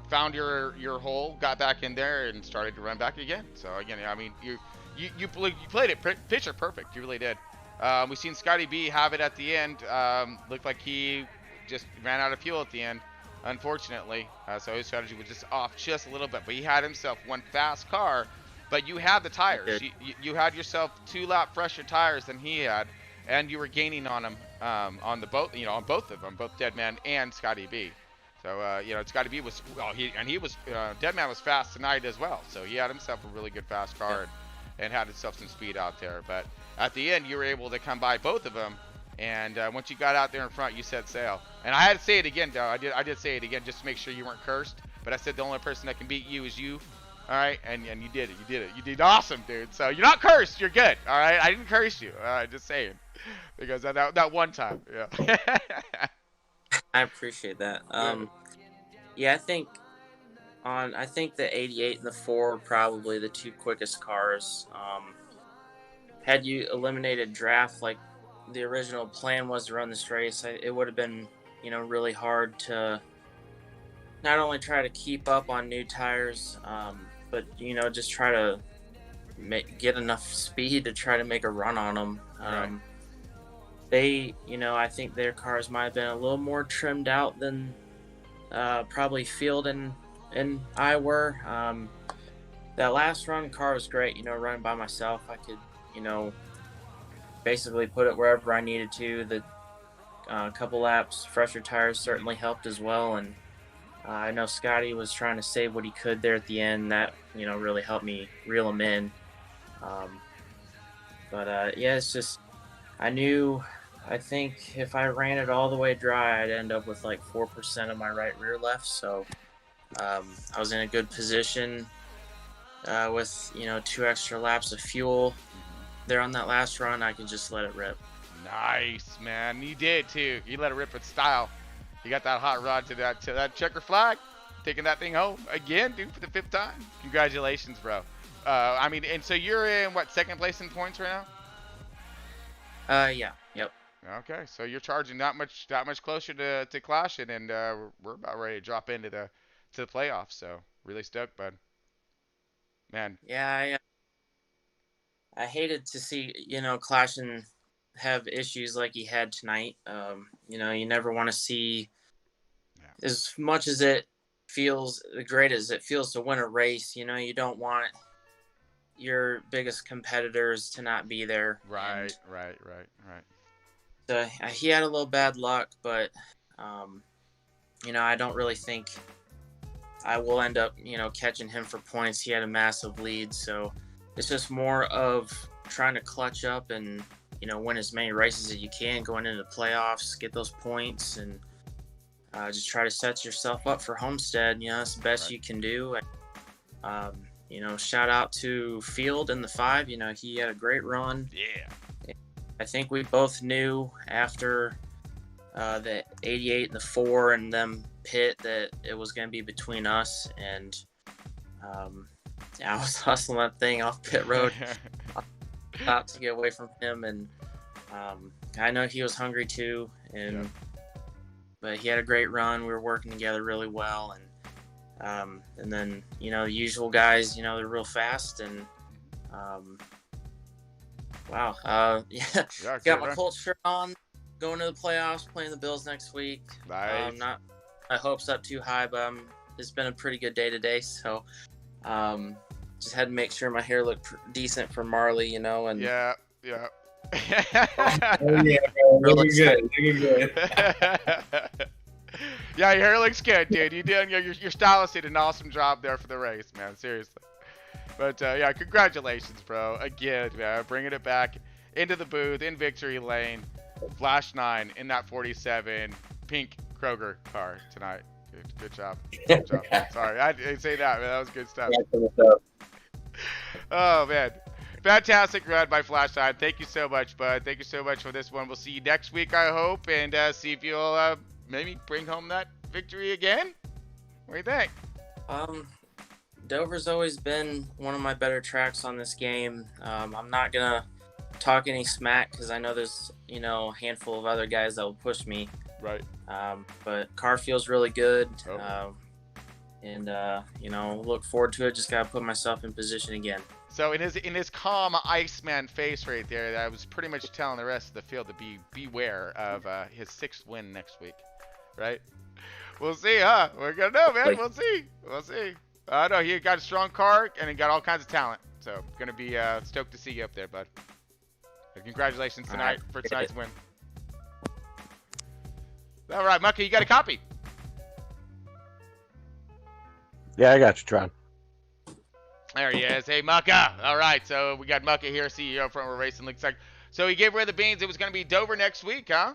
found your hole, got back in there, and started to run back again. So again, I mean, you played it picture perfect. You really did. We seen Scotty B have it at the end. Looked like he just ran out of fuel at the end, unfortunately. So his strategy was just off just a little bit. But he had himself one fast car. But you had the tires. You had yourself 2 lap fresher tires than he had, and you were gaining on him on both of them, both Deadman and Scotty B. So you know, it's got to be was well. He was Deadman was fast tonight as well. So he had himself a really good fast car and had himself some speed out there. But at the end, you were able to come by both of them. And once you got out there in front, you set sail. And I had to say it again, though. I did say it again just to make sure you weren't cursed. But I said the only person that can beat you is you. All right, and you did it. You did it. You did awesome, dude. So you're not cursed. You're good. All right, I didn't curse you. Just saying, because that one time, yeah. I appreciate that. Yeah, I think the 88 and the 4 were probably the two quickest cars. Had you eliminated draft like the original plan was to run this race, it would have been, you know, really hard to not only try to keep up on new tires, but, you know, just try to get enough speed to try to make a run on them. Right. They, you know, I think their cars might have been a little more trimmed out than probably Field and I were. That last run car was great, you know, running by myself. I could, you know, basically put it wherever I needed to. The couple laps, fresher tires certainly helped as well. And I know Scotty was trying to save what he could there at the end. That, you know, really helped me reel him in. Yeah, it's just, I think if I ran it all the way dry, I'd end up with like 4% of my right rear left. So I was in a good position with, you know, 2 extra laps of fuel there on that last run. I could just let it rip. Nice, man. You did too. You let it rip with style. You got that hot rod to that checker flag, taking that thing home again, dude, for the 5th time. Congratulations, bro. I mean, and so you're in what, 2nd place in points right now? Yeah. Yep. Okay, so you're charging that much closer to clashing, and we're about ready to drop into the playoffs. So really stoked, bud. Man. Yeah, I hated to see, you know, Clashing have issues like he had tonight. You know, you never want to see, as much as it feels great as it feels to win a race, you know, you don't want your biggest competitors to not be there. Right. So he had a little bad luck, but you know, I don't really think I will end up, you know, catching him for points. He had a massive lead, so it's just more of trying to clutch up and, you know, win as many races as you can going into the playoffs, get those points, and just try to set yourself up for Homestead. You know, that's the best you can do. You know, shout out to Field in the 5. You know, he had a great run. Yeah. I think we both knew after the 88 and the 4 and them pit that it was going to be between us. And I was hustling that thing off pit road. Stopped to get away from him, and I know he was hungry too, but he had a great run. We were working together really well, and then, you know, the usual guys, you know, they're real fast, and wow, got my Colts shirt on, going to the playoffs, playing the Bills next week. Nice. Not my hopes up too high, but it's been a pretty good day today, so just had to make sure my hair looked decent for Marley, you know, and yeah. Oh yeah, bro. Looking good. Yeah, your hair looks good, dude. You did. Your stylist did an awesome job there for the race, man. Seriously. But yeah, congratulations, bro. Again, man, bringing it back into the booth in victory lane. Flash 9 in that 47 pink Kroger car tonight. Good job. Good job. Sorry, I didn't say that, man. That was good stuff. Oh, man. Fantastic run by Flash 9. Thank you so much, bud. Thank you so much for this one. We'll see you next week, I hope, and see if you'll maybe bring home that victory again. What do you think? Dover's always been one of my better tracks on this game. I'm not going to talk any smack because I know there's, you know, a handful of other guys that will push me. Right. But car feels really good. And you know, look forward to it. Just got to put myself in position again. So in his calm Iceman face right there, I was pretty much telling the rest of the field to beware of his 6th win next week, right? We'll see, huh? We're gonna know, man. We'll see. No, he got a strong car and he got all kinds of talent. So gonna be stoked to see you up there, bud. So congratulations tonight for tonight's win. All right, Mucky, you got a copy? Yeah, I got you, Tron. There he is. Hey, Mucka. All right, so we got Mucka here, CEO from Racing Looks like. So he gave away the beans. It was going to be Dover next week, huh?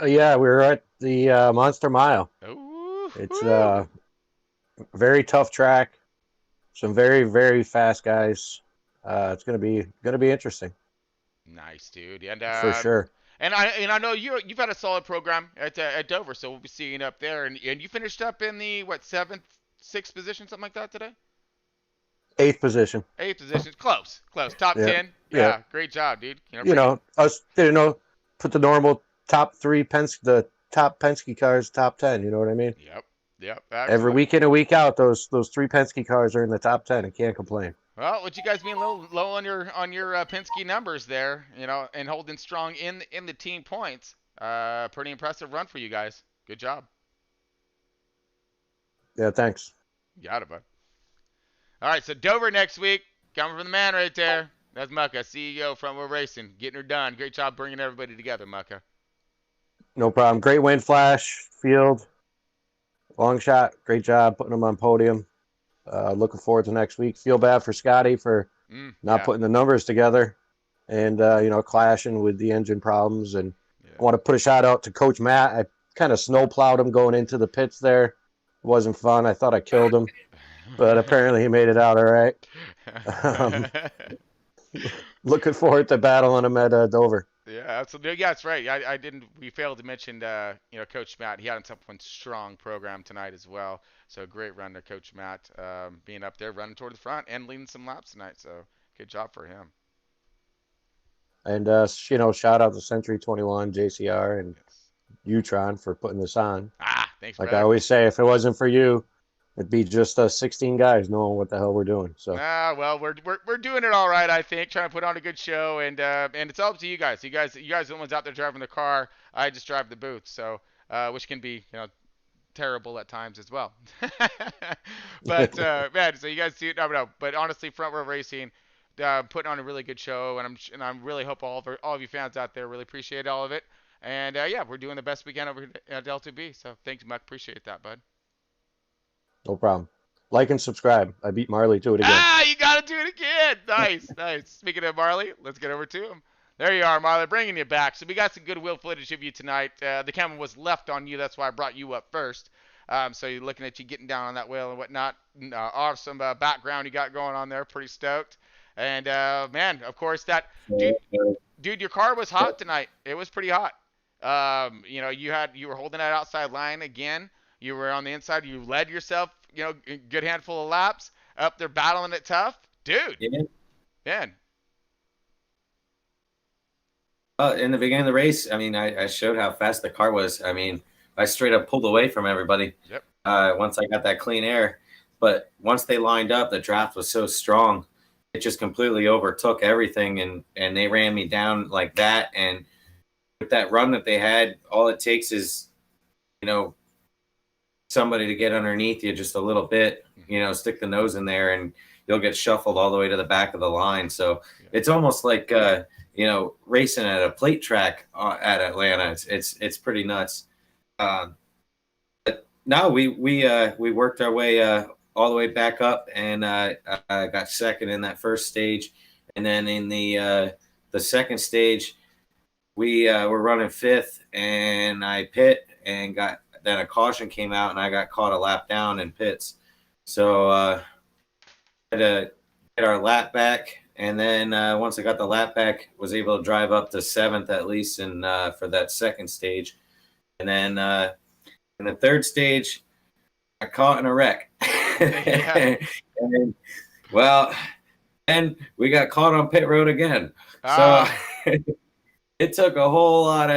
Yeah, we were at the Monster Mile. Ooh, it's a very tough track. Some very, very fast guys. It's gonna be interesting. Nice, dude. And for sure. And I know you've had a solid program at Dover, so we'll be seeing you up there. And you finished up in the seventh, sixth position, something like that today. 8th position. 8th position, close. Top Yeah. 10. Yeah, great job, dude. Us didn't know put the normal top 3 the top Penske cars top 10. You know what I mean? Yep. Every week in and week out, those 3 Penske cars are in the top 10. I can't complain. Well, with you guys being a little low on your Penske numbers there, and holding strong in the team points, pretty impressive run for you guys. Good job. Yeah, thanks. You got it, bud. All right, so Dover next week, coming from the man right there. That's Mucka, CEO from We're Racing, getting her done. Great job bringing everybody together, Mucka. No problem. Great win, Flash, Field, long shot. Great job putting them on podium. Looking forward to next week. Feel bad for Scotty for not putting the numbers together and, clashing with the engine problems. And I want to put a shout out to Coach Matt. I kind of snowplowed him going into the pits there. It wasn't fun. I thought I killed him, but apparently he made it out all right. Looking forward to battling him at Dover. Yeah, absolutely. Yeah, that's right. We failed to mention, Coach Matt. He had a strong program tonight as well. So great run to Coach Matt, being up there, running toward the front and leading some laps tonight. So good job for him. And, shout out to Century 21, JCR, and Utron for putting this on. Thanks, Like brother. I always say, if it wasn't for you, it'd be just 16 guys knowing what the hell we're doing. So. Well, we're doing it all right, I think. Trying to put on a good show, and it's all up to you guys. You guys are the ones out there driving the car. I just drive the booth, so which can be terrible at times as well. But man, so you guys do no. But honestly, Front Row Racing putting on a really good show, and I'm really hope all of you fans out there really appreciate all of it. And we're doing the best we can over here at LTB. So thanks, Muck. Appreciate that, bud. No problem. Like and subscribe. I beat Marley to it again. You got to do it again. Nice. Speaking of Marley, let's get over to him. There you are, Marley, bringing you back. So we got some goodwill footage of you tonight. The camera was left on you. That's why I brought you up first. So you're looking at you getting down on that wheel and whatnot. Awesome background you got going on there. Pretty stoked. And, man, of course, dude, your car was hot tonight. It was pretty hot. You were holding that outside line again. You were on the inside. You led yourself, a good handful of laps up there battling it tough. Dude. Yeah. Man. In the beginning of the race, I showed how fast the car was. I straight up pulled away from everybody. Yep. Once I got that clean air. But once they lined up, the draft was so strong. It just completely overtook everything, and they ran me down like that. And with that run that they had, all it takes is, somebody to get underneath you just a little bit, stick the nose in there, and you'll get shuffled all the way to the back of the line. So it's almost like, racing at a plate track at Atlanta. It's pretty nuts. But now we worked our way all the way back up, and I got second in that first stage, and then in the second stage, we were running fifth, and I pit and then a caution came out, and I got caught a lap down in pits. So I had to get our lap back, and then once I got the lap back, was able to drive up to seventh at least, and for that second stage, and then in the third stage, I caught in a wreck. And we got caught on pit road again. So it took a lot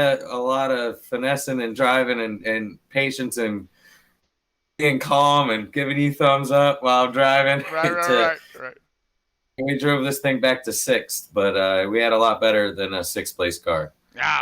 of finessing and driving and patience and being calm and giving you thumbs up while driving. Right. We drove this thing back to sixth, but we had a lot better than a sixth place car.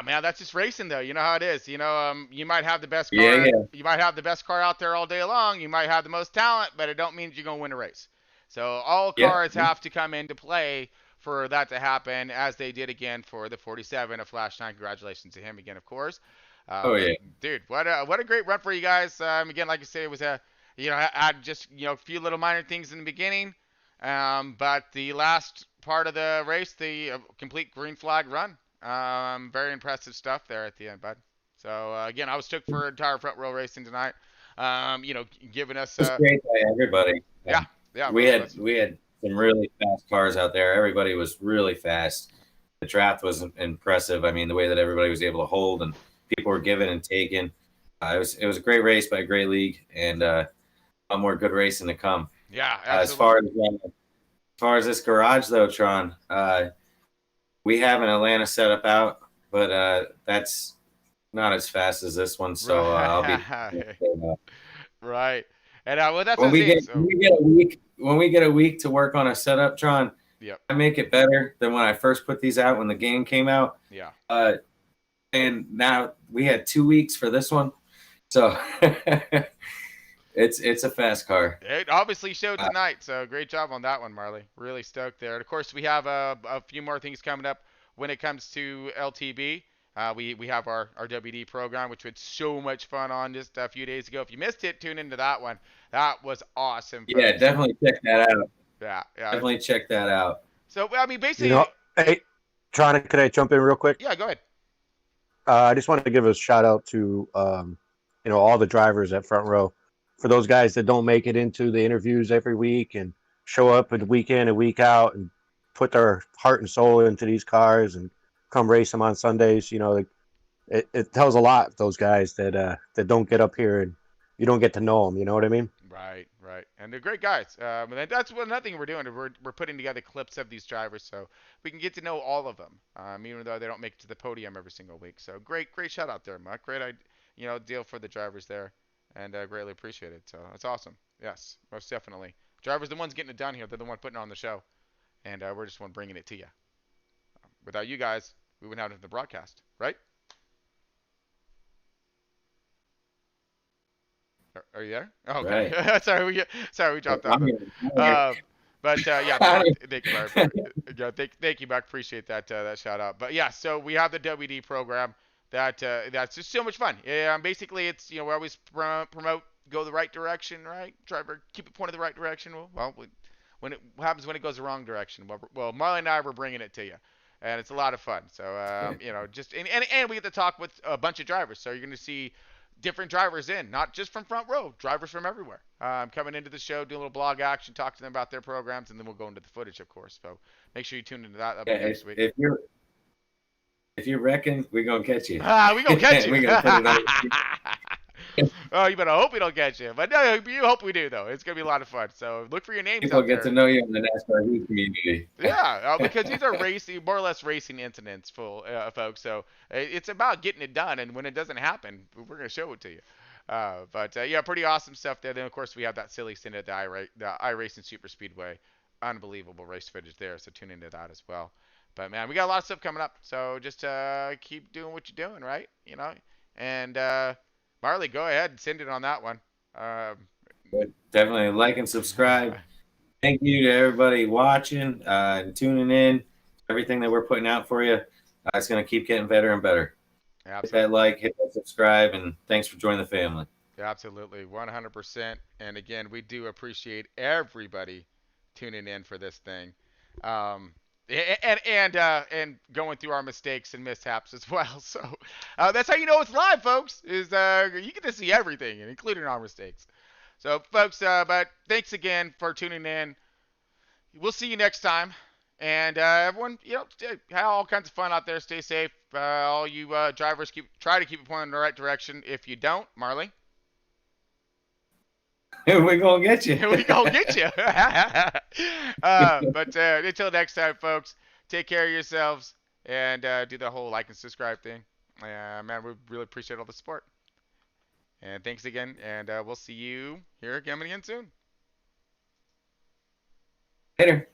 Man, that's just racing, though. You know how it is. You might have the best car. Yeah. You might have the best car out there all day long. You might have the most talent, but it don't mean you're going to win a race. So all cars have to come into play for that to happen, as they did again for the 47 of Flash 9. Congratulations to him again, of course. Dude, what a great run for you guys. Again, like I say, it was a you know, had just, you know, a few little minor things in the beginning. But the last part of the race, the complete green flag run. Very impressive stuff there at the end, bud. So again, I was stoked for entire front row racing tonight. You know, giving us. It was great by everybody. Yeah, yeah. We really had was. we had some really fast cars out there. Everybody was really fast. The draft was impressive. I mean, the way that everybody was able to hold and people were giving and taking. It was a great race by a great league, and one more good racing to come. Yeah, absolutely. As far as this garage though, Tron, we have an Atlanta setup out, but that's not as fast as this one. So I'll be right. And well, that's when the thing. When we get a week to work on a setup, Tron. Yep. I make it better than when I first put these out when the game came out. Yeah. And now we had 2 weeks for this one, so it's a fast car. It obviously showed tonight, so great job on that one, Marley. Really stoked there. And of course, we have a few more things coming up when it comes to LTB. We have our WD program, which was so much fun on just a few days ago. If you missed it, tune into that one. That was awesome. Yeah, folks. definitely check that out. Yeah. Definitely check that out. So I mean, basically, You know, hey, Tron, could I jump in real quick? Yeah, go ahead. I just wanted to give a shout out to you know, all the drivers at Front Row. For those guys that don't make it into the interviews every week and show up at week in and week out and put their heart and soul into these cars and come race them on Sundays, you know, it tells a lot, those guys that don't get up here and you don't get to know them. You know what I mean? Right. And they're great guys. And that's another thing we're doing. We're putting together clips of these drivers so we can get to know all of them, even though they don't make it to the podium every single week. So great shout out there, Muck. Great, deal for the drivers there, and greatly appreciate it. So that's awesome. Yes, most definitely. Drivers, the ones getting it done here. They're the one putting on the show, and we're just one bringing it to you. Without you guys, we wouldn't have the broadcast, right? Are you there? Oh, okay. Right. sorry, we dropped off. But yeah, thank you, thank you, Buck. Appreciate that shout out. But yeah, so we have the WD program that's just so much fun. Yeah, basically it's we always promote go the right direction, right? Driver keep it pointed the right direction. Well, when it happens when it goes the wrong direction. Well, Marley and I were bringing it to you. And it's a lot of fun. So just and we get to talk with a bunch of drivers. So you're going to see different drivers not just from Front Row, drivers from everywhere, coming into the show, do a little blog action, talk to them about their programs, and then we'll go into the footage, of course. So make sure you tune into that. That'll be next week. If you reckon, we're gonna catch you. We gonna catch you. We're gonna put it on. Oh, you better hope we don't catch you, but no, you hope we do though. It's gonna be a lot of fun. So look for your names. People out get there. to know you in the NASCAR Heat community. Yeah, because these are more or less racing incidents, folks. So it's about getting it done, and when it doesn't happen, we're gonna show it to you. But yeah, pretty awesome stuff there. Then of course we have that silly stint at the iRacing Super Speedway, unbelievable race footage there. So tune into that as well. But man, we got a lot of stuff coming up. So just keep doing what you're doing, right? And Marley, go ahead and send it on that one. Definitely like and subscribe. Thank you to everybody watching and tuning in. Everything that we're putting out for you, it's going to keep getting better and better. Absolutely. Hit that like, hit that subscribe, and thanks for joining the family. Absolutely, 100%. And again, we do appreciate everybody tuning in for this thing. And going through our mistakes and mishaps as well. So that's how you know it's live, folks. Is you get to see everything, including our mistakes. So, folks, but thanks again for tuning in. We'll see you next time. And everyone, have all kinds of fun out there. Stay safe. All you drivers, try to keep it pointed in the right direction. If you don't, Marley. We're going to get you. We're going to get you. But until next time, folks, take care of yourselves and do the whole like and subscribe thing. Man, we really appreciate all the support. And thanks again, and we'll see you here coming again soon. Later.